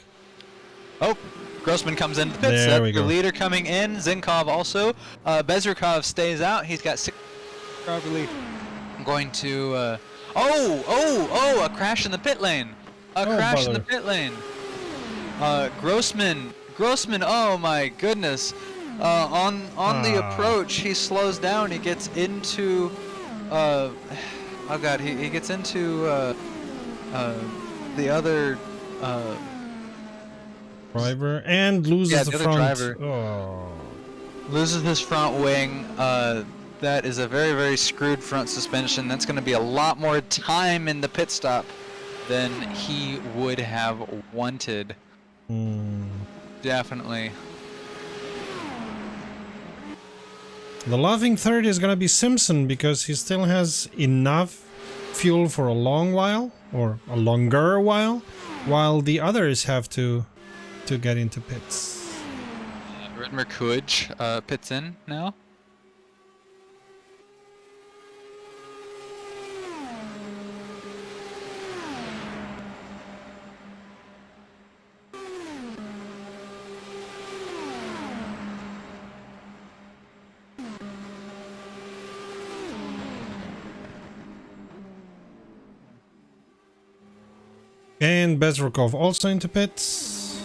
Speaker 2: Oh, Grossman comes into the pits. That's the leader coming in. Zenkov also. Bezrukov stays out. He's got 6. Probably going to... a crash in the pit lane. Crash in the pit lane. Grossman, oh my goodness. On the approach, he slows down. He gets into, he gets into the other
Speaker 1: Driver and loses the
Speaker 2: other
Speaker 1: front.
Speaker 2: driver.
Speaker 1: Oh.
Speaker 2: Loses his front wing. That is a very, very screwed front suspension. That's going to be a lot more time in the pit stop than he would have wanted. Definitely.
Speaker 1: The loving third is gonna be Simpson because he still has enough fuel for a long while, or a longer while the others have to get into pits.
Speaker 2: Ridmer Kuj pits in now.
Speaker 1: And Bezrukov also into pits.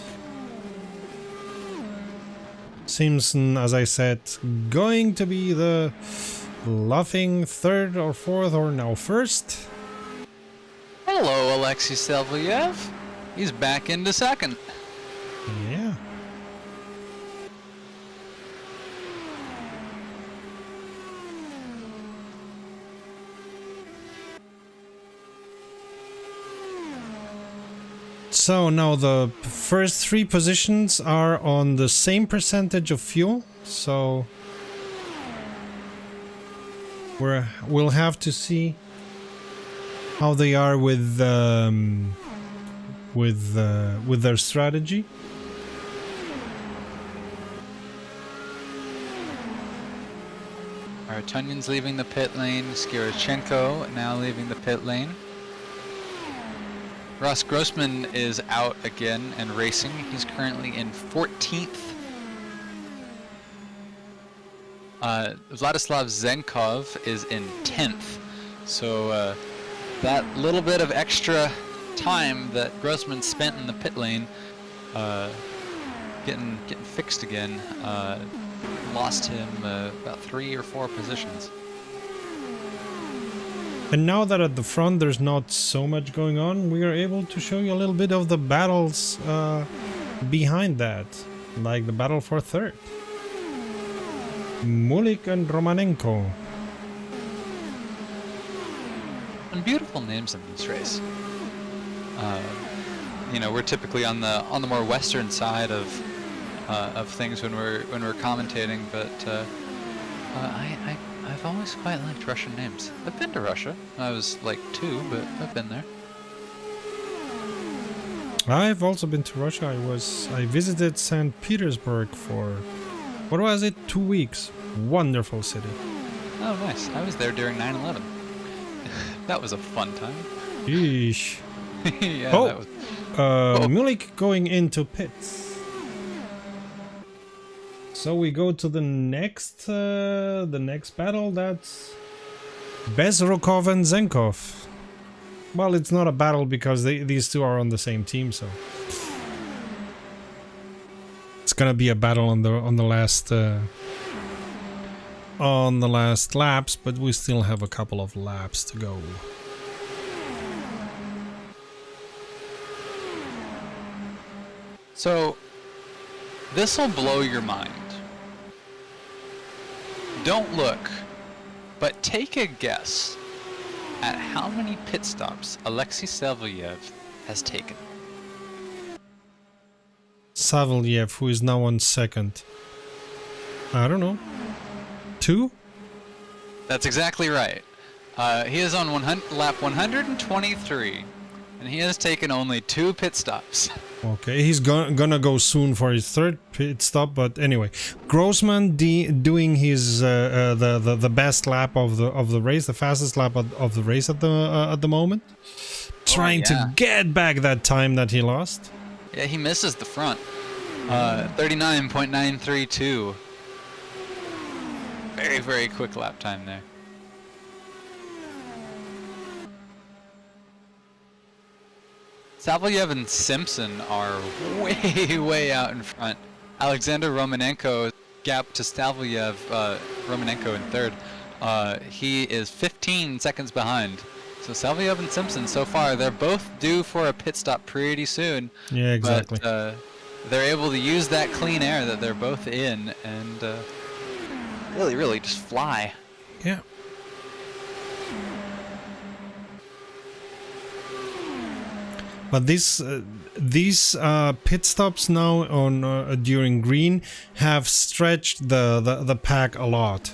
Speaker 1: Simpson, as I said, going to be the laughing third or fourth or now first.
Speaker 2: Hello, Alexei Selvayev. He's back into second.
Speaker 1: Yeah. So now the first three positions are on the same percentage of fuel, so we'll have to see how they are with their strategy.
Speaker 2: Artunyan's leaving the pit lane. Skirichenko now leaving the pit lane. Ross Grossman is out again and racing. He's currently in 14th. Vladislav Zenkov is in 10th. So that little bit of extra time that Grossman spent in the pit lane getting fixed again lost him about 3 or 4 positions.
Speaker 1: And now that at the front there's not so much going on, we are able to show you a little bit of the battles behind that, like the battle for third. Mulik and Romanenko.
Speaker 2: And beautiful names in this race. You know, we're typically on the more western side of things when we're commentating, but I've always quite liked Russian names. I've been to Russia. I was like 2, but I've been there.
Speaker 1: I've also been to Russia. I visited St. Petersburg for, what was it, 2 weeks. Wonderful city.
Speaker 2: Oh, nice. I was there during 9/11. That was a fun time.
Speaker 1: Yeesh.
Speaker 2: Yeah,
Speaker 1: oh,
Speaker 2: that was...
Speaker 1: Mulik going into pits. So we go to the next battle. That's Bezrukov and Zenkov. Well, it's not a battle because these two are on the same team, so it's gonna be a battle on the last laps. But we still have a couple of laps to go.
Speaker 2: So, this'll blow your mind. Don't look, but take a guess at how many pit stops Alexei Selvayev has taken.
Speaker 1: Savelyev, who is now on second. I don't know. 2?
Speaker 2: That's exactly right. He is on lap 123, and he has taken only 2 pit stops.
Speaker 1: Okay, he's gonna go soon for his third pit stop, but anyway, Grossman doing his the best lap of the race, the fastest lap of the race at the moment, trying to get back that time that he lost.
Speaker 2: Yeah, he misses the front. 39.932. Very, very quick lap time there. Savelyev and Simpson are way out in front. Alexander Romanenko gap to Savelyev, Romanenko in third. He is 15 seconds behind. So Savelyev and Simpson so far, they're both due for a pit stop pretty soon.
Speaker 1: Yeah, exactly.
Speaker 2: But they're able to use that clean air that they're both in and really just fly.
Speaker 1: Yeah. But these pit stops now on during green have stretched the pack a lot.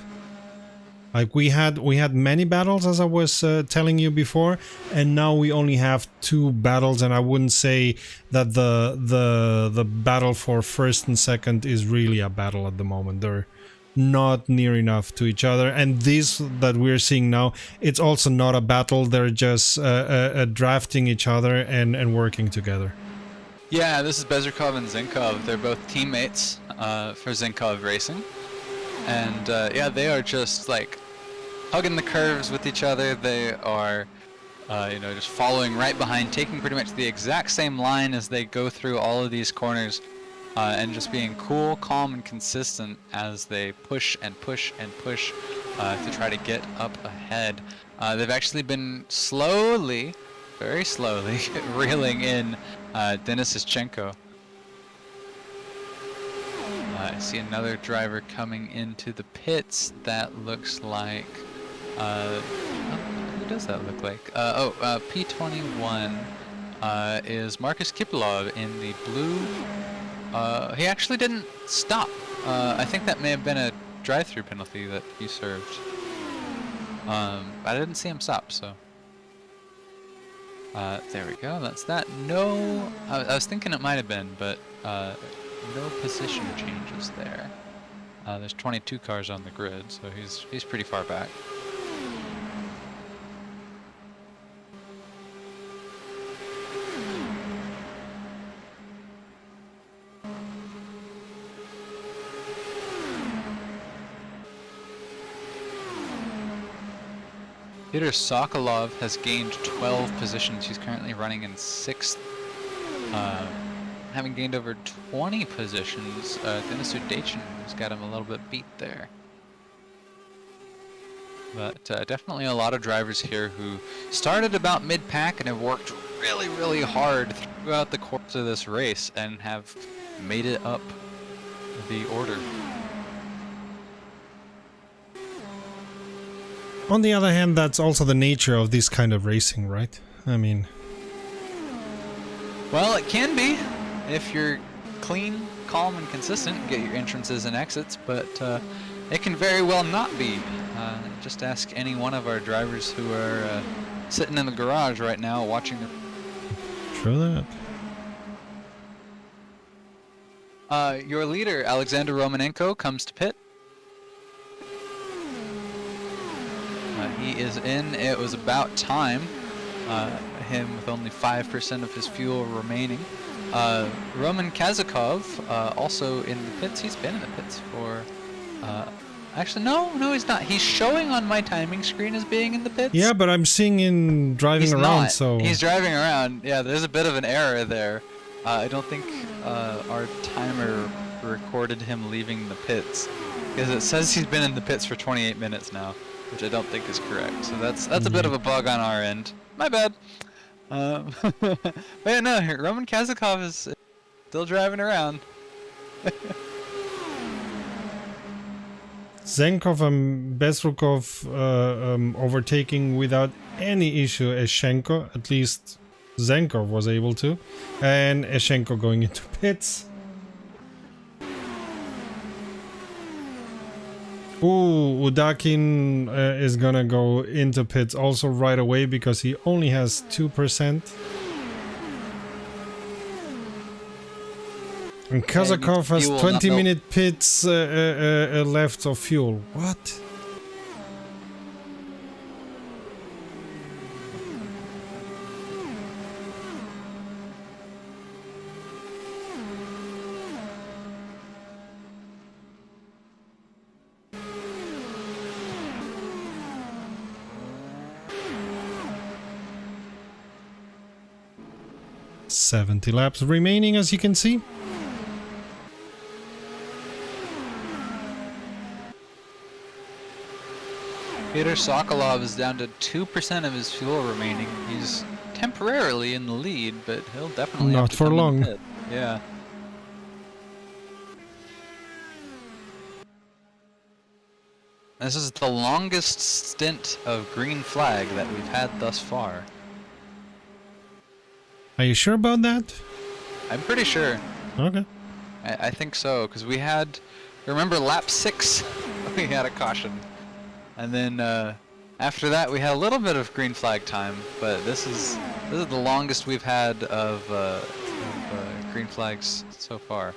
Speaker 1: Like we had many battles, as I was telling you before, and now we only have 2 battles, and I wouldn't say that the battle for first and second is really a battle at the moment. They're not near enough to each other, and this that we're seeing now, it's also not a battle. They're just drafting each other and working together.
Speaker 2: Yeah, this is Bezrikov and Zinkov. They're both teammates for Zinkov Racing, and yeah, they are just like hugging the curves with each other. They are, you know, just following right behind, taking pretty much the exact same line as they go through all of these corners, and just being cool, calm, and consistent as they push and push and push to try to get up ahead. They've actually been slowly, very slowly, reeling in Denis Ischenko. I see another driver coming into the pits. That looks like... who does that look like? P21 is Marcus Kippelov in the blue. He actually didn't stop. I think that may have been a drive-through penalty that he served. I didn't see him stop, so... there we go, that's that. No... I was thinking it might have been, but no position changes there. There's 22 cars on the grid, so he's pretty far back. Peter Sokolov has gained 12 positions. He's currently running in 6th. Having gained over 20 positions, Denis Dayton has got him a little bit beat there. But definitely a lot of drivers here who started about mid-pack and have worked really hard throughout the course of this race and have made it up the order.
Speaker 1: On the other hand, that's also the nature of this kind of racing, right? I mean...
Speaker 2: Well, it can be, if you're clean, calm, and consistent, get your entrances and exits, but it can very well not be. Just ask any one of our drivers who are sitting in the garage right now watching the...
Speaker 1: True
Speaker 2: that. Your leader, Alexander Romanenko, comes to pit. He is in. It was about time. Him with only 5% of his fuel remaining. Roman Kazakhov, also in the pits. He's been in the pits for... actually, no, he's not. He's showing on my timing screen as being in the pits.
Speaker 1: Yeah, but I'm seeing him driving around, so...
Speaker 2: He's driving around. Yeah, there's a bit of an error there. I don't think our timer recorded him leaving the pits, because it says he's been in the pits for 28 minutes now, which I don't think is correct. So that's a bit of a bug on our end. My bad. But yeah, no, Roman Kazakhov is still driving around.
Speaker 1: Zenkov and Bezrukov overtaking without any issue Eschenko. At least Zenkov was able to. And Eschenko going into pits. Ooh, Udakin is gonna go into pits also right away because he only has 2%. And Kazakhov has 20-minute pits left of fuel. What? $70 laps remaining, as you can see.
Speaker 2: Peter Sokolov is down to 2% of his fuel remaining. He's temporarily in the lead, but he'll definitely
Speaker 1: not
Speaker 2: have to
Speaker 1: for
Speaker 2: come
Speaker 1: long.
Speaker 2: in pit. Yeah. This is the longest stint of green flag that we've had thus far.
Speaker 1: Are you sure about that?
Speaker 2: I'm pretty sure.
Speaker 1: Okay.
Speaker 2: I think so, because we had, remember lap 6, we had a caution. And then after that we had a little bit of green flag time, but this is the longest we've had of green flags so far.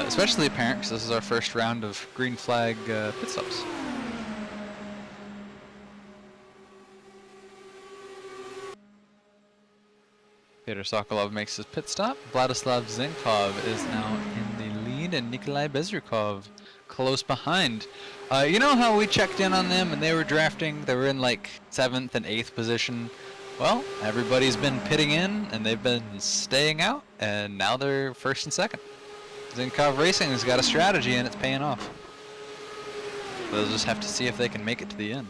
Speaker 2: Especially apparent because this is our first round of green flag pit stops. Peter Sokolov makes his pit stop. Vladislav Zinkov is now in the lead, and Nikolai Bezrukov close behind. You know how we checked in on them and they were drafting? They were in like 7th and 8th position. Well, everybody's been pitting in and they've been staying out, and now they're 1st and 2nd. Zinkov Racing has got a strategy and it's paying off. They'll just have to see if they can make it to the end.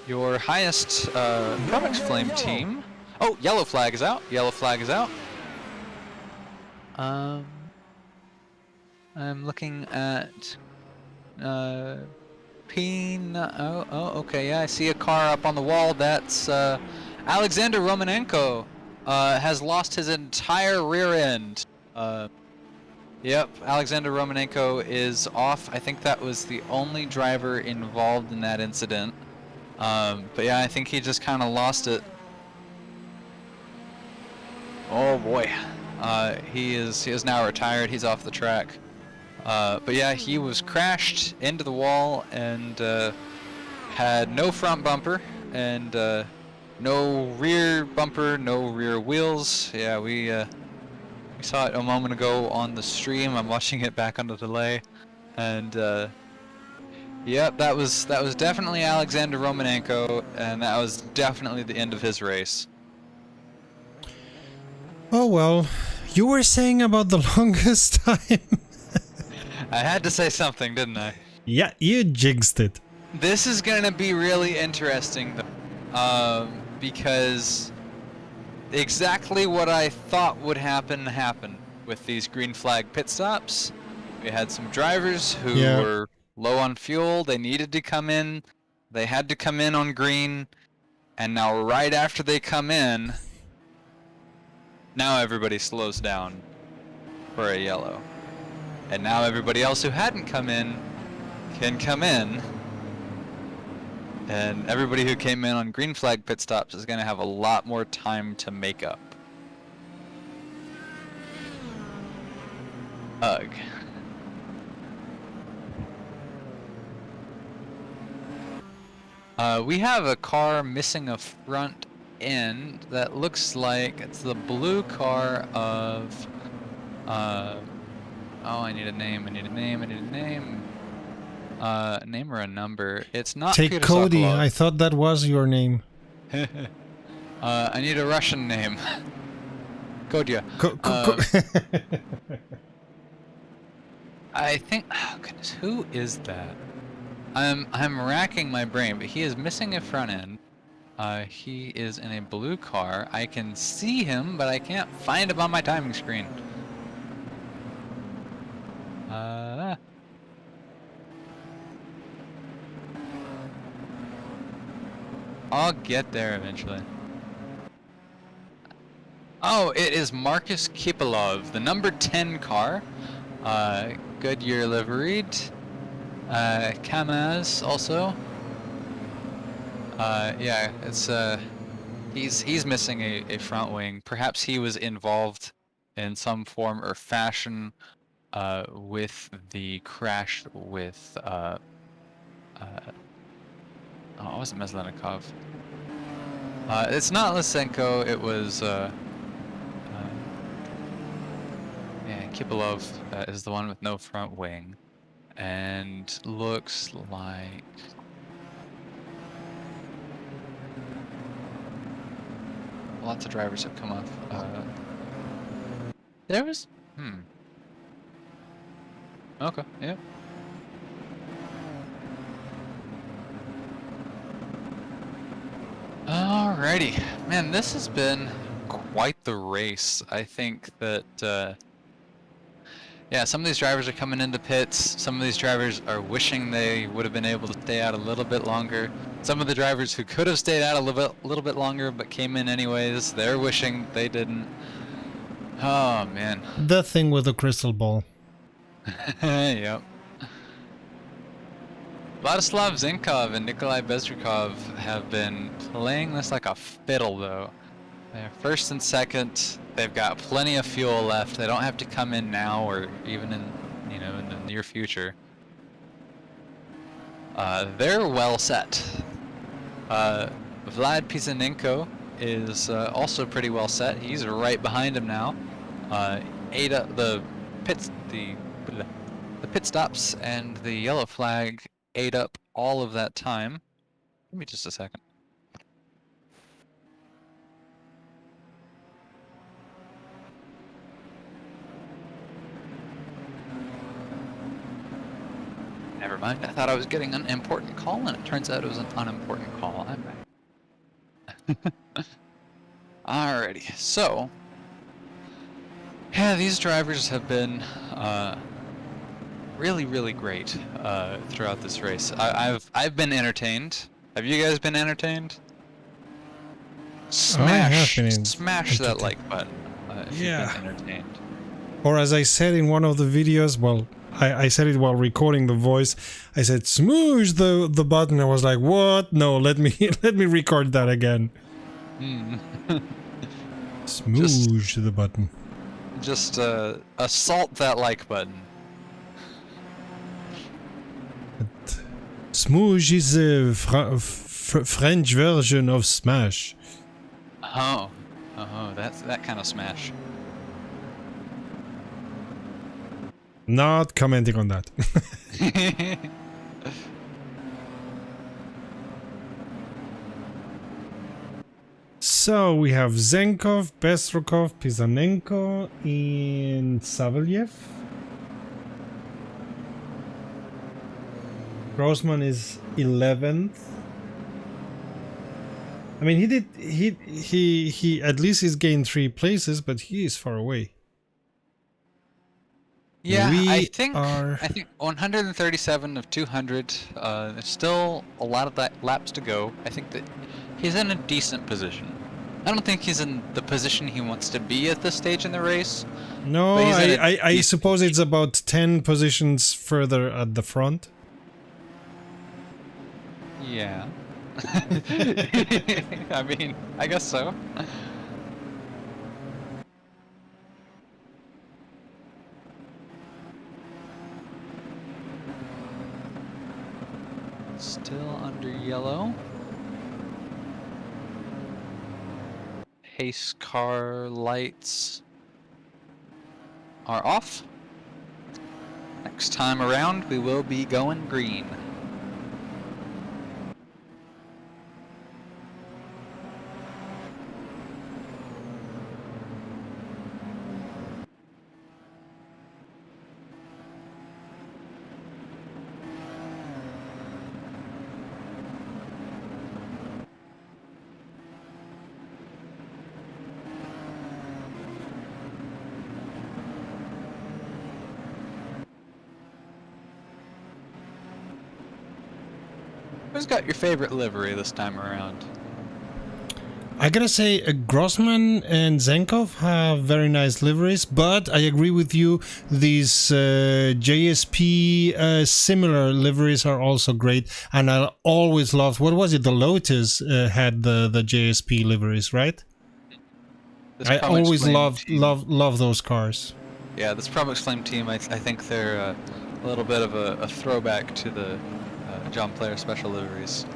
Speaker 2: Your highest Promex Flame team. Oh, yellow flag is out. Yellow flag is out. I'm looking at okay, yeah, I see a car up on the wall. That's Alexander Romanenko. Has lost his entire rear end. Yep, Alexander Romanenko is off. I think that was the only driver involved in that incident. But yeah, I think he just kind of lost it. Oh boy. He is now retired. He's off the track. But yeah, he was crashed into the wall and had no front bumper and no rear bumper, no rear wheels. Yeah, we saw it a moment ago on the stream. I'm watching it back on the delay, and yep, that was definitely Alexander Romanenko, and that was definitely the end of his race.
Speaker 1: Oh well, you were saying about the longest time.
Speaker 2: I had to say something, didn't I?
Speaker 1: Yeah, you jinxed it.
Speaker 2: This is gonna be really interesting, though, because exactly what I thought would happen happened with these green flag pit stops. We had some drivers who were low on fuel. They needed to come in. They had to come in on green, and now right after they come in, now everybody slows down for a yellow. And now everybody else who hadn't come in can come in. And everybody who came in on green flag pit stops is going to have a lot more time to make up. Ugh. We have a car missing a front end that looks like it's the blue car of... oh, I need a name, I need a name, I need a name. Name or a number. It's not
Speaker 1: Take
Speaker 2: Peter
Speaker 1: Cody,
Speaker 2: Sokolov.
Speaker 1: I thought that was your name.
Speaker 2: I need a Russian name. Kodya. I think, oh goodness, who is that? I'm racking my brain, but he is missing a front end. He is in a blue car. I can see him, but I can't find him on my timing screen. I'll get there eventually. Oh, it is Marcus Kippelov, the number 10 car. Goodyear liveried. Kamaz also. Yeah, it's he's missing a front wing. Perhaps he was involved in some form or fashion with the crash with oh, it wasn't Meslenikov. It's not Lysenko, it was yeah, Kippelov is the one with no front wing, and looks like lots of drivers have come off. There was okay, yeah. Alrighty, man, this has been quite the race. I think that yeah, some of these drivers are coming into pits. Some of these drivers are wishing they would have been able to stay out a little bit longer. Some of the drivers who could have stayed out a little bit longer but came in anyways, they're wishing they didn't. Oh man.
Speaker 1: The thing with the crystal ball.
Speaker 2: Yep. Vladislav Zinkov and Nikolai Bezrukov have been playing this like a fiddle though. They're first and second. They've got plenty of fuel left. They don't have to come in now or even in, you know, in the near future. They're well set. Vlad Pizanenko is also pretty well set. He's right behind him now. The pit stops and the yellow flag ate up all of that time. Give me just a second. Never mind, I thought I was getting an important call, and it turns out it was an unimportant call. I'm back. Alrighty, so yeah, these drivers have been really great throughout this race. I've been entertained. Have you guys been entertained? Smash that like button if you've been entertained.
Speaker 1: Or as I said in one of the videos, well, I said it while recording the voice. I said smoosh the button. I was like, what? No, let me record that again. Smoosh the button.
Speaker 2: Just assault that like button.
Speaker 1: Smoosh is the French version of smash.
Speaker 2: Oh, that's that kind of smash.
Speaker 1: Not commenting on that. So we have Zenkov, Bestrukov, Pizanenko, and Savelyev. Grossman is 11th. I mean, he at least he's gained 3 places, but he is far away.
Speaker 2: Yeah, I think 137 of 200. There's still a lot of that laps to go. I think that he's in a decent position. I don't think he's in the position he wants to be at this stage in the race.
Speaker 1: No, I suppose it's about 10 positions further at the front.
Speaker 2: Yeah. I mean, I guess so. Still under yellow. Pace car lights are off. Next time around, we will be going green. Who's got your favorite livery this time around?
Speaker 1: I gotta say, Grossman and Zenkov have very nice liveries, but I agree with you, these JSP similar liveries are also great, and I always loved, what was it, the Lotus had the JSP liveries, right? I always love those cars.
Speaker 2: Yeah, this Promex Flame team, I think they're a little bit of a throwback to the John Player special liveries,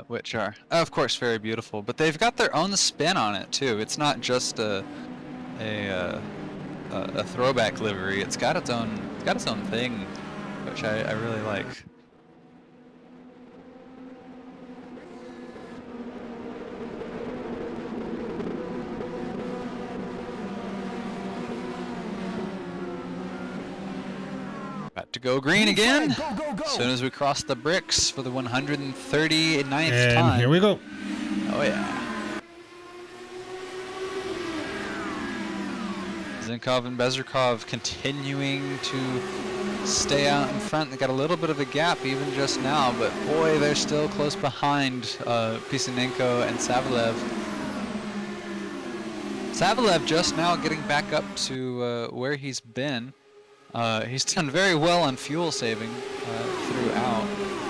Speaker 2: which are, of course, very beautiful. But they've got their own spin on it too. It's not just a throwback livery. It's got its own thing, which I really like. About to go green again.
Speaker 3: Go.
Speaker 2: As soon as we cross the bricks for the 139th time.
Speaker 1: And here we go.
Speaker 2: Oh yeah. Zinkov and Bezrikov continuing to stay out in front. They got a little bit of a gap even just now, but boy, they're still close behind Pisanenko and Savalev. Savalev just now getting back up to where he's been. He's done very well on fuel saving throughout,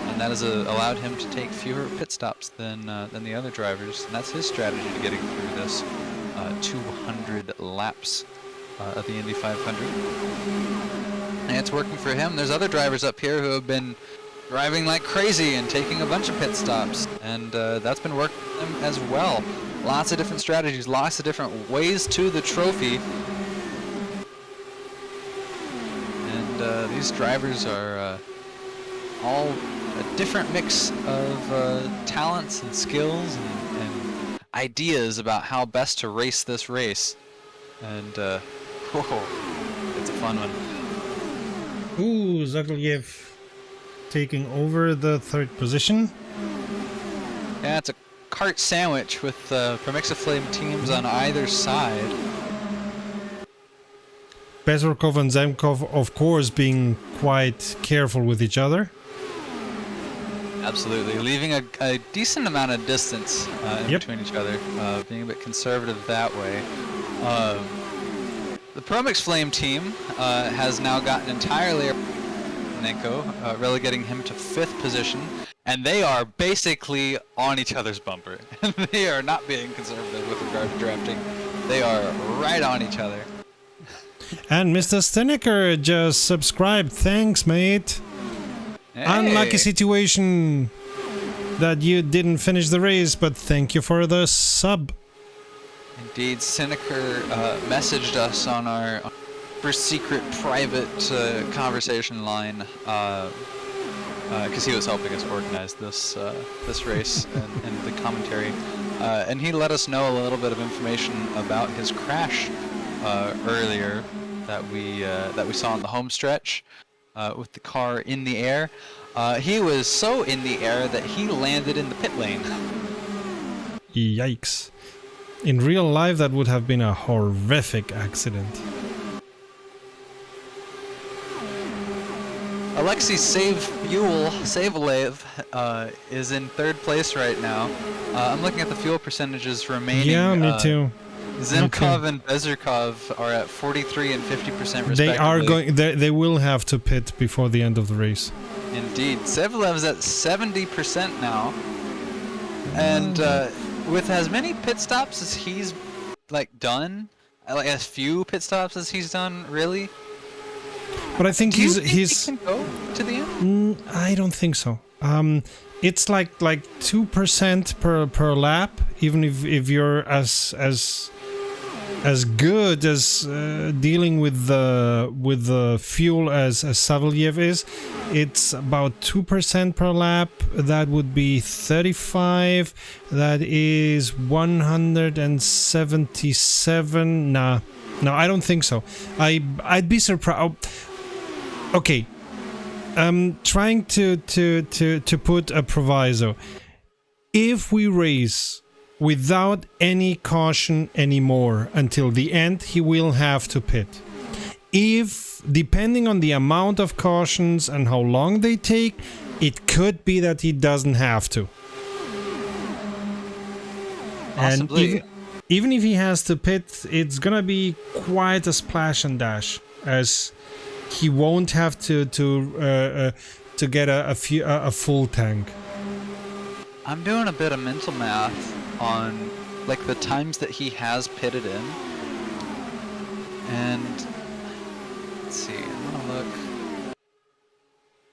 Speaker 2: and that has allowed him to take fewer pit stops than the other drivers, and that's his strategy to getting through this 200 laps of the Indy 500. And it's working for him. There's other drivers up here who have been driving like crazy and taking a bunch of pit stops, and that's been working for them as well. Lots of different strategies, lots of different ways to the trophy. And these drivers are all a different mix of talents and skills and ideas about how best to race this race. And it's a fun one.
Speaker 1: Ooh, Zagaliev taking over the third position.
Speaker 2: Yeah, it's a kart sandwich with Permixaflame teams on either side.
Speaker 1: Bezrikov and Zemkov, of course, being quite careful with each other.
Speaker 2: Absolutely, leaving a decent amount of distance in between each other, being a bit conservative that way. The Permixaflame team has now gotten entirely Nenko, relegating him to 5th position. And they are basically on each other's bumper. They are not being conservative with regard to drafting. They are right on each other.
Speaker 1: And Mr. Steneker just subscribed. Thanks, mate.
Speaker 2: Hey.
Speaker 1: Unlucky situation that you didn't finish the race, but thank you for the sub.
Speaker 2: Indeed, Steneker messaged us on our secret private conversation line. Because he was helping us organize this race and the commentary, and he let us know a little bit of information about his crash earlier that we saw on the home stretch with the car in the air. He was so in the air that he landed in the pit lane.
Speaker 1: Yikes! In real life, that would have been a horrific accident.
Speaker 2: Alexei Savalev is in 3rd place right now. I'm looking at the fuel percentages remaining.
Speaker 1: Yeah, me too.
Speaker 2: Zemkov and Bezrikov are at 43 and 50% respectively.
Speaker 1: They are going. They will have to pit before the end of the race.
Speaker 2: Indeed, Savalev's at 70% now, and with as many pit stops as he's done, like as few pit stops as he's done, really.
Speaker 1: But I think he's
Speaker 2: he can go to the end?
Speaker 1: I don't think so. It's like 2% per lap. Even if you're as good as dealing with the fuel as Savaliev is, it's about 2% per lap. That would be 35. That is 177. No, I don't think so. I'd be surprised. Okay, I'm trying to put a proviso. If we race without any caution anymore until the end, he will have to pit. If, depending on the amount of cautions and how long they take, it could be that he doesn't have to.
Speaker 2: Possibly.
Speaker 1: And even if he has to pit, it's gonna be quite a splash and dash, as he won't have to get a full tank.
Speaker 2: I'm doing a bit of mental math on the times that he has pitted in, and let's see. I'm gonna look.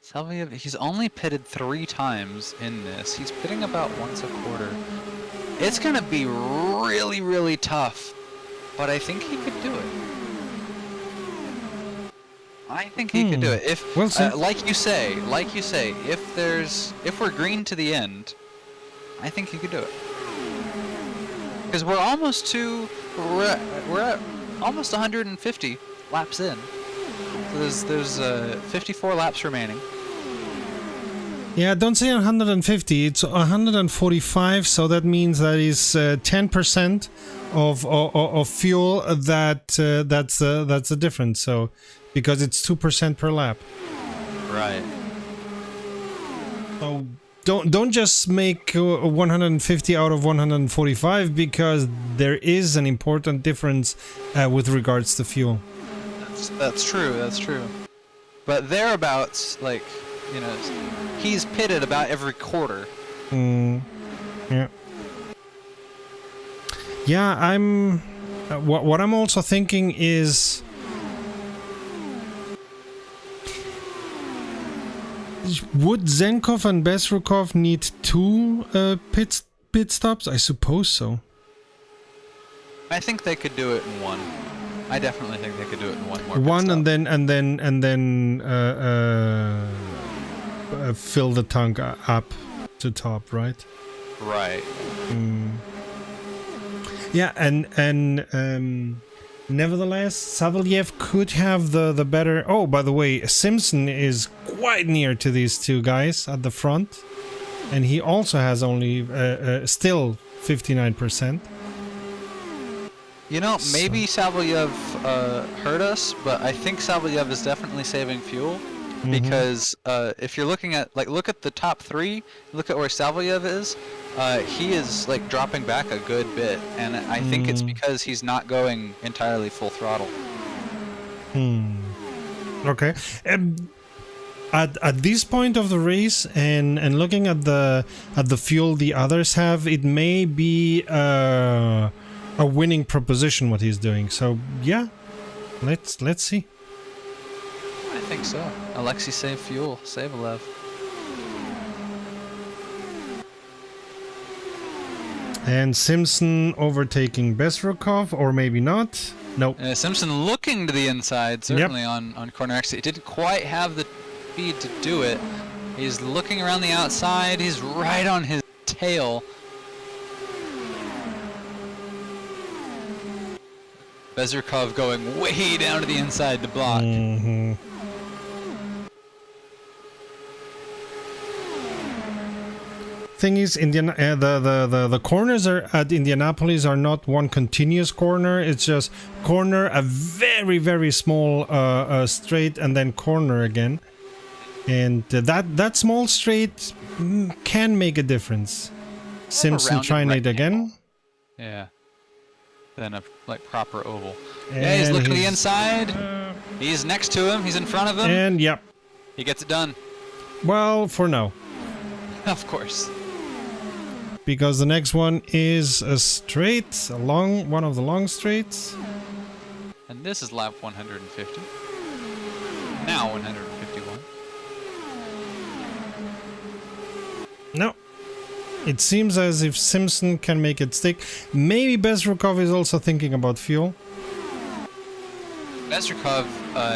Speaker 2: Savaliev, he's only pitted 3 times in this. He's pitting about once a quarter. It's gonna be really, really tough, but I think he could do it. I think he could do it. If, like you say, if we're green to the end, I think he could do it. Because we're at almost 150 laps in. So there's 54 laps remaining.
Speaker 1: Yeah, don't say 150. It's 145, so that means that is 10% of fuel. That's the difference. So because it's 2% per lap.
Speaker 2: Right.
Speaker 1: So don't just make 150 out of 145, because there is an important difference with regards to fuel.
Speaker 2: That's true. That's true. But thereabouts, like, you know, he's pitted about every quarter.
Speaker 1: Yeah. Yeah, I'm. What I'm also thinking is, would Zenkov and Bezrukov need 2 pit stops? I suppose so.
Speaker 2: I think they could do it in one. I definitely think they could do it in one more.
Speaker 1: One
Speaker 2: pit stop.
Speaker 1: and then fill the tank up to top, right?
Speaker 2: Right.
Speaker 1: Yeah, and nevertheless, Savelyev could have the better. Oh, by the way, Simpson is quite near to these two guys at the front, and he also has only still 59%.
Speaker 2: You know, maybe Savelyev hurt us, but I think Savelyev is definitely saving fuel. Because if you're looking at, like, look at the top 3, look at where Savelyev is, he is, like, dropping back a good bit, and I think it's because he's not going entirely full throttle.
Speaker 1: Okay. At this point of the race, and looking at the fuel the others have, it may be a winning proposition what he's doing. So yeah, let's see.
Speaker 2: I think so. Alexei saved fuel. Savelev.
Speaker 1: And Simpson overtaking Bezrukov, or maybe not. Nope.
Speaker 2: Simpson looking to the inside, certainly on corner exit. He didn't quite have the speed to do it. He's looking around the outside. He's right on his tail. Bezrukov going way down to the inside to block.
Speaker 1: Thing is, the corners at Indianapolis are not one continuous corner. It's just corner, a very small straight, and then corner again. And that small straight can make a difference. Simpson trying it again.
Speaker 2: Yeah. Then a proper oval. Yeah, he's looking to the inside. He's next to him. He's in front of him.
Speaker 1: And yep.
Speaker 2: He gets it done.
Speaker 1: Well, for now.
Speaker 2: Of course.
Speaker 1: Because the next one is a straight, one of the long straights.
Speaker 2: And this is lap 150. Now 151.
Speaker 1: No. It seems as if Simpson can make it stick. Maybe Bezrukov is also thinking about fuel.
Speaker 2: Bezrukov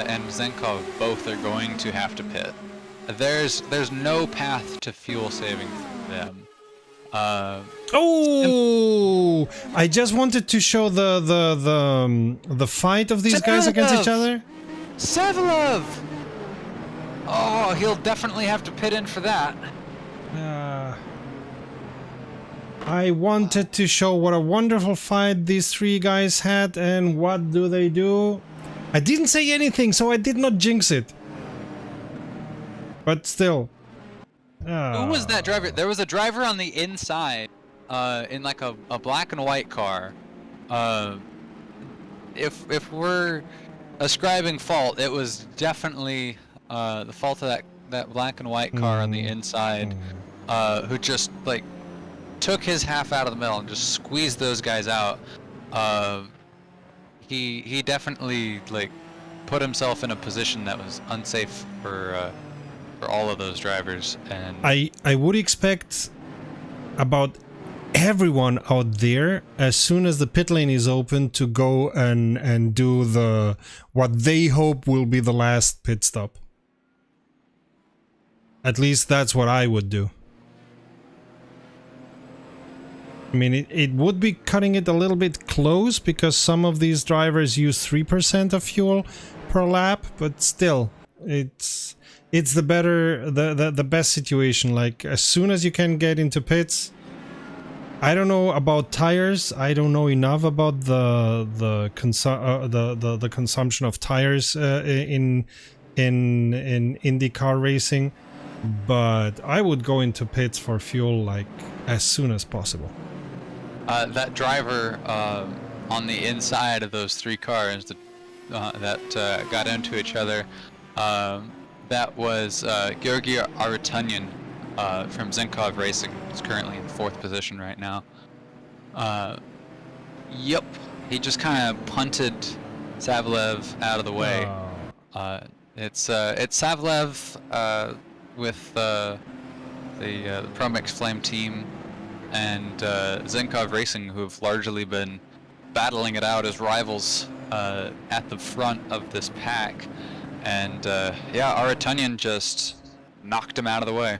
Speaker 2: and Zenkov both are going to have to pit. There's no path to fuel saving for them.
Speaker 1: I just wanted to show the fight of these guys against each other.
Speaker 2: Savelev! Oh, he'll definitely have to pit in for that.
Speaker 1: I wanted to show what a wonderful fight these 3 guys had, and what do they do? I didn't say anything, so I did not jinx it. But still.
Speaker 2: Who was that driver? There was a driver on the inside, in like a black and white car. If we're ascribing fault, it was definitely the fault of that black and white car on the inside, who just like took his half out of the middle and just squeezed those guys out. He definitely like put himself in a position that was unsafe for all of those drivers. And
Speaker 1: I would expect about everyone out there, as soon as the pit lane is open, to go and do what they hope will be the last pit stop. At least that's what I would do. I mean, it would be cutting it a little bit close, because some of these drivers use 3% of fuel per lap, but still, It's the better, the best situation. Like as soon as you can get into pits. I don't know about tires. I don't know enough about the consumption of tires in IndyCar racing, but I would go into pits for fuel like as soon as possible.
Speaker 2: That driver on the inside of those three cars that got into each other, that was Georgi Arutunyan from Kazakhov Racing. He's currently in 4th position right now. Yep, he just kind of punted Savlev out of the way. It's Savlev with the Promix Flame team and Kazakhov Racing, who have largely been battling it out as rivals at the front of this pack. And yeah, Arutunyan just knocked him out of the way.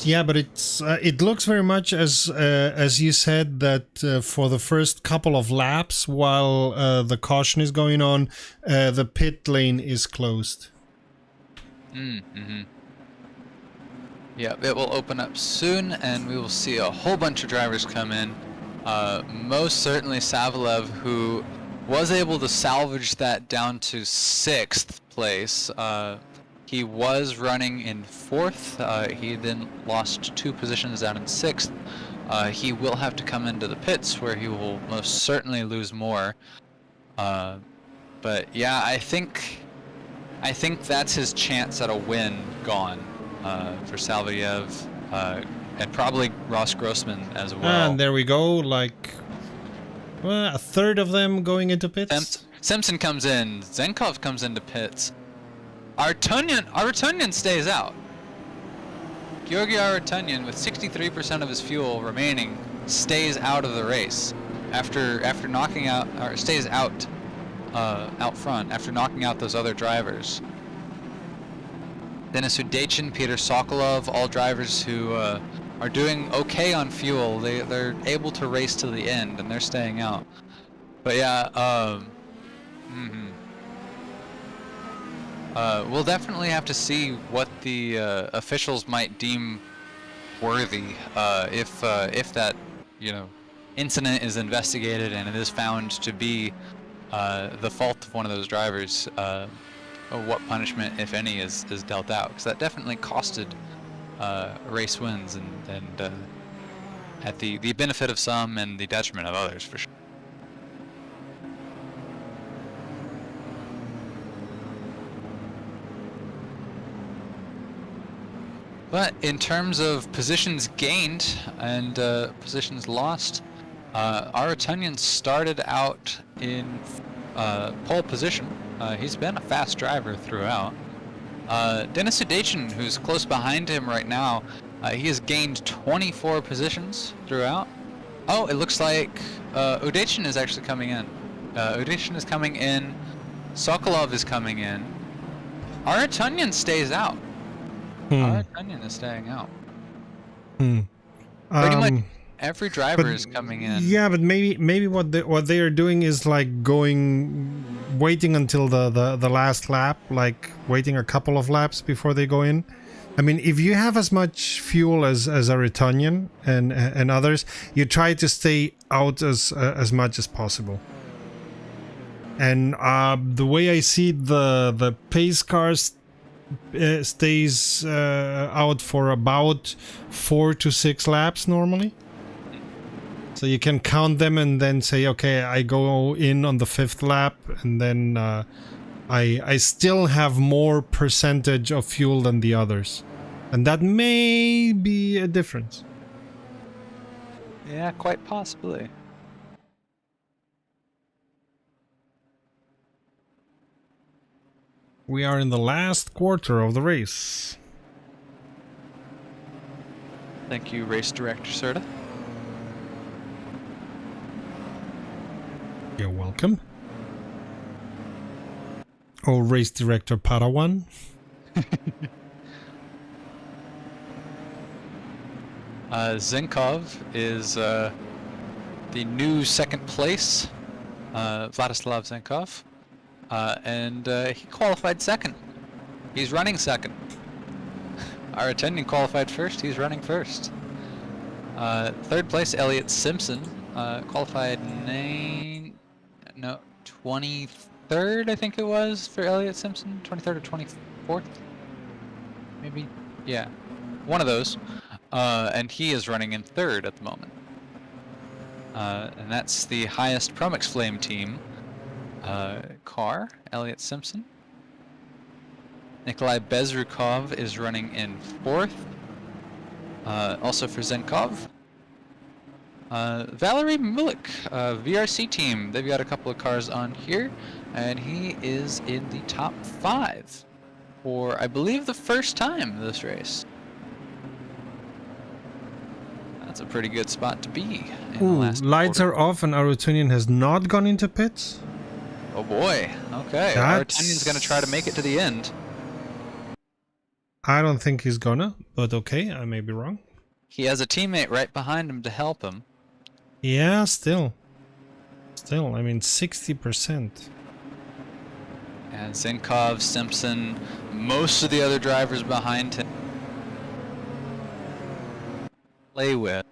Speaker 1: Yeah, but it looks very much as you said that for the first couple of laps, while the caution is going on, the pit lane is closed.
Speaker 2: Yeah, it will open up soon, and we will see a whole bunch of drivers come in. Most certainly Savlev, who was able to salvage that down to 6th place. He was running in 4th. He then lost 2 positions down in 6th. He will have to come into the pits, where he will most certainly lose more. But yeah, I think that's his chance at a win gone for Salvayev, and probably Ross Grossman as well.
Speaker 1: And there we go, like a third of them going into pits.
Speaker 2: Simpson comes in. Kazakhov comes into pits. Arutunyan stays out. Georgi Arutunyan, with 63% of his fuel remaining, stays out of the race after knocking out, or stays out front after knocking out those other drivers. Denis Udachin, Peter Sokolov, all drivers who are doing okay on fuel. They're able to race to the end, and they're staying out. But yeah, we'll definitely have to see what the officials might deem worthy if that incident is investigated and it is found to be the fault of one of those drivers. What punishment, if any, is dealt out, because that definitely costed race wins and at the benefit of some and the detriment of others, for sure. But in terms of positions gained and positions lost, Arutunyan started out in pole position. He's been a fast driver throughout. Denis Udachin, who's close behind him right now, he has gained 24 positions throughout. Oh, it looks like Udachin is actually coming in. Udachin is coming in. Sokolov is coming in. Arutunyan stays out. Arutunyan is staying out. Pretty much every driver is coming in.
Speaker 1: Yeah, but maybe what they are doing is like waiting until the last lap, like waiting a couple of laps before they go in. I mean, if you have as much fuel as Arutunyan and others, you try to stay out as much as possible. And the way I see the pace cars stays out for about 4 to 6 laps normally. So you can count them and then say, okay, I go in on the 5th lap, and then I still have more percentage of fuel than the others. And that may be a difference.
Speaker 2: Yeah, quite possibly.
Speaker 1: We are in the last quarter of the race.
Speaker 2: Thank you, Race Director Serta.
Speaker 1: You're welcome. Oh, Race Director Padawan.
Speaker 2: Zinkov is the new second place, Vladislav Zinkov, and he qualified second. He's running second. Our attending qualified first, he's running first. Third place, Elliot Simpson, qualified 23rd, I think it was, for Elliot Simpson, 23rd or 24th, maybe, yeah, one of those, and he is running in third at the moment. And that's the highest Promix Flame team car, Elliot Simpson. Nikolai Bezrukov is running in fourth, also for Zinkov. Valery Mulik, VRC team, they've got a couple of cars on here, and he is in the top 5 for, I believe, the first time this race. That's a pretty good spot to be in the last
Speaker 1: lights
Speaker 2: quarter.
Speaker 1: are off and Arutunian has not gone into pits?
Speaker 2: Oh boy, okay, Arutunian's gonna try to make it to the end.
Speaker 1: I don't think he's gonna, but okay, I may be wrong.
Speaker 2: He has a teammate right behind him to help him.
Speaker 1: Yeah, still, I mean 60%.
Speaker 2: And Zinkov, Simpson, most of the other drivers behind him play with.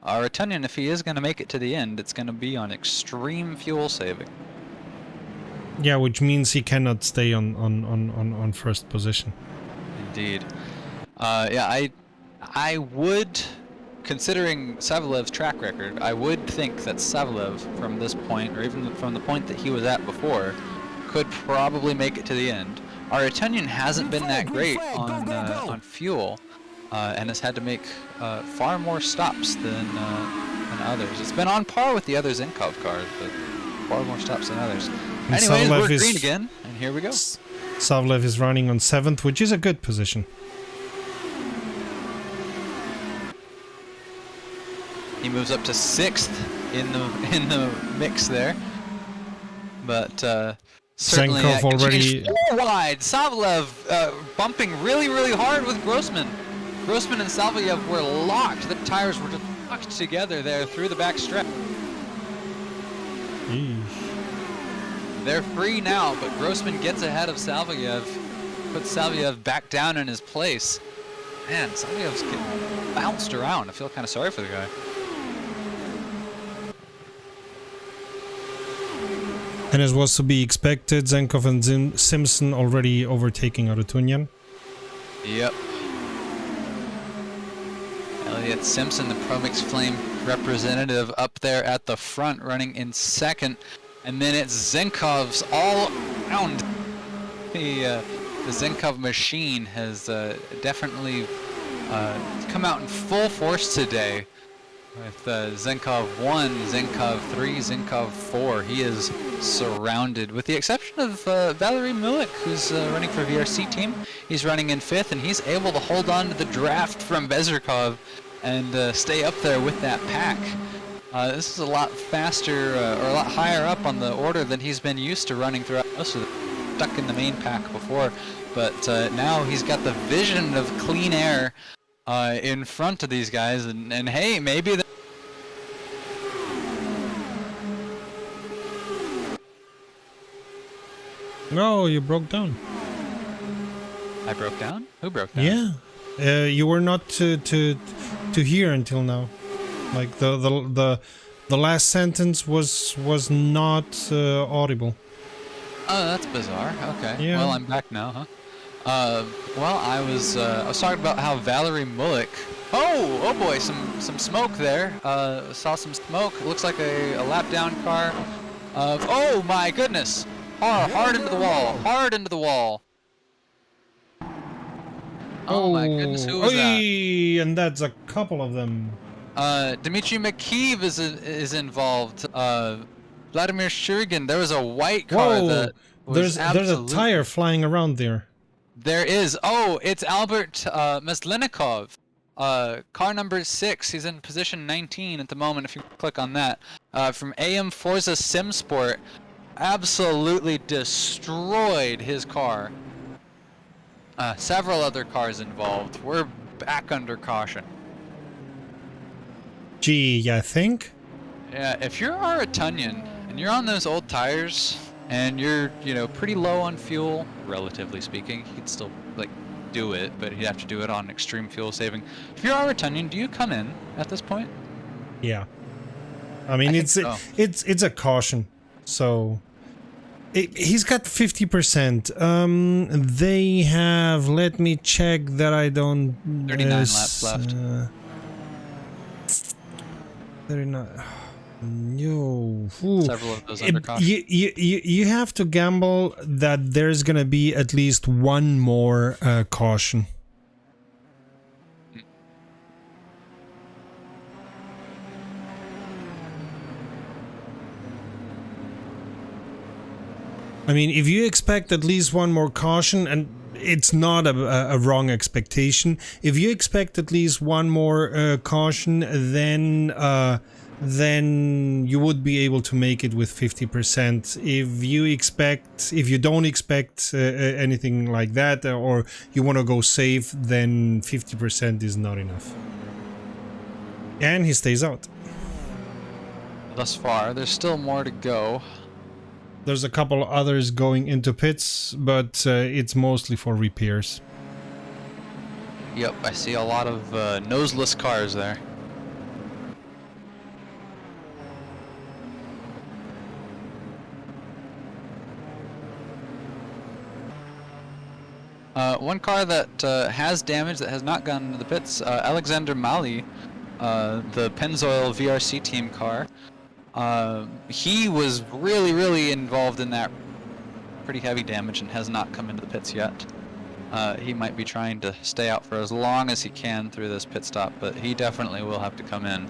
Speaker 2: Arutunian, if he is going to make it to the end, it's going to be on extreme fuel saving.
Speaker 1: Yeah, which means he cannot stay on first position.
Speaker 2: Indeed. Yeah, I would, considering Savilev's track record, I would think that Savilev from this point, or even from the point that he was at before, could probably make it to the end. Arutunian hasn't been that great on fuel, and has had to make far more stops than others. It's been on par with the other Zinkov cars, but far more stops than others.
Speaker 1: And
Speaker 2: Anyways,
Speaker 1: Savilev
Speaker 2: we're green again, and here we go.
Speaker 1: Savilev is running on 7th, which is a good position.
Speaker 2: He moves up to 6th in the mix there, but certainly
Speaker 1: Zinkov already
Speaker 2: 4 wide. Savilev bumping really hard with Grossman. Grossman and Savilev were locked. The tires were just locked together there through the back stretch. They're free now, but Grossman gets ahead of Savilev, puts Savilev back down in his place. Man, Saviev's getting bounced around. I feel kind of sorry for the guy.
Speaker 1: And as was to be expected, Zinkov and Simpson already overtaking Arutunian.
Speaker 2: Yep. Elliot Simpson, the Promix Flame representative, up there at the front, running in second. And then it's Zinkov's all around. The Zinkov machine has definitely come out in full force today. With Zinkov 1, Zinkov 3, Zinkov 4, he is surrounded, with the exception of Valery Mulik, who's running for VRC team. He's running in 5th, and he's able to hold on to the draft from Bezrukov and stay up there with that pack. This is a lot faster, or a lot higher up on the order than he's been used to running throughout most of the stuck in the main pack before. But now he's got the vision of clean air in front of these guys, and hey, maybe
Speaker 1: No, you broke down.
Speaker 2: I broke down? Who broke down?
Speaker 1: Yeah, you were not to hear until now. Like the last sentence was not audible.
Speaker 2: Oh, that's bizarre. Okay.
Speaker 1: Yeah.
Speaker 2: Well, I'm back now, huh? Well, I was talking about how Valery Mulik. Oh boy, some smoke there. Saw some smoke. It looks like a lap down car. Oh my goodness! Hard into the wall. Hard into the wall. Oh my goodness, who was that?
Speaker 1: And that's a couple of them.
Speaker 2: Dmitry Makiv is involved. Vladimir Shurigin. There was a white car that was
Speaker 1: there's a tire flying around there.
Speaker 2: There is. Oh, it's Albert Meslinikov. Car number 6. He's in position 19 at the moment, if you click on that. From AM Forza SimSport. Absolutely destroyed his car. Several other cars involved. We're back under caution.
Speaker 1: G, I think.
Speaker 2: Yeah, if you're Aratunian and you're on those old tires and you're, you know, pretty low on fuel, relatively speaking, he'd still like do it, but he'd have to do it on extreme fuel saving. If you're Aratunian, do you come in at this point?
Speaker 1: Yeah. I mean,
Speaker 2: I
Speaker 1: it's
Speaker 2: think so.
Speaker 1: it's a caution. So he's got 50%. They have. Let me check that I don't.
Speaker 2: 39 laps left.
Speaker 1: 39. No. Ooh.
Speaker 2: Several of those under caution.
Speaker 1: You have to gamble that there's gonna be at least one more caution. I mean, if you expect at least one more caution, and it's not a wrong expectation, if you expect at least one more caution, then you would be able to make it with 50%. If you don't expect anything like that, or you want to go safe, then 50% is not enough. And he stays out.
Speaker 2: Thus far, there's still more to go.
Speaker 1: There's a couple others going into pits, but it's mostly for repairs.
Speaker 2: Yep, I see a lot of noseless cars there. One car that has damage that has not gone into the pits, Alexander Mali, the Pennzoil VRC team car. He was really involved in that pretty heavy damage and has not come into the pits yet. He might be trying to stay out for as long as he can through this pit stop, but he definitely will have to come in.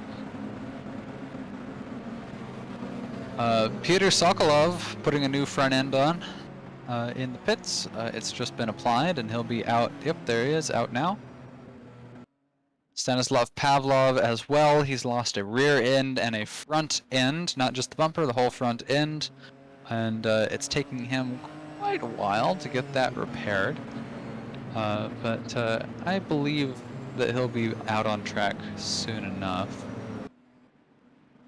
Speaker 2: Peter Sokolov putting a new front end on in the pits. It's just been applied and he'll be out. Yep, there he is, out now. Stanislav Pavlov as well. He's lost a rear end and a front end, not just the bumper, the whole front end. And it's taking him quite a while to get that repaired. But I believe that he'll be out on track soon enough.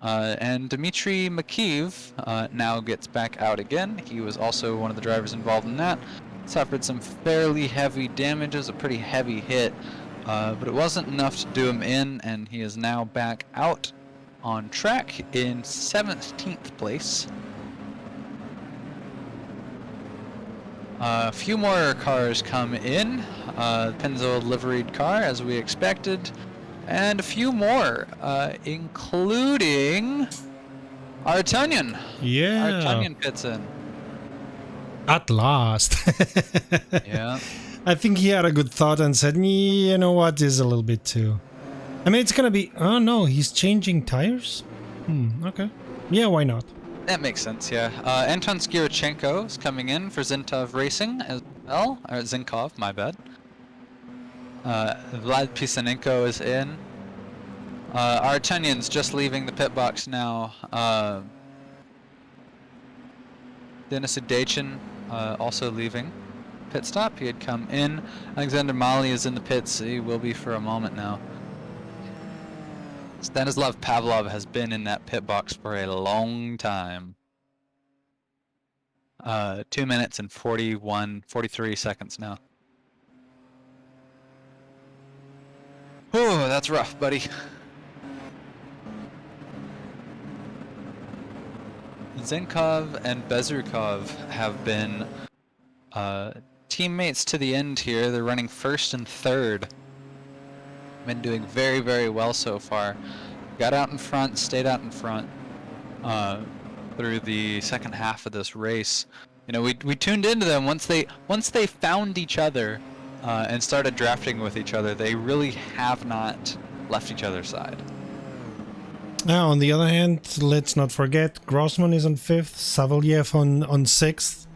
Speaker 2: And Dmitry Makiv now gets back out again. He was also one of the drivers involved in that. Suffered some fairly heavy damages, a pretty heavy hit. But it wasn't enough to do him in, and he is now back out on track in 17th place. A few more cars come in, Pennzoil liveried car as we expected, and a few more, including Aratunian.
Speaker 1: Yeah.
Speaker 2: Aratunian pits in.
Speaker 1: At last.
Speaker 2: Yeah.
Speaker 1: I think he had a good thought and said, you know what, this is a little bit too... I mean, it's gonna be... Oh no, he's changing tires? Okay. Yeah, why not?
Speaker 2: That makes sense, yeah. Anton Skirichenko is coming in for Zintov Racing as well. Or Zinkov, my bad. Vlad Pisanenko is in. Aratunian's just leaving the pit box now. Denis Dayton also leaving pit stop. He had come in. Alexander Mali is in the pits. He will be for a moment now. Stanislav Pavlov has been in that pit box for a long time. 2 minutes and 43 seconds now. Oh, that's rough, buddy. Zinkov and Bezrukov have been teammates to the end here. They're running first and third. Been doing very well so far. Got out in front, stayed out in front through the second half of this race. You know, we tuned into them once they found each other and started drafting with each other. They really have not left each other's side.
Speaker 1: Now, on the other hand, let's not forget, Grossman is on 5th, Savelyev on 6th.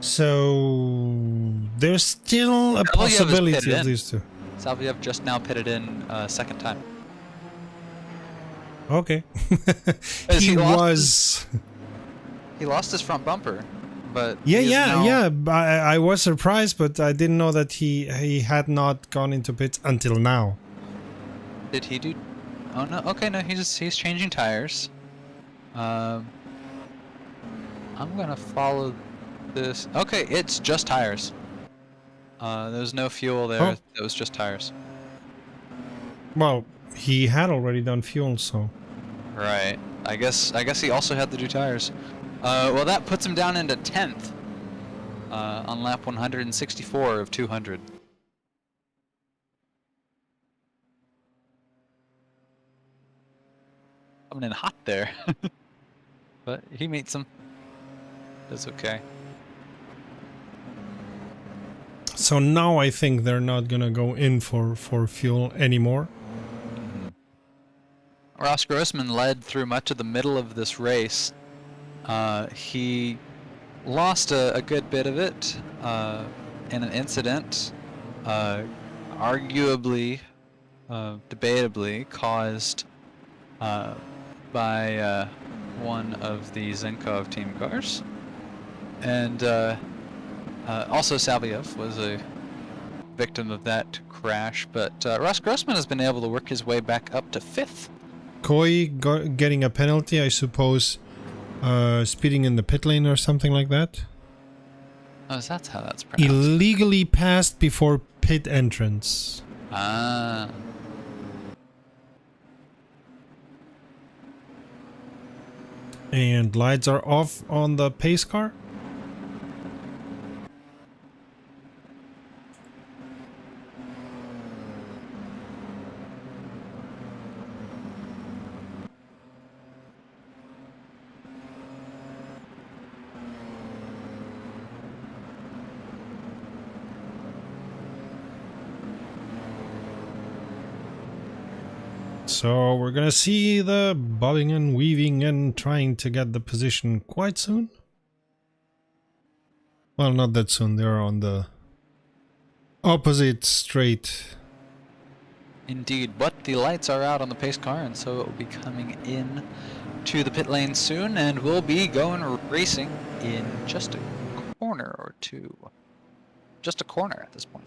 Speaker 1: So there's still a possibility of these two.
Speaker 2: Savelyev just now pitted in second time.
Speaker 1: Okay.
Speaker 2: He
Speaker 1: lost
Speaker 2: his front bumper, but
Speaker 1: yeah. I was surprised, but I didn't know that he had not gone into pits until now.
Speaker 2: Did he do? Oh no. Okay, no, he's changing tires. I'm gonna follow this. Okay, it's just tires. There's no fuel there.
Speaker 1: Oh.
Speaker 2: It was just tires.
Speaker 1: Well, he had already done fuel, so...
Speaker 2: Right. I guess he also had to do tires. Well, that puts him down into 10th on lap 164 of 200. Coming in hot there. But he meets him. That's okay.
Speaker 1: So now I think they're not gonna go in for fuel anymore.
Speaker 2: Ross Grossman led through much of the middle of this race. He lost a good bit of it in an incident, arguably, debatably caused by one of the Kazakhov team cars. And also Saviev was a victim of that crash, but Ross Grossman has been able to work his way back up to 5th.
Speaker 1: Koi getting a penalty, I suppose, speeding in the pit lane or something like that.
Speaker 2: Oh, that's how that's pronounced.
Speaker 1: Illegally passed before pit entrance.
Speaker 2: Ah.
Speaker 1: And lights are off on the pace car. So we're gonna see the bobbing and weaving and trying to get the position quite soon. Well, not that soon. They're on the opposite straight.
Speaker 2: Indeed, but the lights are out on the pace car, and so it will be coming in to the pit lane soon, and we'll be going racing in just a corner or two. Just a corner at this point.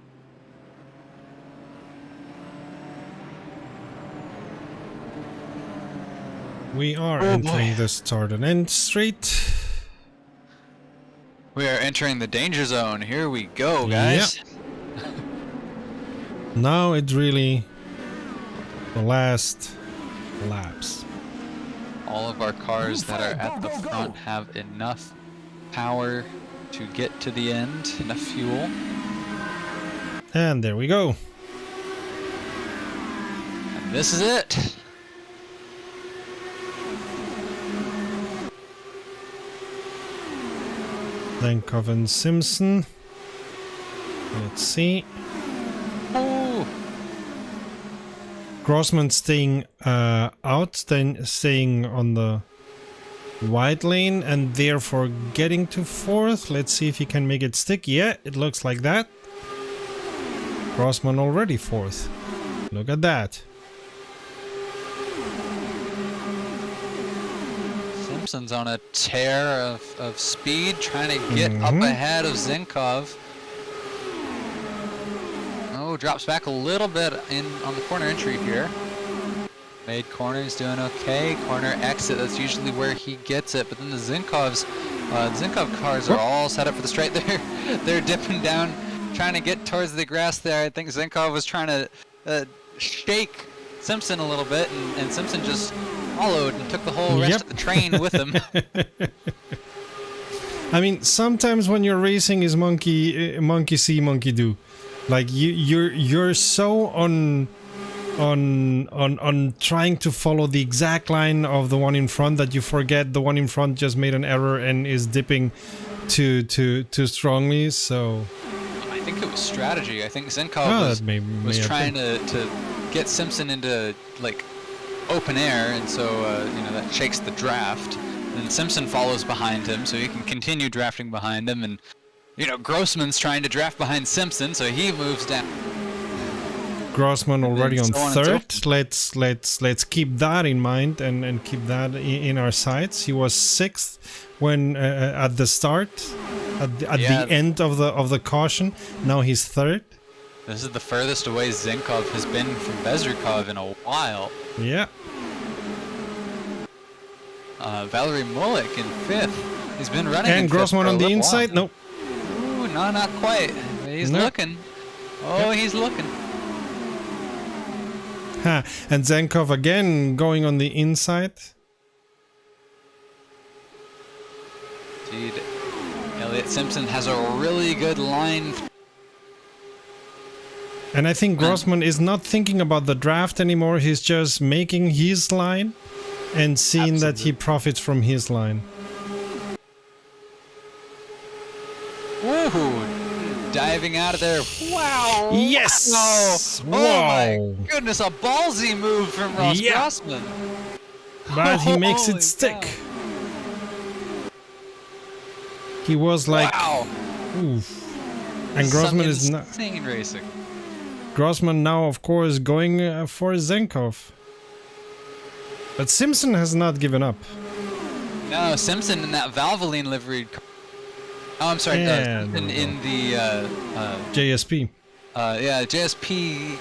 Speaker 1: We are entering the start and end straight.
Speaker 2: We are entering the danger zone. Here we go, guys.
Speaker 1: Yep. Now it's really the last laps.
Speaker 2: All of our cars that are at the front have enough power to get to the end, enough fuel.
Speaker 1: And there we go.
Speaker 2: And this is it.
Speaker 1: Kazakhov and Simpson. Let's see.
Speaker 2: Oh.
Speaker 1: Grossman staying staying on the white lane and therefore getting to 4th. Let's see if he can make it stick. Yeah, it looks like that. Grossman already 4th. Look at that.
Speaker 2: Simpson's on a tear of speed, trying to get up ahead of Kazakhov. Oh, drops back a little bit on the corner entry here. Made corner, he's doing okay. Corner exit, that's usually where he gets it. But then the Kazakhov cars are all set up for the straight. They're dipping down, trying to get towards the grass there. I think Kazakhov was trying to shake Simpson a little bit, and Simpson just followed and took the whole rest of the train with him.
Speaker 1: I mean, sometimes when you're racing is monkey see, monkey do. Like you're so on trying to follow the exact line of the one in front that you forget the one in front just made an error and is dipping too strongly. So
Speaker 2: I think it was strategy. I think Kazakhov was trying to get Simpson into like open air, and so that shakes the draft. And Simpson follows behind him, so he can continue drafting behind him. And Grossman's trying to draft behind Simpson, so he moves down.
Speaker 1: Grossman already on 3rd. Let's keep that in mind and keep that in our sights. He was 6th when at the start, at the end of the caution. Now he's 3rd.
Speaker 2: This is the furthest away Kazakhov has been from Bezrikov in a while.
Speaker 1: Yeah.
Speaker 2: Valery Mulik in 5th. He's been running.
Speaker 1: And
Speaker 2: in 5th
Speaker 1: Grossman
Speaker 2: for a
Speaker 1: on the
Speaker 2: little
Speaker 1: inside.
Speaker 2: while.
Speaker 1: Nope.
Speaker 2: Ooh, no, not quite. He's
Speaker 1: Nope.
Speaker 2: looking. Oh, he's looking.
Speaker 1: Ha. And Zenkov again going on the inside.
Speaker 2: Indeed. Elliot Simpson has a really good line.
Speaker 1: And I think Grossman is not thinking about the draft anymore. He's just making his line and seeing that he profits from his line.
Speaker 2: Woohoo! Diving out of there. Wow!
Speaker 1: Yes!
Speaker 2: Wow. Oh my
Speaker 1: Wow.
Speaker 2: goodness, a ballsy move from Ross
Speaker 1: Yeah.
Speaker 2: Grossman.
Speaker 1: But he makes
Speaker 2: Holy
Speaker 1: it stick.
Speaker 2: cow.
Speaker 1: He was like,
Speaker 2: Wow!
Speaker 1: oof. And Grossman
Speaker 2: Some
Speaker 1: is not.
Speaker 2: insane racing.
Speaker 1: Grossman now, of course, going for Zenkov. But Simpson has not given up.
Speaker 2: No, Simpson in that Valvoline liveried car. Oh, I'm sorry.
Speaker 1: Yeah,
Speaker 2: Simpson
Speaker 1: no.
Speaker 2: in the
Speaker 1: JSP.
Speaker 2: JSP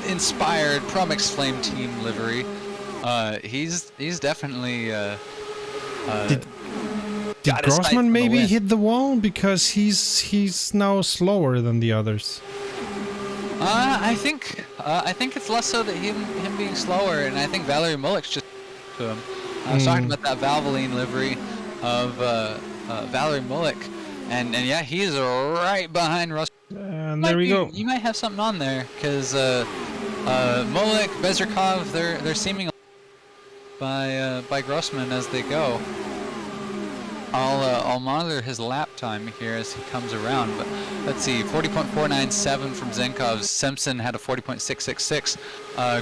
Speaker 2: inspired Promix Flame Team livery. He's definitely
Speaker 1: Did
Speaker 2: got his sights
Speaker 1: Grossman
Speaker 2: on the
Speaker 1: maybe
Speaker 2: win.
Speaker 1: hit the wall because he's now slower than the others?
Speaker 2: I think it's less so that him being slower, and I think Valery Mulik's just to him. I was talking about that Valvoline livery of Valery Mulik, and yeah, he's right behind Russ.
Speaker 1: And there we go.
Speaker 2: You might have something on there because Mulik, Bezrikov, they're seeming by Grossman as they go. I'll monitor his lap time here as he comes around, but let's see, 40.497 from Zenkov. Simpson had a 40.666.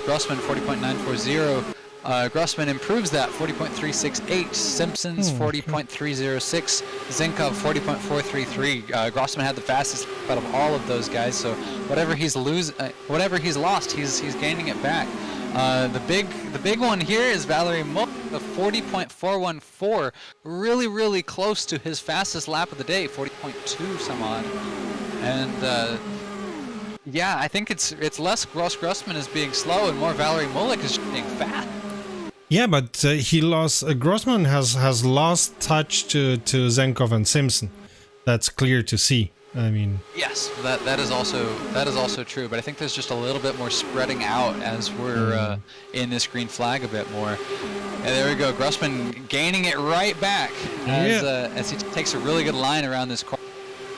Speaker 2: Grossman 40.940. Grossman improves that, 40.368. Simpson's 40.306. Zenkov 40.433. Grossman had the fastest out of all of those guys, so whatever he's lost, he's gaining it back. The big one here is Valery Mulik, the 40.414, really close to his fastest lap of the day, 40.2 some odd. And yeah, I think it's less Grossman is being slow and more Valery Mulik is being fast.
Speaker 1: Yeah, but he lost. Grossman has lost touch to Zenkov and Simpson. That's clear to see. I mean,
Speaker 2: yes, that is also true. But I think there's just a little bit more spreading out as we're in this green flag a bit more. And there we go, Grossman gaining it right back as he takes a really good line around this corner.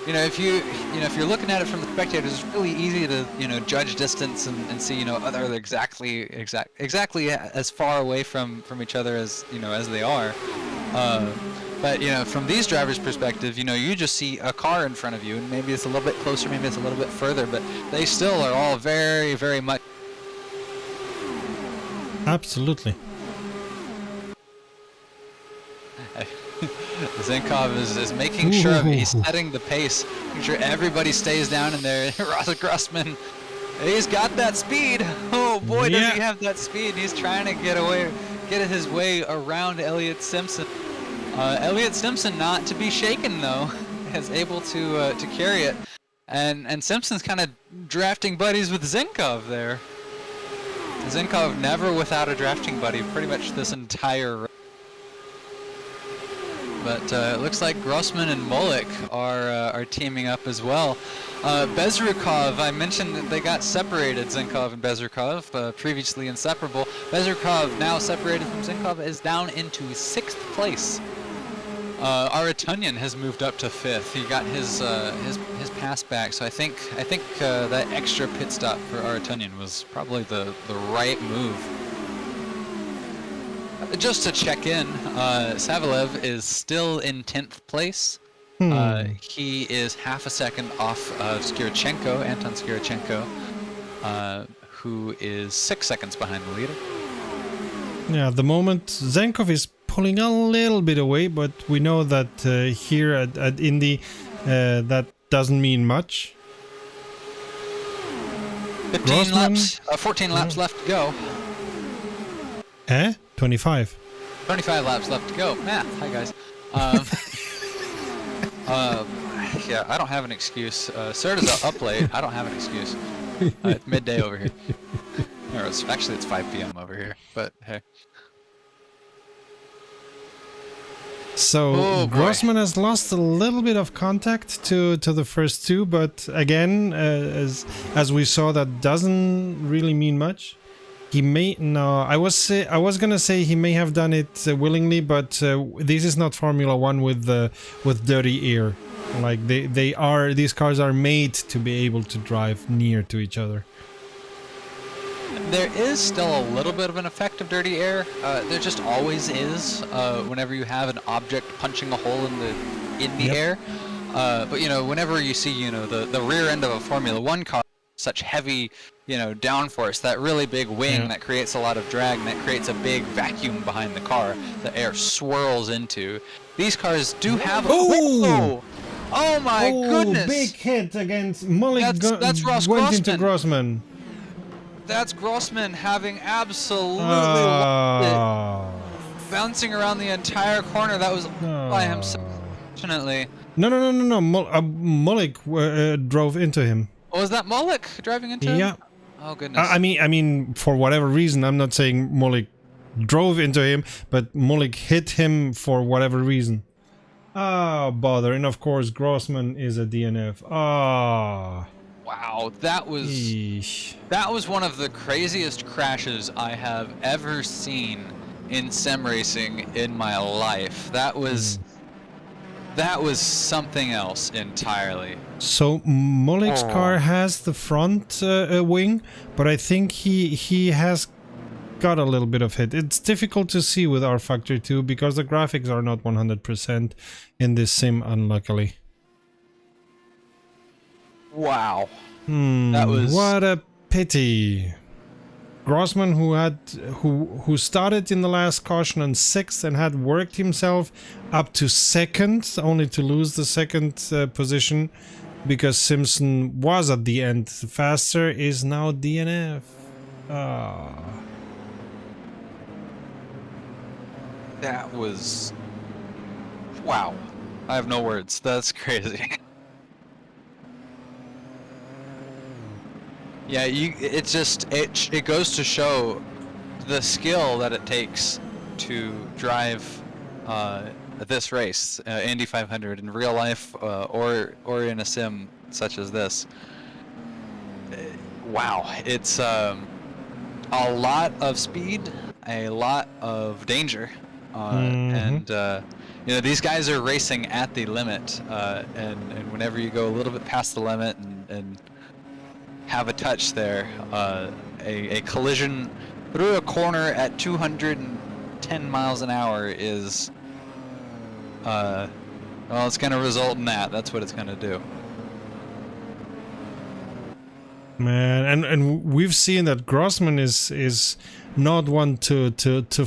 Speaker 2: If you're looking at it from the spectators, it's really easy to judge distance and see are they exactly as far away from each other as as they are. But from these drivers' perspective, you just see a car in front of you, and maybe it's a little bit closer, maybe it's a little bit further, but they still are all very much.
Speaker 1: absolutely.
Speaker 2: Zenkov is making sure he's setting the pace, making sure everybody stays down in there. Ross Grossman, he's got that speed. Oh boy, does he have that speed. He's trying to get his way around Elliot Simpson. Elliot Simpson not to be shaken though, is able to carry it. And Simpson's kind of drafting buddies with Zenkov there. Zenkov never without a drafting buddy pretty much this entire race. But it looks like Grossman and Mulik are teaming up as well. Bezrikov, I mentioned that they got separated, Zenkov and Bezrikov, previously inseparable. Bezrikov, now separated from Zenkov, is down into 6th place. Aratunyan has moved up to 5th. He got his pass back, so I think that extra pit stop for Aratunyan was probably the right move. Just to check in, Savalev is still in 10th place. He is half a second off of Anton Skirchenko, who is 6 seconds behind the leader.
Speaker 1: Yeah, at the moment Zenkov is pulling a little bit away, but we know that here at Indy that doesn't mean much.
Speaker 2: 14 laps left to go.
Speaker 1: 25.
Speaker 2: 25 laps left to go. Math. Hi guys. Yeah, I don't have an excuse. Serta's up late. I don't have an excuse. It's midday over here. Or actually, it's 5 p.m. over here, but hey.
Speaker 1: So
Speaker 2: Oh, boy.
Speaker 1: Grossman has lost a little bit of contact to the first two, but again, as we saw, that doesn't really mean much. He may I was gonna say he may have done it willingly, but this is not Formula One with dirty air. Like these cars are made to be able to drive near to each other.
Speaker 2: There is still a little bit of an effect of dirty air. There just always is whenever you have an object punching a hole in the air. But you know, whenever you see the rear end of a Formula One car, such heavy downforce, that really big wing that creates a lot of drag and that creates a big vacuum behind the car that air swirls into. These cars do have. Oh my goodness!
Speaker 1: Big hit against Mullick.
Speaker 2: That's Ross
Speaker 1: went
Speaker 2: Grossman.
Speaker 1: into Grossman.
Speaker 2: That's Grossman having absolutely lost it. Bouncing around the entire corner. That was by himself, fortunately.
Speaker 1: No. Mullick drove into him.
Speaker 2: Oh, was that Mullick driving into him?
Speaker 1: Yeah.
Speaker 2: Oh, goodness.
Speaker 1: I mean, for whatever reason, I'm not saying Mullick drove into him, but Mullick hit him for whatever reason. Ah, bother. And of course, Grossman is a DNF. Ah.
Speaker 2: Wow, that was one of the craziest crashes I have ever seen in sim racing in my life. That was something else entirely.
Speaker 1: So Mullick's car has the front wing, but I think he has got a little bit of hit. It's difficult to see with R Factor 2 because the graphics are not 100% in this sim, unluckily.
Speaker 2: Wow. That was...
Speaker 1: What a pity. Grossman, who started in the last caution on 6th and had worked himself up to 2nd, only to lose the 2nd position because Simpson was at the end faster, is now DNF.
Speaker 2: That was... Wow. I have no words. That's crazy. Yeah, it goes to show the skill that it takes to drive this race, Indy 500, in real life or in a sim such as this. Wow, it's a lot of speed, a lot of danger, and these guys are racing at the limit, and whenever you go a little bit past the limit and have a touch there, a collision through a corner at 210 miles an hour is, well, it's going to result in that. That's what it's going to do.
Speaker 1: Man, and we've seen that Grossman is not one to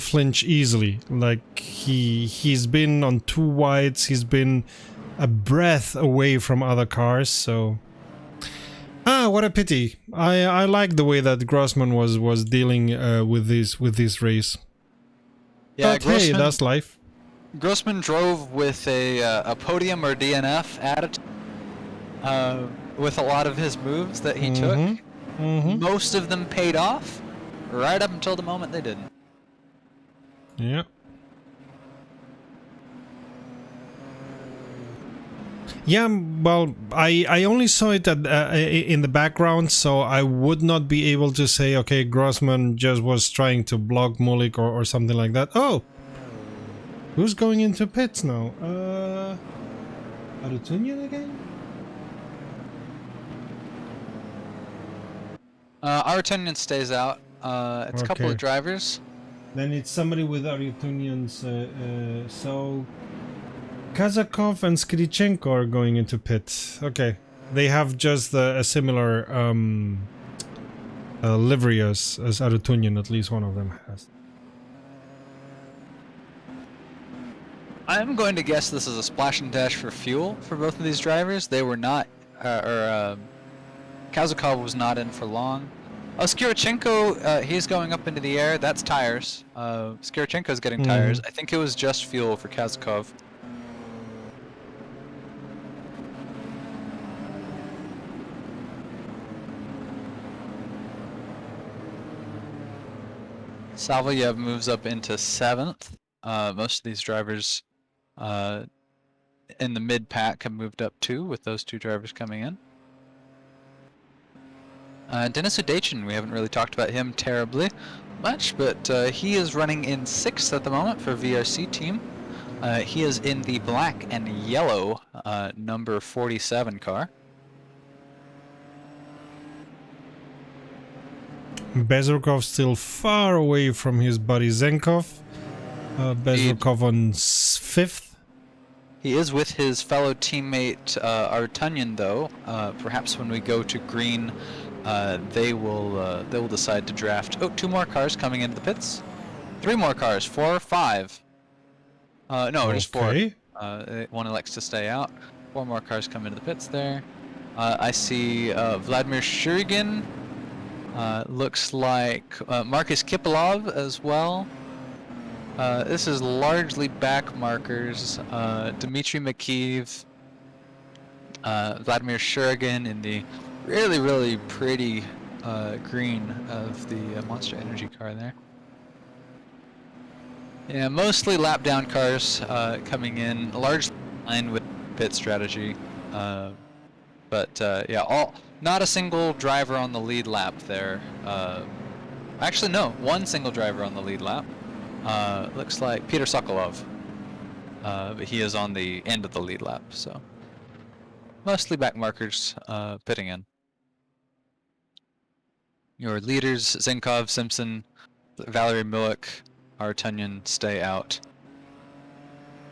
Speaker 1: flinch easily. Like he's been on 2 wides, he's been a breath away from other cars, so what a pity. I like the way that Grossman was dealing with this race.
Speaker 2: Yeah,
Speaker 1: but hey, that's life.
Speaker 2: Grossman drove with a podium or DNF attitude. With a lot of his moves that he took. Most of them paid off, right up until the moment they didn't.
Speaker 1: Yeah. Yeah, well, I only saw it in the background, so I would not be able to say, okay, Grossman just was trying to block Mullick or something like that. Oh! Who's going into pits now? Arutunian again?
Speaker 2: Arutunian stays out. It's a couple of drivers.
Speaker 1: Then it's somebody with Arutunian's, so... Kazakhov and Skrichenko are going into pit. Okay. They have just a similar livery as Arutunian, at least one of them has.
Speaker 2: I'm going to guess this is a splash and dash for fuel for both of these drivers. They were not, Kazakhov was not in for long. Skirchenko, he's going up into the air. That's tires. Skirchenko's getting tires. I think it was just fuel for Kazakhov. Salvayev moves up into 7th. Most of these drivers in the mid-pack have moved up too, with those 2 drivers coming in. Dennis Udachin, we haven't really talked about him terribly much, but he is running in 6th at the moment for VRC team. He is in the black and yellow number 47 car.
Speaker 1: Bezrukov still far away from his buddy Zenkov. Bezrukov on 5th.
Speaker 2: He is with his fellow teammate Artunyan, though. Perhaps when we go to green, they will decide to draft. Oh, 2 more cars coming into the pits. 3 more cars, 4, 5. No, just 4. One elects to stay out. 4 more cars come into the pits there. I see Vladimir Shurigin. Looks like Marcus Kippelov as well. This is largely back markers. Dmitry Makiev, Vladimir Shurigin in the really, really pretty green of the Monster Energy car there. Yeah, mostly lap down cars coming in, largely in line with pit strategy. Yeah, not a single driver on the lead lap there. Actually, no, 1 single driver on the lead lap. Looks like Peter Sokolov, but he is on the end of the lead lap, so mostly back markers pitting in. Your leaders, Zenkov, Simpson, Valery Milik, Artunyan stay out.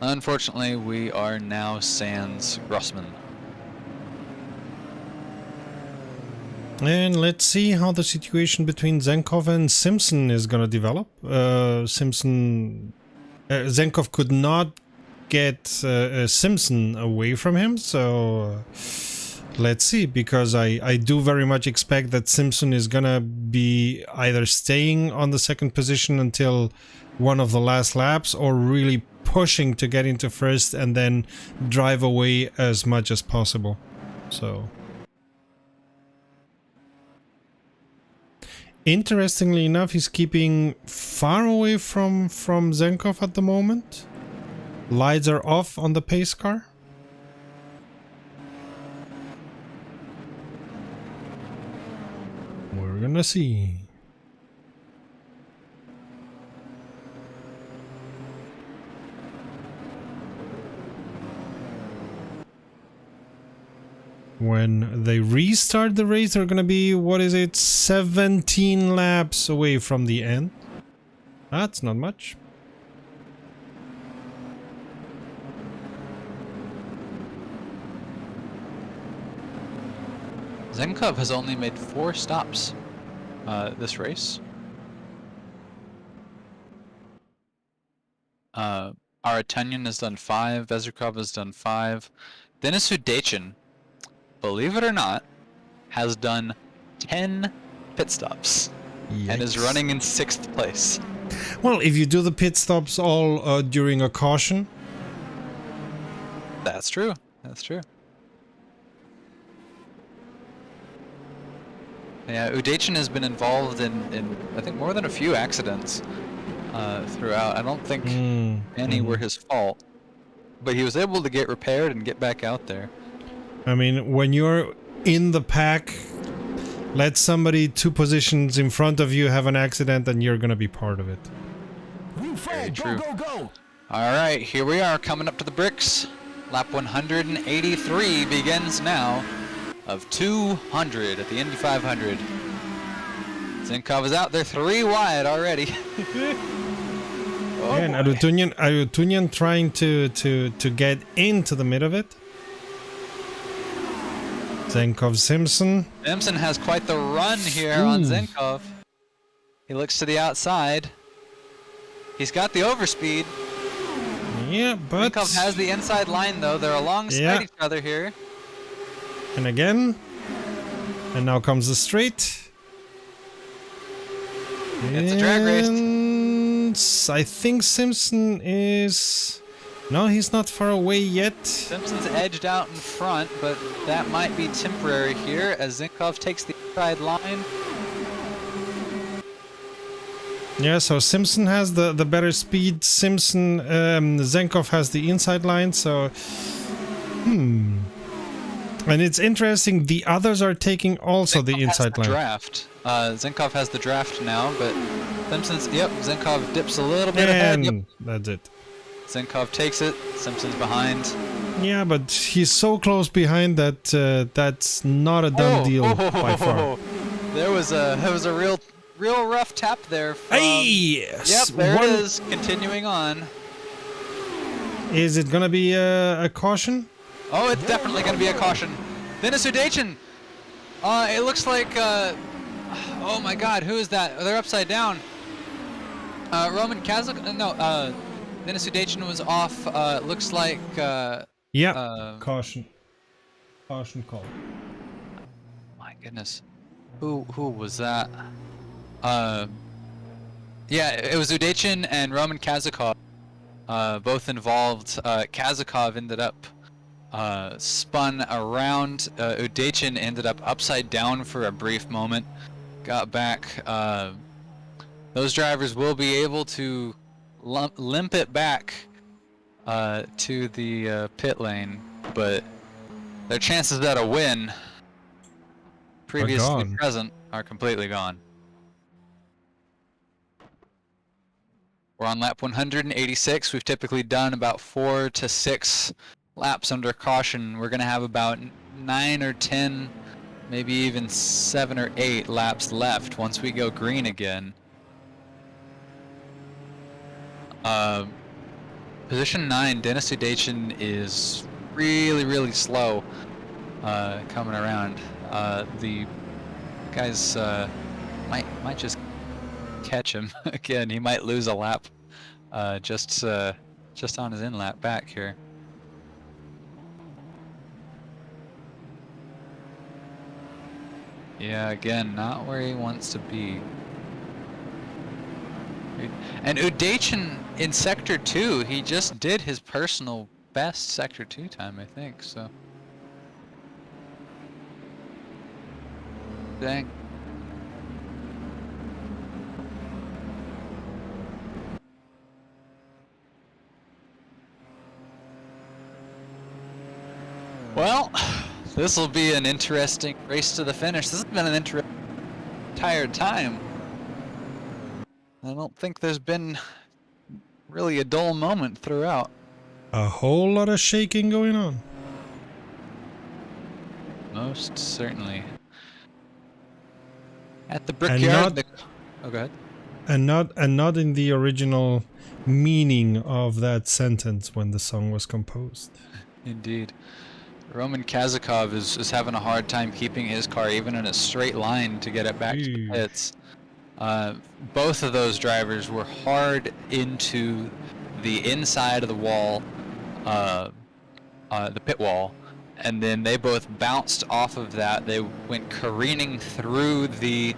Speaker 2: Unfortunately, we are now sans Grossman.
Speaker 1: And let's see how the situation between Zenkov and Simpson is going to develop. Zenkov could not get Simpson away from him, so let's see, because I do very much expect that Simpson is going to be either staying on the 2nd position until one of the last laps, or really pushing to get into 1st and then drive away as much as possible. So interestingly enough, he's keeping far away from Zenkov at the moment. Lights are off on the pace car. We're gonna see. When they restart the race, they're gonna be, what is it, 17 laps away from the end. That's not much.
Speaker 2: Zenkov has only made 4 stops this race. Artunyan has done 5, Bezrukov has done 5. Denis Udachin, believe it or not, has done 10 pit stops.
Speaker 1: Yikes.
Speaker 2: And is running in 6th place.
Speaker 1: Well, if you do the pit stops all during a caution.
Speaker 2: That's true. That's true. Yeah, Udachin has been involved in I think more than a few accidents throughout. I don't think any were his fault, but he was able to get repaired and get back out there.
Speaker 1: I mean, when you're in the pack, let somebody 2 positions in front of you have an accident and you're gonna be part of it.
Speaker 3: Green flag, go, go, go!
Speaker 2: Alright, here we are coming up to the bricks. Lap 183 begins now of 200 at the Indy 500. Zenkov is out there 3 wide already.
Speaker 1: And Artunyan trying to get into the mid of it. Zenkov Simpson.
Speaker 2: Simpson has quite the run here on Zenkov. He looks to the outside. He's got the overspeed.
Speaker 1: Yeah, but
Speaker 2: Zenkov has the inside line though. They're alongside each other here.
Speaker 1: And again. And now comes the straight.
Speaker 2: It's a drag race.
Speaker 1: I think Simpson is... No, he's not far away yet.
Speaker 2: Simpson's edged out in front, but that might be temporary here as Zenkov takes the inside line.
Speaker 1: Yeah, so Simpson has the better speed. Zenkov has the inside line, so... And it's interesting, the others are taking also the inside line.
Speaker 2: Draft. Zenkov has the draft now, but Simpson's... Yep, Zenkov dips a little bit ahead. Yep.
Speaker 1: That's it.
Speaker 2: Zenkov takes it. Simpson's behind.
Speaker 1: Yeah, but he's so close behind that that's not a done deal by far.
Speaker 2: There was a real rough tap there. From,
Speaker 1: yes.
Speaker 2: Yep, there it is. Continuing on.
Speaker 1: Is it gonna be a caution?
Speaker 2: Oh, it's definitely gonna be a caution. Dennis Udachin. It looks like. Oh my God, who is that? They're upside down. Roman Kazakhov. No. Dennis Udachin was off. Looks like.
Speaker 1: Yeah. Caution. Caution call.
Speaker 2: My goodness. Who was that? Yeah, it was Udachin and Roman Kazakhov. Both involved. Kazakhov ended up spun around. Udachin ended up upside down for a brief moment. Got back. Those drivers will be able to limp it back to the pit lane, but their chances at a win previously present are completely gone. We're on lap 186. We've typically done about 4 to 6 laps under caution. We're going to have about 9 or 10, maybe even 7 or 8 laps left once we go green again. Position 9, Dennis Udachin is really slow coming around. The guys might just catch him again. He might lose a lap just on his in lap back here. Yeah, again, not where he wants to be. And Udachin in Sector 2, he just did his personal best Sector 2 time, I think, so. Dang. Well, this will be an interesting race to the finish. This has been an interesting entire time. I don't think there's been really a dull moment throughout.
Speaker 1: A whole lot of shaking going on.
Speaker 2: Most certainly. At the brickyard. Oh, go ahead.
Speaker 1: And not in the original meaning of that sentence when the song was composed.
Speaker 2: Indeed. Roman Kazakhov is having a hard time keeping his car even in a straight line to get it back to the pits. Both of those drivers were hard into the inside of the wall, the pit wall, and then they both bounced off of that. They went careening through the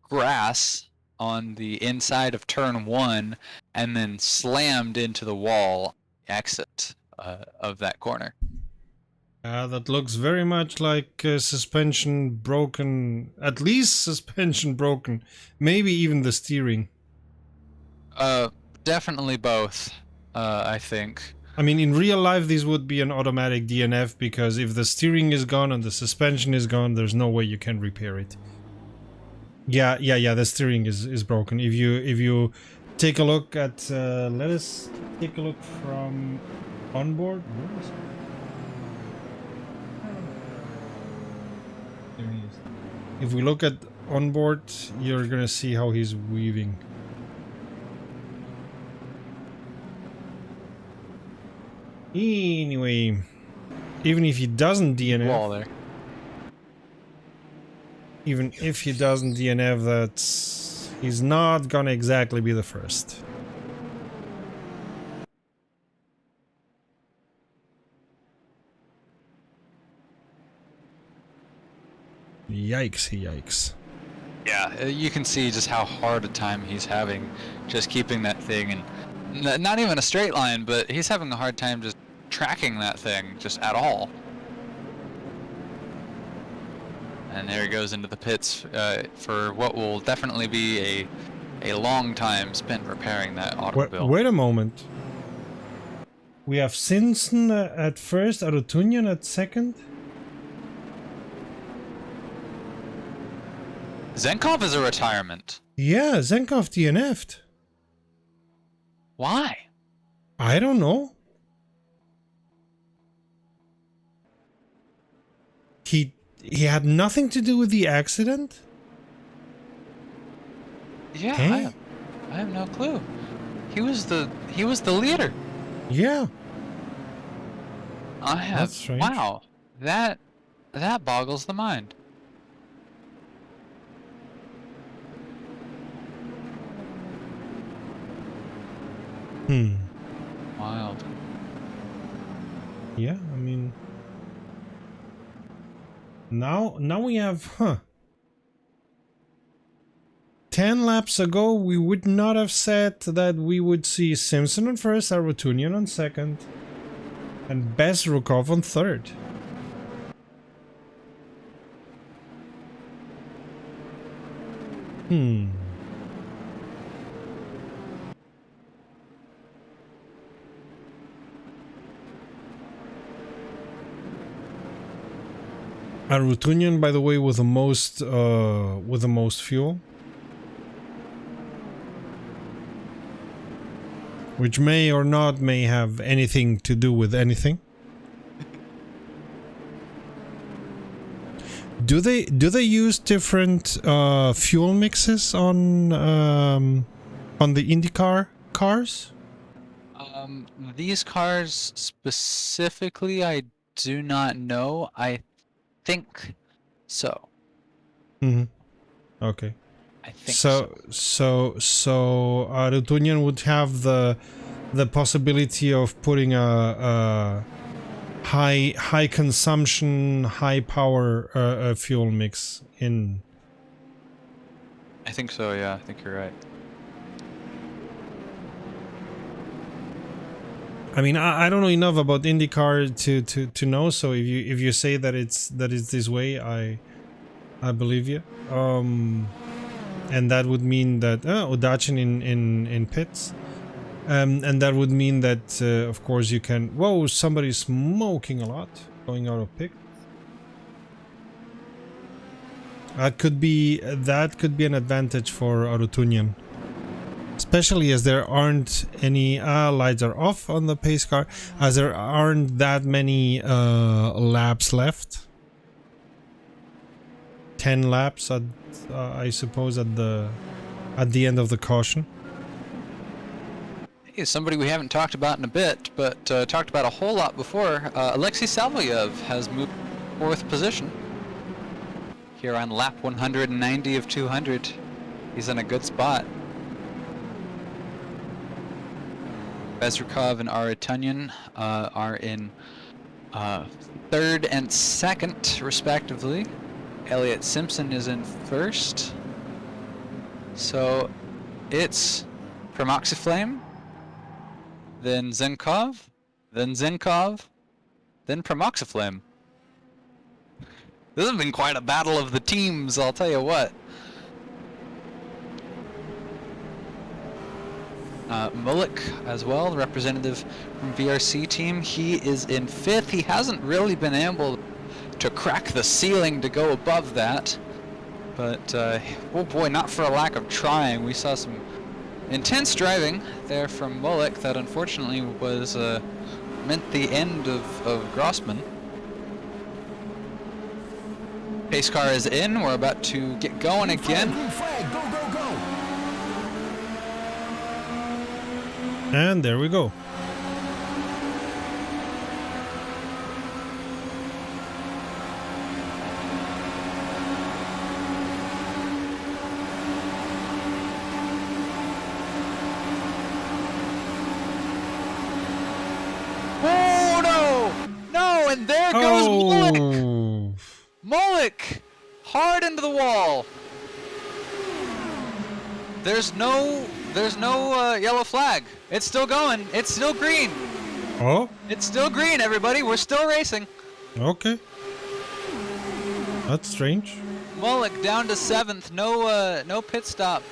Speaker 2: grass on the inside of turn 1 and then slammed into the wall exit of that corner.
Speaker 1: That looks very much like suspension broken, at least suspension broken, maybe even the steering.
Speaker 2: Definitely both, I think.
Speaker 1: I mean, in real life, this would be an automatic DNF, because if the steering is gone and the suspension is gone, there's no way you can repair it. Yeah, the steering is broken. If you take a look at, let us take a look from onboard. Where is it? There he is. If we look at onboard, you're gonna see how he's weaving. Anyway, even if he doesn't DNF,
Speaker 2: Wall there.
Speaker 1: even if he doesn't DNF, he's not gonna exactly be the first. Yikes.
Speaker 2: Yeah, you can see just how hard a time he's having just keeping that thing, and not even a straight line, but he's having a hard time just tracking that thing just at all. And there he goes into the pits for what will definitely be a long time spent repairing that automobile.
Speaker 1: Wait a moment. We have Simpson at first, Arutunian at second.
Speaker 2: Zenkov is a retirement.
Speaker 1: Yeah, Zenkov DNF'd.
Speaker 2: Why?
Speaker 1: I don't know. He had nothing to do with the accident?
Speaker 2: Yeah,
Speaker 1: Hey?
Speaker 2: I have no clue. He was the leader.
Speaker 1: Yeah.
Speaker 2: That's
Speaker 1: strange.
Speaker 2: Wow. That boggles the mind. Wild.
Speaker 1: Yeah, I mean, now we have 10 laps ago we would not have said that we would see Simpson on first, Arutunian on second, and Bezrukov on third. Arutunian, by the way, with the most fuel, which may or not may have anything to do with anything. Do they use different fuel mixes on the IndyCar cars?
Speaker 2: These cars specifically, I do not know. I think so.
Speaker 1: Okay.
Speaker 2: I think
Speaker 1: so Arutunian would have the possibility of putting a high consumption, high power fuel mix in.
Speaker 2: I think so. Yeah, I think you're right.
Speaker 1: I mean, I don't know enough about IndyCar to know. So if you say that it's this way, I believe you. And that would mean that Odachin in pits, and that would mean that of course you can. Whoa! Somebody's smoking a lot, going out of pit. That could be an advantage for Arutunian. Especially as there aren't any lights are off on the pace car, as there aren't that many laps left. 10 laps, I suppose, at the end of the caution.
Speaker 2: Hey, somebody we haven't talked about in a bit, but talked about a whole lot before. Alexei Salvayev has moved fourth position here on lap 190 of 200. He's in a good spot. Bezrukov and Arutunian are in third and second, respectively. Elliot Simpson is in first. So it's Pramoxiflame, then Zenkov, then Zenkov, then Pramoxiflame. This has been quite a battle of the teams, I'll tell you what. Mullick as well, the representative from VRC team. He is in fifth. He hasn't really been able to crack the ceiling to go above that. But, oh boy, not for a lack of trying. We saw some intense driving there from Mullick that unfortunately was meant the end of Grossman. Pace car is in. We're about to get going again.
Speaker 3: Green flag, go, go, go.
Speaker 1: And there we go.
Speaker 2: Oh no! No, and there goes Mullick!
Speaker 1: Oh,
Speaker 2: Mullick! Hard into the wall. There's no yellow flag. It's still going. It's still green.
Speaker 1: oh,
Speaker 2: It's still green, everybody. We're still racing.
Speaker 1: okay. That's strange.
Speaker 2: Mullick down to 7th. No pit stop.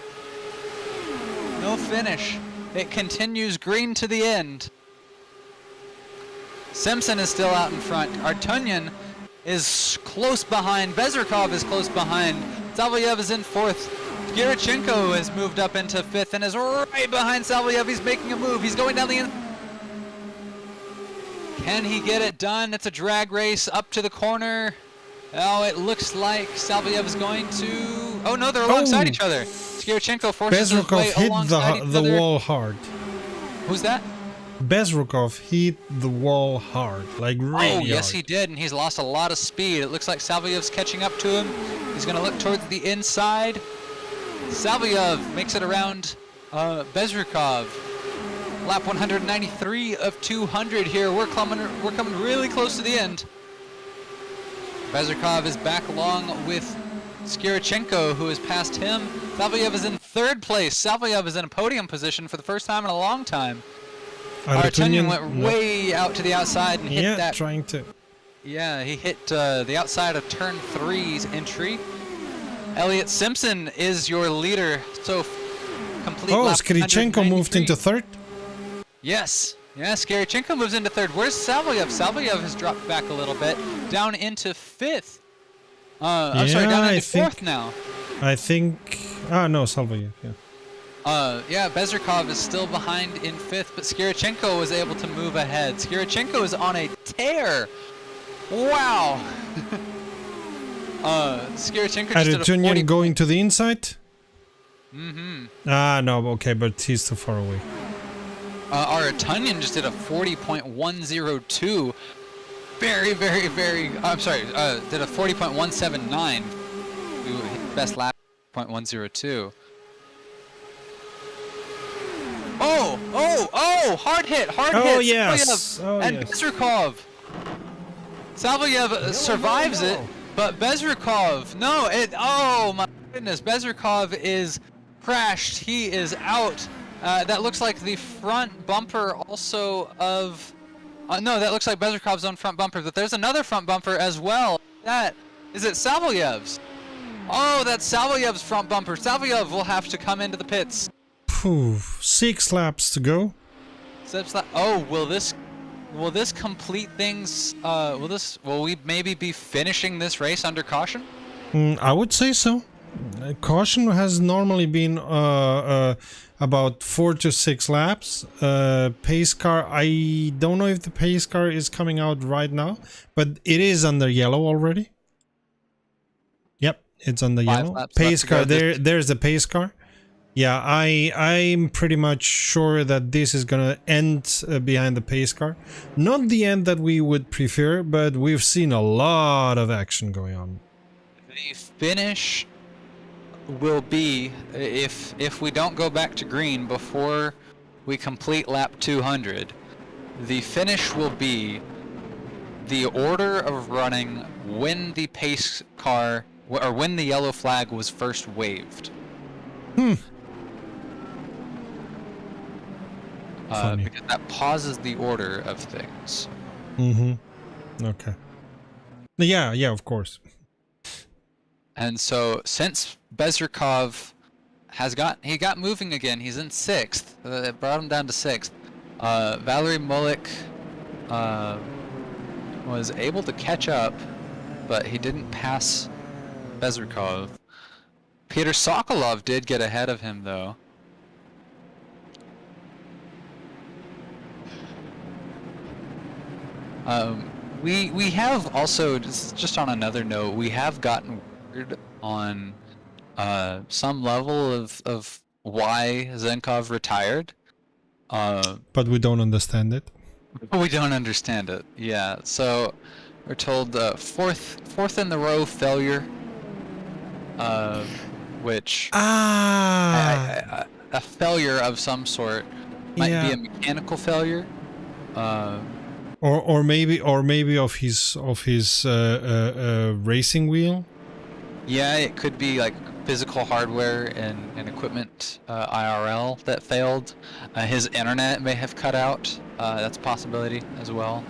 Speaker 2: No finish. It continues green to the end. Simpson is still out in front. Artunyan is close behind. Bezrikov is close behind. Salvayev is in 4th. Girichenko has moved up into 5th and is right behind Salvayev. He's making a move. He's going down the end. Can he get it done? It's a drag race up to the corner. Oh, it looks like Salvayev is going to... Oh, no, they're alongside each other. Girichenko forces his way
Speaker 1: Bezrikov
Speaker 2: alongside
Speaker 1: hit
Speaker 2: each
Speaker 1: the
Speaker 2: other.
Speaker 1: wall hard.
Speaker 2: Who's that?
Speaker 1: Bezrikov hit the wall hard, like really
Speaker 2: Oh, yes,
Speaker 1: hard.
Speaker 2: he did, and he's lost a lot of speed. It looks like Salvayev's catching up to him. He's going to look towards the inside. Salvayev makes it around Bezrikov. Lap 193 of 200 here. We're coming really close to the end. Bezrikov is back along with Skirichenko, who has passed him. Salvayev is in 3rd place. Salvayev is in a podium position for the first time in a long time. Artunyan went way out to the outside and hit that.
Speaker 1: Trying to.
Speaker 2: Yeah, he hit the outside of turn 3's entry. Elliot Simpson is your leader. So complete.
Speaker 1: Oh,
Speaker 2: lap
Speaker 1: Skirichenko moved
Speaker 2: 193.
Speaker 1: into 3rd.
Speaker 2: Yes. Yeah, Skirichenko moves into 3rd. Where's Salvayev? Salvayev has dropped back a little bit, down into 5th. I'm sorry, down into 4th now.
Speaker 1: I think. Ah, no, Salvayev. Yeah.
Speaker 2: Yeah, Bezrikov is still behind in 5th, but Skirichenko was able to move ahead. Skirichenko is on a tear. Wow. Skirichenko just did a 40.
Speaker 1: Artunyan going to the inside.
Speaker 2: Mm-hmm.
Speaker 1: Ah, no, okay, but he's too far away.
Speaker 2: Artunyan just did a 40.102. Very, very, very. I'm sorry. Did a 40.179. Best lap 0.102. Oh! Hard hit!
Speaker 1: Oh,
Speaker 2: hit!
Speaker 1: yes!
Speaker 2: Salvayev and Bezrikov. Salvayev survives it, but Bezrikov, no! Oh my goodness! Bezrikov is crashed. He is out. That looks like the front bumper also of. No, that looks like Bezrikov's own front bumper, but there's another front bumper as well. Is it Salvayev's? Oh, that's Salvayev's front bumper. Salvayev will have to come into the pits.
Speaker 1: 6 laps to go.
Speaker 2: Oh, will this complete things? Will we maybe be finishing this race under caution?
Speaker 1: I would say so. Caution has normally been about 4 to 6 laps. Pace car, I don't know if the pace car is coming out right now, but it is under yellow already. Yep, it's under yellow. Pace car, there's the pace car. Yeah, I'm pretty much sure that this is gonna end behind the pace car. Not the end that we would prefer, but we've seen a lot of action going on.
Speaker 2: The finish will be, if we don't go back to green before we complete lap 200, the finish will be the order of running when the pace car, or when the yellow flag was first waved. Because that pauses the order of things.
Speaker 1: Okay. Yeah, of course.
Speaker 2: And so since Bezrikov got moving again, he's in 6th. It brought him down to 6th. Valery Mullick was able to catch up, but he didn't pass Bezrikov. Peter Sokolov did get ahead of him though. We have also, just on another note, we have gotten word on some level of why Zenkov retired.
Speaker 1: But we don't understand it.
Speaker 2: We don't understand it. Yeah. So we're told fourth in the row failure, which a failure of some sort might be a mechanical failure.
Speaker 1: Or maybe of his racing wheel.
Speaker 2: Yeah, it could be like physical hardware and equipment IRL that failed. His internet may have cut out. That's a possibility as well.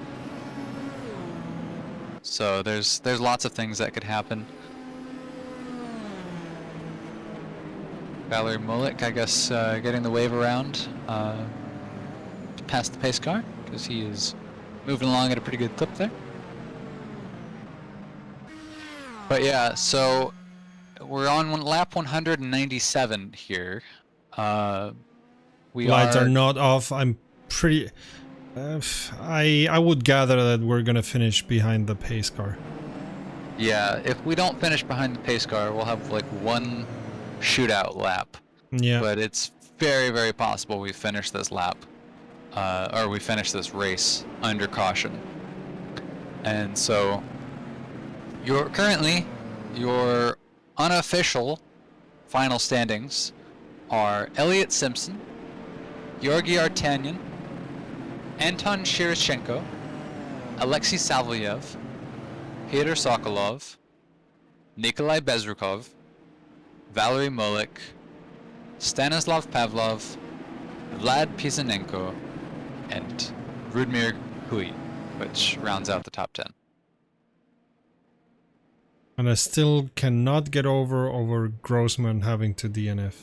Speaker 2: So there's lots of things that could happen. Valerie Molik, I guess, getting the wave around past the pace car, because he is moving along at a pretty good clip there. But yeah, so we're on lap 197 here.
Speaker 1: Lights are not off. I'm pretty... I would gather that we're gonna finish behind the pace car.
Speaker 2: Yeah, if we don't finish behind the pace car, we'll have like one shootout lap.
Speaker 1: Yeah.
Speaker 2: But it's very, very possible we finish this lap, or we finish this race under caution. And so, your unofficial final standings are Elliot Simpson, Georgy Artanyan, Anton Shiroshenko, Alexei Savelyev, Peter Sokolov, Nikolai Bezrukov, Valery Molik, Stanislav Pavlov, Vlad Pizanenko, and Rudmir Hui, which rounds out the top 10.
Speaker 1: And I still cannot get over Grossman having to DNF.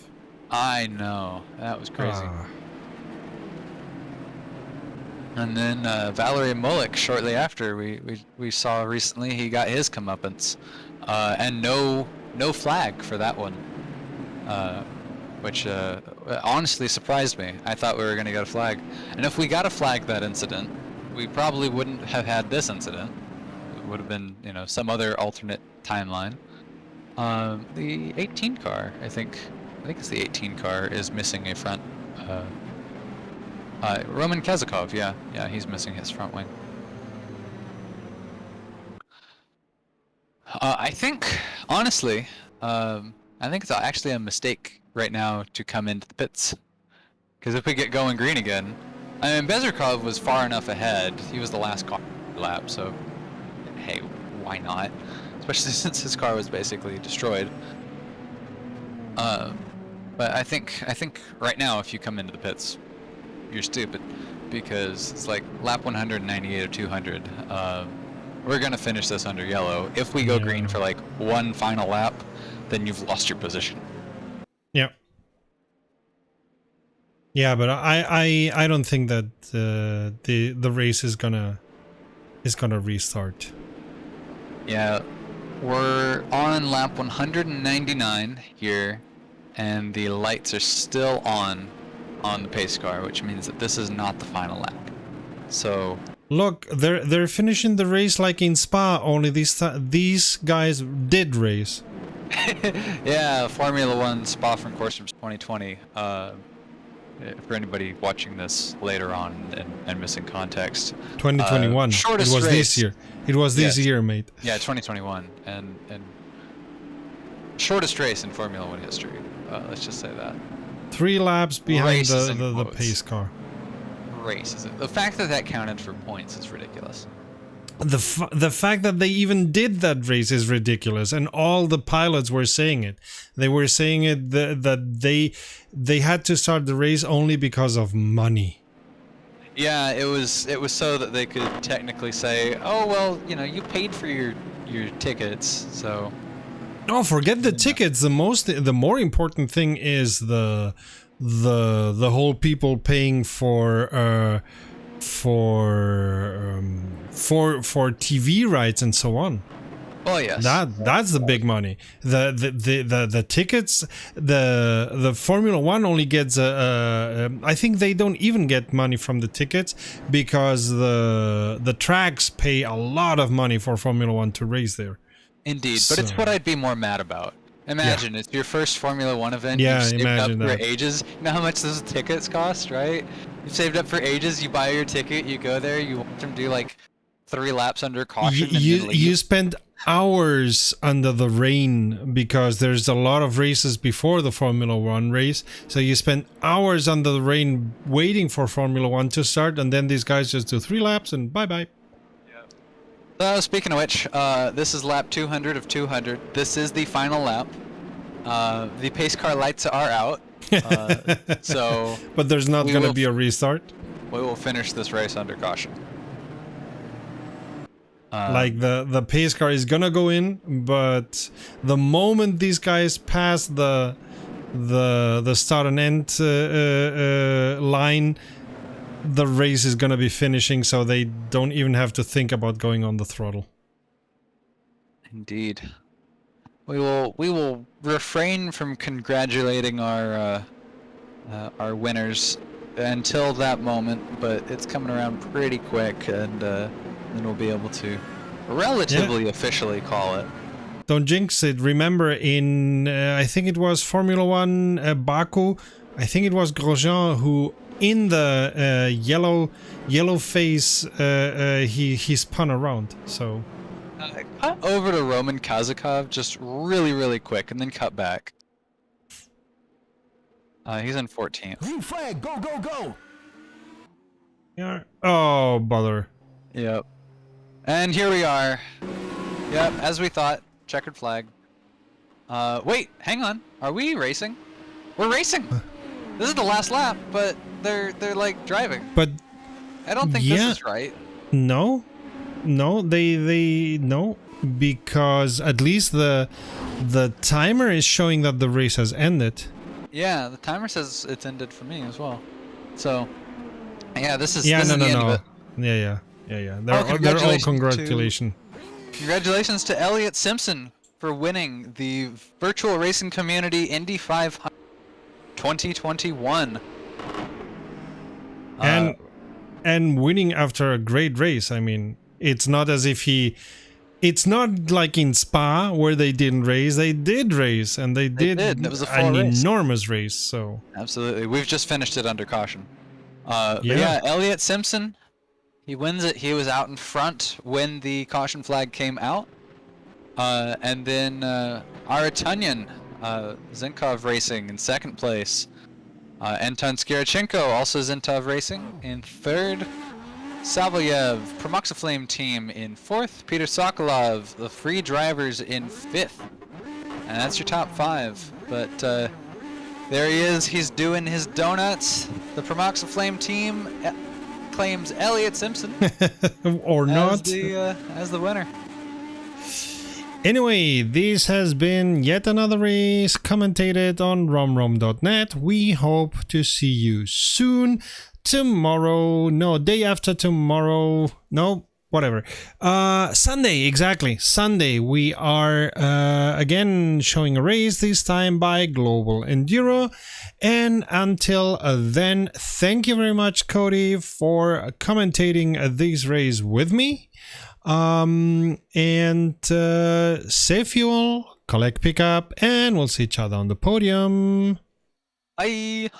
Speaker 2: I know, that was crazy. And then Valery Molik, shortly after, we saw recently he got his comeuppance, and no flag for that one, which honestly surprised me. I thought we were going to get a flag, and if we got a flag that incident, we probably wouldn't have had this incident. It would have been, you know, some other alternate timeline. The 18 car, I think it's the 18 car, is missing a front. Roman Kazakhov, yeah, he's missing his front wing. I think, honestly, I think it's actually a mistake right now to come into the pits. Because if we get going green again, I mean, Bezrukov was far enough ahead. He was the last car lap, so hey, why not? Especially since his car was basically destroyed. But I think right now, if you come into the pits, you're stupid, because it's like lap 198 or 200. We're gonna finish this under yellow. If we go green for like one final lap, then you've lost your position.
Speaker 1: Yeah. Yeah, but I don't think that the race is gonna restart.
Speaker 2: Yeah, we're on lap 199 here, and the lights are still on the pace car, which means that this is not the final lap. So
Speaker 1: look, they're finishing the race like in Spa, only these guys did race.
Speaker 2: Yeah, Formula One Spa from course from 2020. For anybody watching this later on and missing context,
Speaker 1: 2021. It was
Speaker 2: race.
Speaker 1: This year. It was this year, mate.
Speaker 2: Yeah, 2021, and shortest race in Formula One history. Let's just say that.
Speaker 1: 3 laps behind the
Speaker 2: quotes.
Speaker 1: pace car.
Speaker 2: Races. The fact that counted for points is ridiculous.
Speaker 1: The fact that they even did that race is ridiculous, and all the pilots were saying it. They were saying it that they had to start the race only because of money.
Speaker 2: Yeah, it was so that they could technically say, oh well, you know, you paid for your tickets, so.
Speaker 1: No, forget the tickets. The more important thing is the whole people paying for TV rights and so on.
Speaker 2: Oh yes.
Speaker 1: That's the big money. The tickets. The Formula One only gets I think they don't even get money from the tickets, because the tracks pay a lot of money for Formula One to race there.
Speaker 2: Indeed, but it's what I'd be more mad about. Imagine, it's your first Formula One event,
Speaker 1: yeah,
Speaker 2: you've saved up
Speaker 1: that.
Speaker 2: for ages. You know how much those tickets cost, right? You've saved up for ages, you buy your ticket, you go there, you watch them do like 3 laps under caution, and
Speaker 1: you spend hours under the rain, because there's a lot of races before the Formula One race, so you spend hours under the rain waiting for Formula One to start, and then these guys just do 3 laps and bye-bye.
Speaker 2: So, speaking of which, this is lap 200 of 200. This is the final lap. The pace car lights are out. So,
Speaker 1: but there's not going to be a restart.
Speaker 2: We will finish this race under caution.
Speaker 1: Like the pace car is going to go in, but the moment these guys pass the the start and end line, the race is gonna be finishing, so they don't even have to think about going on the throttle.
Speaker 2: Indeed. We will refrain from congratulating our winners until that moment, but it's coming around pretty quick, and then we'll be able to relatively officially call it.
Speaker 1: Don't jinx it. Remember, in I think it was Formula One Baku, I think it was Grosjean who, in the yellow phase, he spun around. So
Speaker 2: Cut over to Roman Kazakhov just really quick, and then cut back. He's in 14th.
Speaker 3: Green flag, go, go, go!
Speaker 1: yeah. Oh bother.
Speaker 2: Yep. And here we are. Yep, as we thought. Checkered flag. Wait, hang on. Are we racing? We're racing. This is the last lap, but they're like driving.
Speaker 1: But
Speaker 2: I don't think this is right.
Speaker 1: No, they no, because at least the timer is showing that the race has ended.
Speaker 2: Yeah, the timer says it's ended for me as well. So, yeah, this is
Speaker 1: Yeah,
Speaker 2: this is the end of it.
Speaker 1: Yeah. They're all
Speaker 2: Congratulations
Speaker 1: congratulations.
Speaker 2: Congratulations to Elliot Simpson for winning the virtual racing community Indy 500 2021.
Speaker 1: And winning after a great race. I mean, it's not as if it's not like in Spa where they didn't race. They did race, and they did.
Speaker 2: It was a full
Speaker 1: an
Speaker 2: race.
Speaker 1: enormous race. So
Speaker 2: Absolutely. We've just finished it under caution. But
Speaker 1: Yeah.
Speaker 2: yeah, Elliot Simpson, he wins it. He was out in front when the caution flag came out. And then Aratunyan, Zinkov Racing in second place. Anton Skirichenko, also Zintov Racing, in third. Savelyev, Promoxiflame team in fourth. Peter Sokolov, the free drivers in fifth. And that's your top five. But there he is. He's doing his donuts. The Promoxiflame team claims Elliot Simpson
Speaker 1: or not.
Speaker 2: as the winner.
Speaker 1: Anyway, this has been yet another race commentated on romrom.net. We hope to see you soon. Tomorrow, no, day after tomorrow, no, whatever. Sunday, exactly. Sunday, we are again showing a race, this time by Global Enduro. And until then, thank you very much, Cody, for commentating this race with me. Safe fuel, collect pickup, and we'll see each other on the podium.
Speaker 2: Bye.